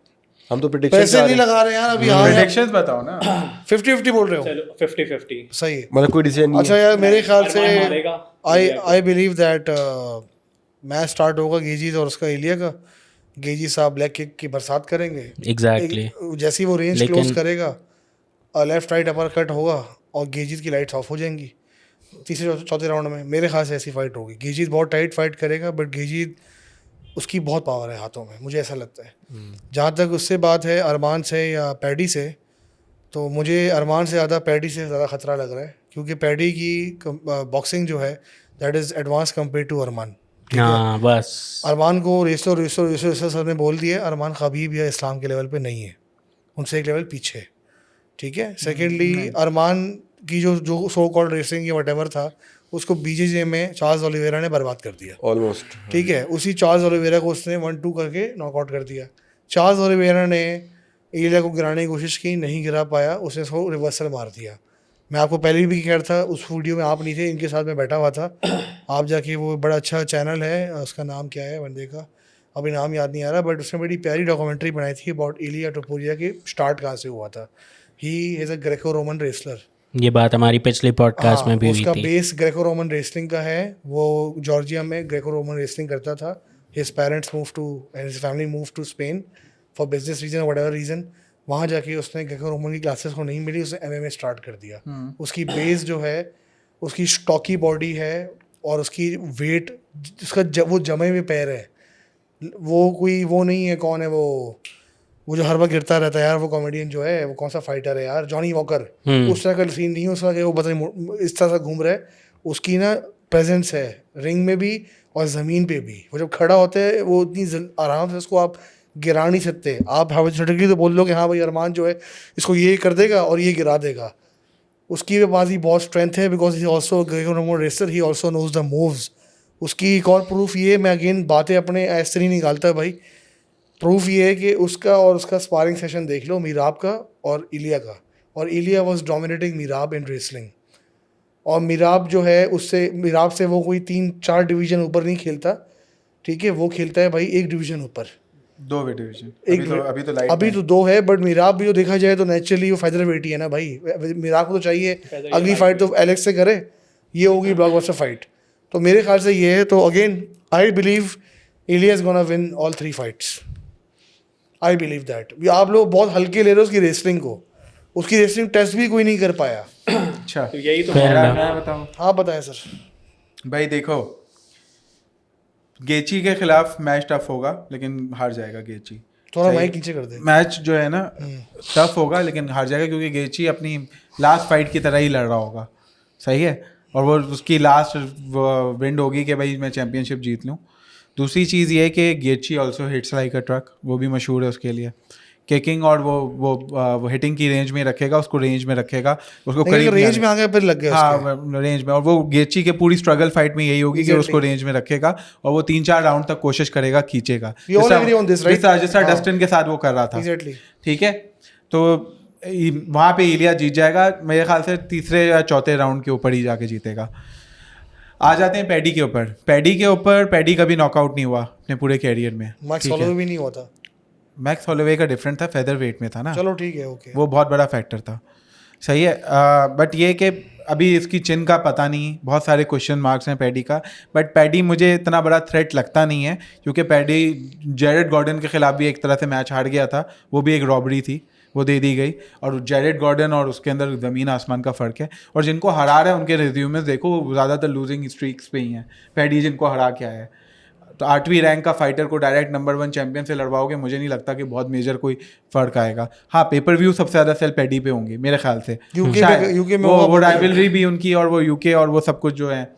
हम तो प्रिडिक्शन पैसे नहीं लगा रहे यार अभी। हाँ प्रेडिक्शंस बताओ ना। 50-50 बोल रहे हो, चलो 50-50। सही है। मतलब कोई डिसीजन नहीं अच्छा यार मेरे ख्याल से अरमान मारेगा आई बिलीव दैट मैच स्टार्ट होगा गेजी और उसका इलिया का। गेजी साहब ब्लैक किक की बरसात करेंगे एग्जैक्टली। जैसे ही वो रेंज लेकिन- क्लोज करेगा, लेफ्ट राइट अपर कट होगा और गेजीज की लाइट्स ऑफ हो जाएंगी तीसरे चौथे राउंड में। मेरे ख्याल से ऐसी फाइट होगी। गेजीज बहुत टाइट फाइट करेगा, बट गेजीज उसकी बहुत पावर है हाथों में, मुझे ऐसा लगता है। जहाँ तक उससे बात है अरमान से या पैडी से, तो मुझे अरमान से ज़्यादा पैडी से ज़्यादा खतरा लग रहा है, क्योंकि पैडी की बॉक्सिंग जो है that is advance compare to Arman. हाँ बस, अरमान को रेसलर सर ने बोल दिया, अरमान खबीब या इस्लाम के लेवल पे नहीं है, उनसे एक लेवल पीछे है। ठीक है। सेकेंडली अरमान की जो सो कॉल्ड रेसिंग या वटेवर था, उसको बीजेजे में चार्ल्स ओलिवेरा ने बर्बाद कर दिया ऑलमोस्ट। ठीक है। उसी चार्ल्स ओलिवेरा को उसने 1-2 करके नॉकआउट कर दिया। चार्ल्स ओलिवेरा ने इलिया को गिराने की कोशिश की, नहीं गिरा पाया, उसने उसको रिवर्सल मार दिया। मैं आपको पहले भी कह रहा था, उस वीडियो में आप नहीं थे, इनके साथ मैं बैठा हुआ था। आप जाके, वो बड़ा अच्छा चैनल है, उसका नाम क्या है बंदे का, अभी नाम याद नहीं आ रहा, बट उसने बड़ी प्यारी डॉक्यूमेंट्री बनाई थी अबाउट इलिया टोपुरिया की स्टार्ट कहाँ से हुआ था। He is a Greco Roman wrestler. ये बात हमारी पिछले पॉडकास्ट में भी हुई उसका थी। बेस ग्रेको रोमन रेसलिंग का है। वो जॉर्जिया में ग्रेको रोमन रेसलिंग करता था। his parents moved to and his family moved to Spain for business reason or whatever reason. वहाँ जाके उसने ग्रेको रोमन की क्लासेस को नहीं मिली, उसने MMA स्टार्ट कर दिया. उसकी बेस जो है, उसकी स्टॉकी बॉडी है और उसकी वेट, उसका वो जमे हुए पैर है, वो कोई वो नहीं है. कौन है वो जो हर वक्त गिरता रहता है यार, वो कॉमेडियन जो है, वो कौन सा फाइटर है यार, जॉनी वॉकर. उस तरह का सीन नहीं है उसका कि वो पता नहीं इस तरह से घूम रहा है. उसकी ना प्रेजेंस है रिंग में भी और ज़मीन पे भी. वो जब खड़ा होता है वो इतनी आराम से उसको आप गिरा नहीं सकते. आप हाइपोथेटिकली तो बोल लो कि हाँ भाई अरमान जो है इसको ये कर देगा और ये गिरा देगा. उसकी पास ही बहुत स्ट्रेंथ है because he also Greco-Roman wrestler, he also knows the moves. उसकी एक और प्रूफ ये, मैं अगेन बातें अपने ऐसे नहीं निकालता भाई, प्रूफ ये है कि उसका और उसका स्पारिंग सेशन देख लो मीराब का और इलिया का. और इलिया was dominating Meerab in wrestling. और मीराब जो है उससे, मीराब से वो कोई 3-4 डिवीज़न ऊपर नहीं खेलता, ठीक है, वो खेलता है भाई 1 डिवीज़न ऊपर. 2 वेट डिवीजन. अभी तो 2 है, बट मीराब भी जो देखा जाए तो नेचुरली वो फेदर वेट ही है ना भाई. मीराब को तो चाहिए अगली फाइट तो एलेक्स से करे, ये होगी ब्लॉकबस्टर फाइट. तो मेरे ख्याल से ये है. तो again I believe Ilia is gonna win all 3 fights. I believe that. आप लोग बहुत हल्के ले रहे हो उसकी रेसलिंग को. उसकी रेसलिंग टेस्ट भी कोई नहीं कर पाया. अच्छा, तो यही तो मैं बताऊं. हाँ बताएं सर. भाई देखो, गेची के खिलाफ मैच टफ होगा लेकिन हार जाएगा गेची. थोड़ा माइक नीचे कर दे. मैच जो है ना टफ होगा लेकिन हार जाएगा क्योंकि गेची अपनी लास्ट फाइट की तरह ही लड़ रहा होगा. सही है. और वो उसकी लास्ट विंड होगी कि भाई मैं चैम्पियनशिप जीत लूँ. दूसरी चीज़ ये है कि गेची ऑल्सो हिट्स लाइक अ ट्रक. वो भी मशहूर है उसके लिए. किकिंग और वो हिटिंग की रेंज में रखेगा, उसको रेंज में रखेगा, उसको करीब रेंज में आ गया फिर लग गया. हाँ रेंज में. और वो गेची के पूरी स्ट्रगल फाइट में यही होगी कि उसको रेंज में रखेगा और वो 3-4 राउंड तक कोशिश करेगा, खींचेगा, जैसा डस्टिन के साथ वो कर रहा था. ठीक है. तो वहाँ पे इलिया जीत जाएगा मेरे ख्याल से 3रे या 4थे राउंड के ऊपर ही जाके जीतेगा. आ जाते हैं पैडी के ऊपर. पैडी कभी नॉकआउट नहीं हुआ अपने पूरे कैरियर में. मैक्स हॉलोवे भी नहीं हुआ था. मैक्स हॉलोवे का डिफरेंट था, फेदर वेट में था ना. चलो ठीक है, ओके. वो बहुत बड़ा फैक्टर था. सही है. बट ये कि अभी इसकी चिन का पता नहीं, बहुत सारे क्वेश्चन मार्क्स हैं पैडी का. बट पैडी मुझे इतना बड़ा थ्रेट लगता नहीं है क्योंकि पैडी जेरेड गॉर्डन के खिलाफ भी एक तरह से मैच हार गया था. वो भी एक रॉबरी थी, वो दे दी गई. और जेरेड गॉर्डन और उसके अंदर ज़मीन आसमान का फ़र्क है. और जिनको हरा रहा है उनके रिज्यूमेस देखो, वो ज़्यादातर लूजिंग स्ट्रीक्स पे ही हैं. पैडी जिनको हरा के आया है, तो 8वीं रैंक का फाइटर को डायरेक्ट नंबर 1 चैंपियन से लड़वाओगे, मुझे नहीं लगता कि बहुत मेजर कोई फ़र्क आएगा. हाँ, पेपर व्यू सबसे ज़्यादा सेल पैडी पे होंगे मेरे ख्याल से. यूके में वो राइवलरी भी उनकी और वो यूके और वो सब कुछ जो है.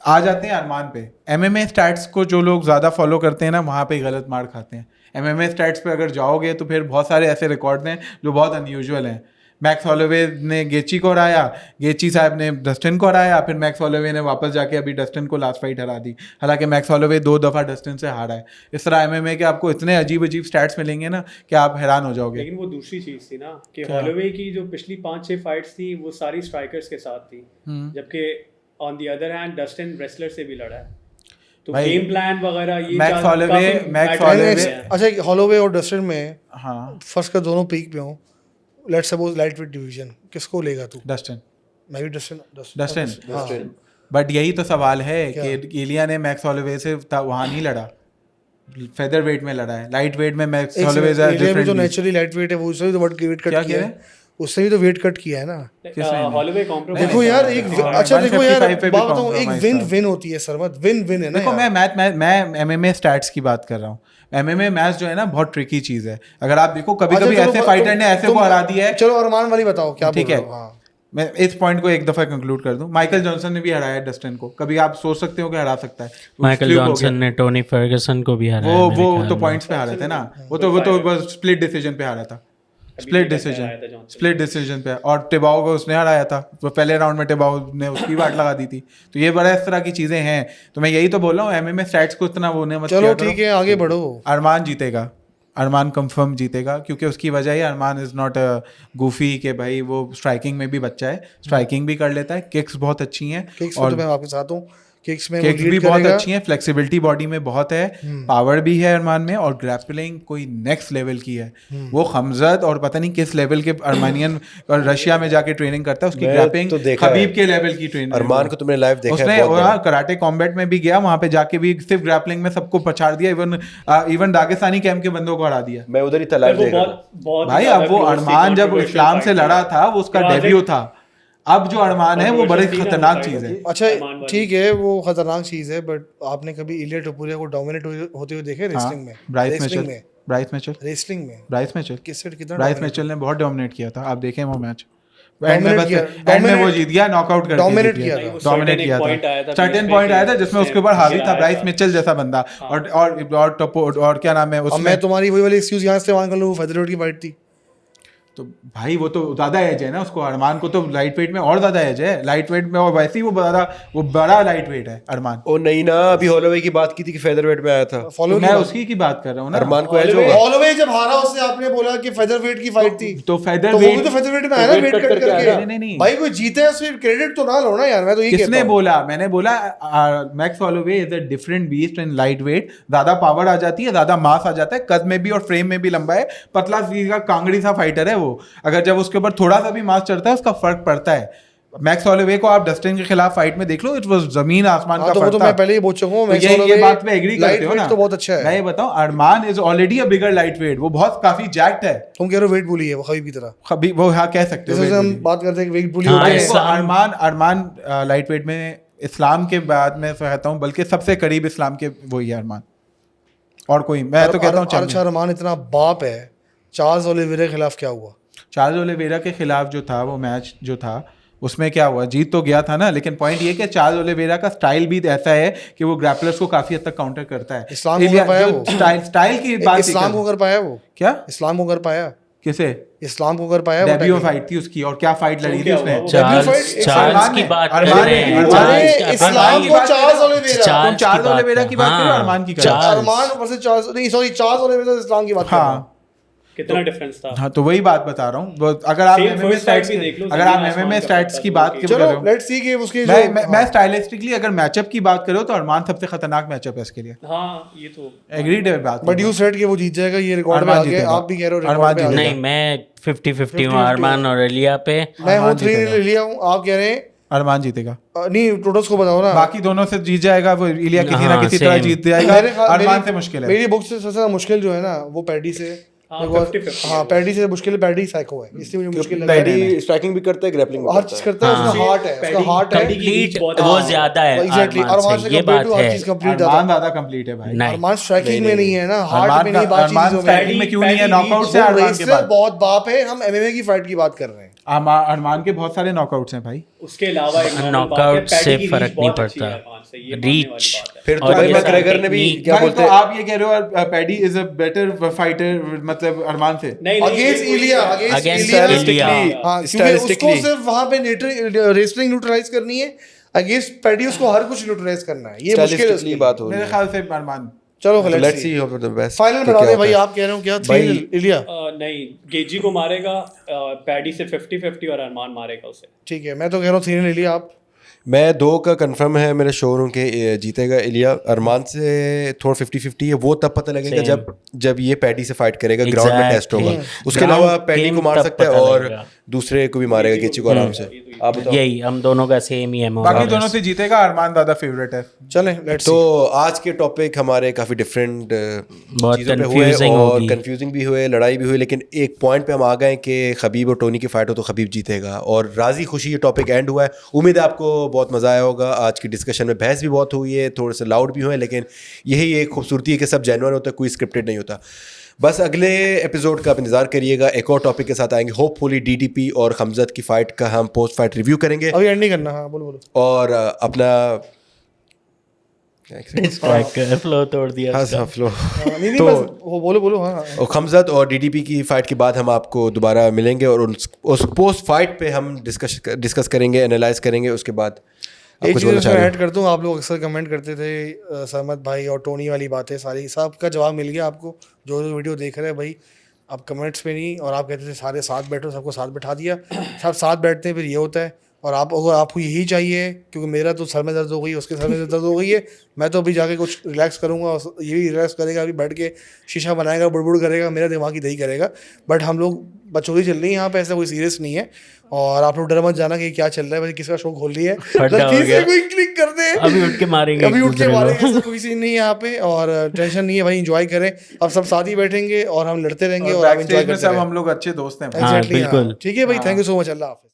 आ जाते हैं अरमान पे. MMA स्टैट्स को जो लोग ज़्यादा फॉलो करते हैं ना, वहाँ पे गलत मार खाते हैं. MMA स्टैट्स पे अगर जाओगे तो फिर बहुत सारे ऐसे रिकॉर्ड हैं जो बहुत अनयूजुअल हैं. मैक्स हॉलोवे ने गेची को हराया, गेची साहब ने डस्टिन को हराया, फिर मैक्स हॉलोवे ने वापस जाके अभी डस्टिन को लास्ट फाइट हरा दी. हालांकि मैक्स हॉलोवे 2 दफ़ा डस्टिन से हारा है. इस तरह MMA के आपको इतने अजीब अजीब स्टैट्स मिलेंगे ना कि आप हैरान हो जाओगे. लेकिन वो दूसरी चीज़ थी ना कि हॉलोवे की जो पिछली 5-6 फाइट्स थी वो सारी स्ट्राइकर्स के साथ थी, जबकि on the other hand Dustin wrestler से भी लड़ा है. तो गेम प्लान वगैरह ये मैक्स हॉलोवे अच्छा, हॉलोवे और डस्टिन में हाँ फर्स्ट का दोनों पीक पे हो. Let's suppose light weight division, किसको लेगा तू? डस्टिन. मैं भी डस्टिन. बट यही तो सवाल है कि इलिया ने मैक्स हॉलोवे से वहाँ नहीं लड़ा, फेदर वेट में लड़ा है. लाइट वेट में मैक्स हॉलोवे जो नेचुरली लाइट वेट है वो उससे भी तो वेट कट किया है. उससे भी तो वेट कट किया है ना. Holloway compromise. देखो यार एक अच्छा देखो यार बात बताऊं, एक विन होती है सर, मत विन है ना. देखो मैं MMA स्टैट्स की बात कर रहा हूँ. MMA मैच जो है ना बहुत ट्रिकी चीज है. अगर आप देखो कभी ऐसे फाइटर ने ऐसे को हरा दिया है. चलो अरमान वाली बताओ क्या. ठीक है, मैं इस पॉइंट को एक दफा कंक्लूड कर दूं. माइकल जॉनसन ने भी हराया डस्टिन को. कभी आप सोच सकते हो कि हरा सकता है. माइकल जॉनसन ने टोनी फर्गसन को भी हराया. वो तो पॉइंट्स पे हारे थे ना. वो तो स्प्लिट डिसीजन पे हारा था. स्प्लिट डिसीजन पे. और टिबाओ को उसने हराया था. तो पहले राउंड में टिबाओ ने उसकी वाट लगा दी थी. तो ये बड़ा इस तरह की चीजें हैं. तो मैं यही तो बोल रहा हूँ, MMA स्टैट्स को इतना वो ने मत. चलो ठीक है, आगे बढ़ो. अरमान जीतेगा. अरमान कंफर्म जीतेगा क्योंकि उसकी वजह है अरमान इज़ नॉट अ गूफी के भाई वो स्ट्राइकिंग में भी बच्चा है. स्ट्राइकिंग भी कर लेता है. किक्स बहुत अच्छी हैं. और तो मैं आपके साथ हूँ किक्स में किक्स भी बहुत अच्छी हैं, फ्लेक्सिबिलिटी बॉडी में बहुत है, पावर भी है अरमान में, और ग्रैपलिंग कोई नेक्स्ट लेवल की है। वो खमजत और पता नहीं किस लेवल के अर्मानियन और रशिया में जाके ट्रेनिंग करता है, उसकी मैं ग्रैपलिंग तो देखा खबीब है। के लेवल की ट्रेनिंग। अरमान को तुमने लाइव देखा उसने है, बहुत बड़ा। कराटे कॉम्बैट में भी गया, वहां पे जाके भी सिर्फ ग्रैपलिंग में सबको पछाड़ दिया, इवन दागिस्तानी कैंप के बंदों को हरा दिया। मैं उधर ही था लाइव वो देख रहा था। बहुत भाई अब वो अरमान जब इस्लाम से लड़ा था वो उसका डेब्यू था, अब जो अरमान है वो बड़ी खतरनाक चीज है। अच्छा ठीक है, वो खतरनाक चीज है, बट आपने कभी इलिया टोपुरिया को डोमिनेट होते हुए देखे रेसलिंग में? ब्राइस रेसलिंग मैचल, में ब्राइस मैचल, रेसलिंग में ब्राइस मैचल, किससे कितना ब्राइस मैचल ने बहुत डोमिनेट किया था, आप देखें वो मैच। Dominate किया, एंड में वो जीत गया, नॉकआउट करके Dominate जीत किया गया, था। डोमिनेट किया था। सर्टेन पॉइंट आया था जिसमें उसके ऊपर हावी था ब्राइस मिचेल जैसा बंदा, और क्या नाम है अब उसमें। मैं तुम्हारी वही वाली एक्सक्यूज यहाँ इस्तेमाल कर लूँ, फेदरवेट की फाइट थी। तो भाई वो तो ज्यादा एज है ना उसको, अरमान को तो लाइट वेट में और ज्यादा एज है, लाइट वेट में, और वैसे ही वो बड़ा लाइट वेट है अरमान। ओ नहीं ना, अभी हॉलोवे की बात की थी कि फेदरवेट में आया था। फॉलो तो मैं उसी की बात कर रहा हूँ ना। अरमान को एज होगा। हॉलोवे जब हारा उससे आपने बोला कि फेदरवेट की फाइट थी, तो तो वो भी तो फेदरवेट में आया ना, वेट कट करके। नहीं। भाई कोई जीते है उससे क्रेडिट तो ना लो ना यार, मैं तो ये कहता किसने हूँ। बोला? मैंने बोला max Holloway is a different beast in light weight, ज्यादा पावर आ जाती है, ज्यादा मास आ जाता है, कद में भी और फ्रेम में भी लंबा है, पतला सीधा कांगड़ी सा फाइटर है वो। अगर जब उसके ऊपर थोड़ा सा भी मास चढ़ता है उसका फर्क पड़ता है। मैक्स हॉलोवे को आप डस्टिन के खिलाफ फाइट में देख लो, इट वाज जमीन आसमान का तो वो फर्क तो था। मैं पहले ही बोल चुका हूँ, तो मैक्स ये हॉलोवे बात पे एग्री करते हो ना? तो बहुत अच्छा है। मैं ये बताऊं, Arman is already a bigger light weight, वो बहुत काफी जैक्ट है। तुम कह रहे हो वेट बुली है वो, खबीब की तरह। कभी वो हाँ कह सकते हो जैसे weight हम bully। बात करते हैं कि वेट बुली हाँ, होते हैं। इस्लाम- अरमान लाइट वेट में इस्लाम के बाद मैं कहता हूँ बल्कि सबसे करीब इस्लाम के वही है अरमान, और कोई मैं तो कहता हूँ। अच्छा अरमान इतना बाप है, चार्ल्स ओलिवेरा के खिलाफ क्या हुआ? चार्ल्स ओलिवेरा के खिलाफ जो था वो मैच जो था उसमें क्या हुआ, जीत तो गया था ना, लेकिन पॉइंट ये कि चार्ल्स ओलिवेरा का स्टाइल भी ऐसा है कि वो ग्रैपलर्स को काफी हद तक काउंटर करता है। इस्लाम को कर पाया वो? स्टाइल की बात इस्लाम को कर पाया वो? क्या इस्लाम को कर पाया? किसे? इस्लाम को कर पाया? डेब्यू फाइट थी उसकी, और क्या फाइट लड़ी थी उसने? चार्ल्स की बात कर अरमान रहे ने- हैं। अरमान ने- चार्ल्स- इस्लाम को चार्ल्स ओलिवेरा, तुम चार्ल्स ओलिवेरा की बात कर रहे हो, हाँ, अरमान की कर रहे हो? चार्ल्स। अरमान वर्सेस चार्ल्स, नहीं सॉरी, चार्ल्स ओलिवेरा इस्लाम की बात कर रहा हूं। हाँ कितना डिफरेंस था। हाँ, तो वही बात बता रहा हूँ। अगर आप Same MMA first stats fight भी देख लो, अगर आप जमीन आसमान MMA का स्टैट्स फर्क की था बात दोनों कर के। रहे चलो हो, लेट्स सी कि उसके जो मैं स्टाइलिस्टिकली अगर मैचअप की बात करो तो अरमान सबसे खतरनाक मैचअप है इसके लिए। हाँ ये तो एग्रीड है बात। बट यू सेड कि वो जीत जाएगा, ये रिकॉर्ड में अरमान आ गया, जीतेगा। आप भी कह रहे हो अरमान रिकॉर्ड में आ जीतेगा। गया। नहीं, मैं 50-50 हूँ अरमान और अलिया पे। मैं हूँ अरमान 3 जीतेगा। लिया हूँ, आप कह रहे हैं अरमान जीतेगा। नहीं, टोटल्स को बताओ ना। बाकी दोनों से जीत जाएगा वो, इलिया किसी ना हाँ, किसी तरह same। जीत जाएगा। मेरे ख्याल- अरमान मेरी- से मुश्किल है। मेरी बुक से सबसे ज्यादा मुश्किल जो है ना वो पैडी से, हाँ, because- 50-50 हाँ पैडी से मुश्किल है, पैडी साइको है, इसलिए मुझे मुश्किल लगा। पैडी स्ट्राइकिंग भी करता है, ग्रैपलिंग भी हर करता चीज है। करता है, उसका हार्ट है, उसका हार्ट है। कंप्लीट बहुत वो हाँ। ज्यादा है एग्जैक्टली, अरमान अरमान से, से ये कंप्लीट बात हर है। चीज कंप्लीट अरमान ज्यादा। ज्यादा कंप्लीट है भाई। नहीं, अरमान स्ट्राइकिंग में नहीं है ना, हार्ट अरमान में का नहीं, बात अरमान चीजों में। स्ट्राइकिंग में क्यों नहीं है? पैडी नॉकआउट से वो अरमान के रेसलर बाद बहुत बाप है, हम एमएमए की फाइट की बात कर रहे हैं। अरमान के बहुत सारे नॉकआउट्स हैं भाई। उसके अलावा एक normal नॉकआउट बात है, से पैडी की फर्क reach नहीं बहुत अच्छी पड़ता। है अरमान से, ये मानने वाली रीच बात है। फिर तो और भाई ये मैकग्रेगर ने भी technique- क्या भाई, बोलते तो हैं, आप ये कह रहे हो paddy is a better fighter मतलब अरमान से? नहीं अगेंस्ट इलिया, अगेंस्ट Against इलिया, इलिया। हाँ, क्योंकि Stylistically- उसको सिर्फ वहां पे रेसलिंग न्यूट्रलाइज करनी है, अगेंस्ट पैडी उसको हर कुछ न्यूट्रलाइज करना है, ये मुश्किल है उसके स्टाइलिस्टिकली लिए। बात हो रही मेरे है। ख्याल से अरमान। चलो तो let's let's see, see hope the best. Final बता दे भाई, आप कह रहे हो क्या? भाई- 3 इलिया, नहीं, गेजी को मारेगा, पैडी से 50-50 और अरमान मारेगा उसे। ठीक है, मैं तो कह रहा हूँ 3 इलिया। आप मैं 2 का कंफर्म है मेरे शोरूम के, जीतेगा इलिया। अरमान से थोड़ा 50-50 है, वो तब पता लगेगा Same। जब ये पैडी से फाइट करेगा, ग्राउंड में टेस्ट होगा। उसके Ground अलावा पैडी game को मार तब सकता है पता और लगेगा। दूसरे को भी मारेगा, गेची को आराम से। आप बताओ। यही हम दोनों का सेम ही है बाकी मोरलेस। दोनों से जीतेगा, अरमान ज्यादा फेवरेट है। चलें लेट्स तो सी। आज के टॉपिक हमारे काफ़ी डिफरेंट बहुत चीज़ों पे हुए confusing और होगी। कंफ्यूजिंग भी हुए, लड़ाई भी हुई, लेकिन एक पॉइंट पे हम आ गए कि खबीब और टोनी की फाइट हो तो खबीब जीतेगा, और राजी खुशी ये टॉपिक एंड हुआ है। उम्मीद है आपको बहुत मज़ा आया होगा। आज की डिस्कशन में बहस भी बहुत हुई है, थोड़े से लाउड भी हुए, लेकिन यही एक खूबसूरती है कि सब जेन्युइन होता है, कोई स्क्रिप्टेड नहीं होता। बस अगले एपिसोड का आप इंतजार करिएगा, एक और टॉपिक के साथ आएंगे। होपफुली डीडीपी और खमजत की फाइट का हम पोस्ट फाइट रिव्यू करेंगे, अभी एंड नहीं करना। हाँ बोलो बोलो। और अपना फ्लो तोड़ दिया हाँ उसका। फ्लो नहीं नहीं, तो- बस वो बोलो बोलो। हाँ और खमजत और डीडीपी की फाइट के बाद हम आपको दोबारा मिलेंगे और उस पोस्ट फाइट पे हम डिस्कस करेंगे, एनालाइज करेंगे। उसके बाद आप एक कुछ चीज़ बोलना चाह मैं रहे ऐड कर दूं, आप लोग अक्सर कमेंट करते थे सहमत भाई और टोनी वाली बातें, सारी सबका जवाब मिल गया आपको। जो जो वीडियो देख रहे हैं भाई, आप कमेंट्स पे नहीं, और आप कहते थे सारे साथ बैठो, सबको साथ बैठा दिया। सब साथ बैठते हैं फिर ये होता है, और आप अगर आपको यही चाहिए, क्योंकि मेरा तो सर में दर्द हो गई, उसके सर में दर्द हो गई है, मैं तो अभी जाके कुछ रिलैक्स करूँगा, और ये भी रिलैक्स करेगा, अभी बैठ के शीशा बनाएगा, बुड़बुड़ करेगा, मेरा दिमाग ही दही करेगा। बट हम लोग बचोली चल रही है यहाँ पे, ऐसा कोई सीरियस नहीं है। और आप लोग डर मत जाना कि क्या चल रहा है, भाई किसका शो खोल रही है, फटा हो गलती गया। से कोई क्लिक कर दे, अभी उठ के मारेंगे अभी एक उठ के दूसरे को। मारेंगे, ऐसा कोई सीन नहीं है यहाँ पे। और टेंशन नहीं है भाई, एंजॉय करें। अब सब साथ ही बैठेंगे और हम लड़ते रहेंगे और आप बैक एंजॉय स्टेज में करते सब रहें। हम लोग अच्छे दोस्त हैं। हाँ, Exactly, हाँ। बिल्कुल। ठीक है भाई, थैंक यू सो मच, अल्लाह हाफिज़।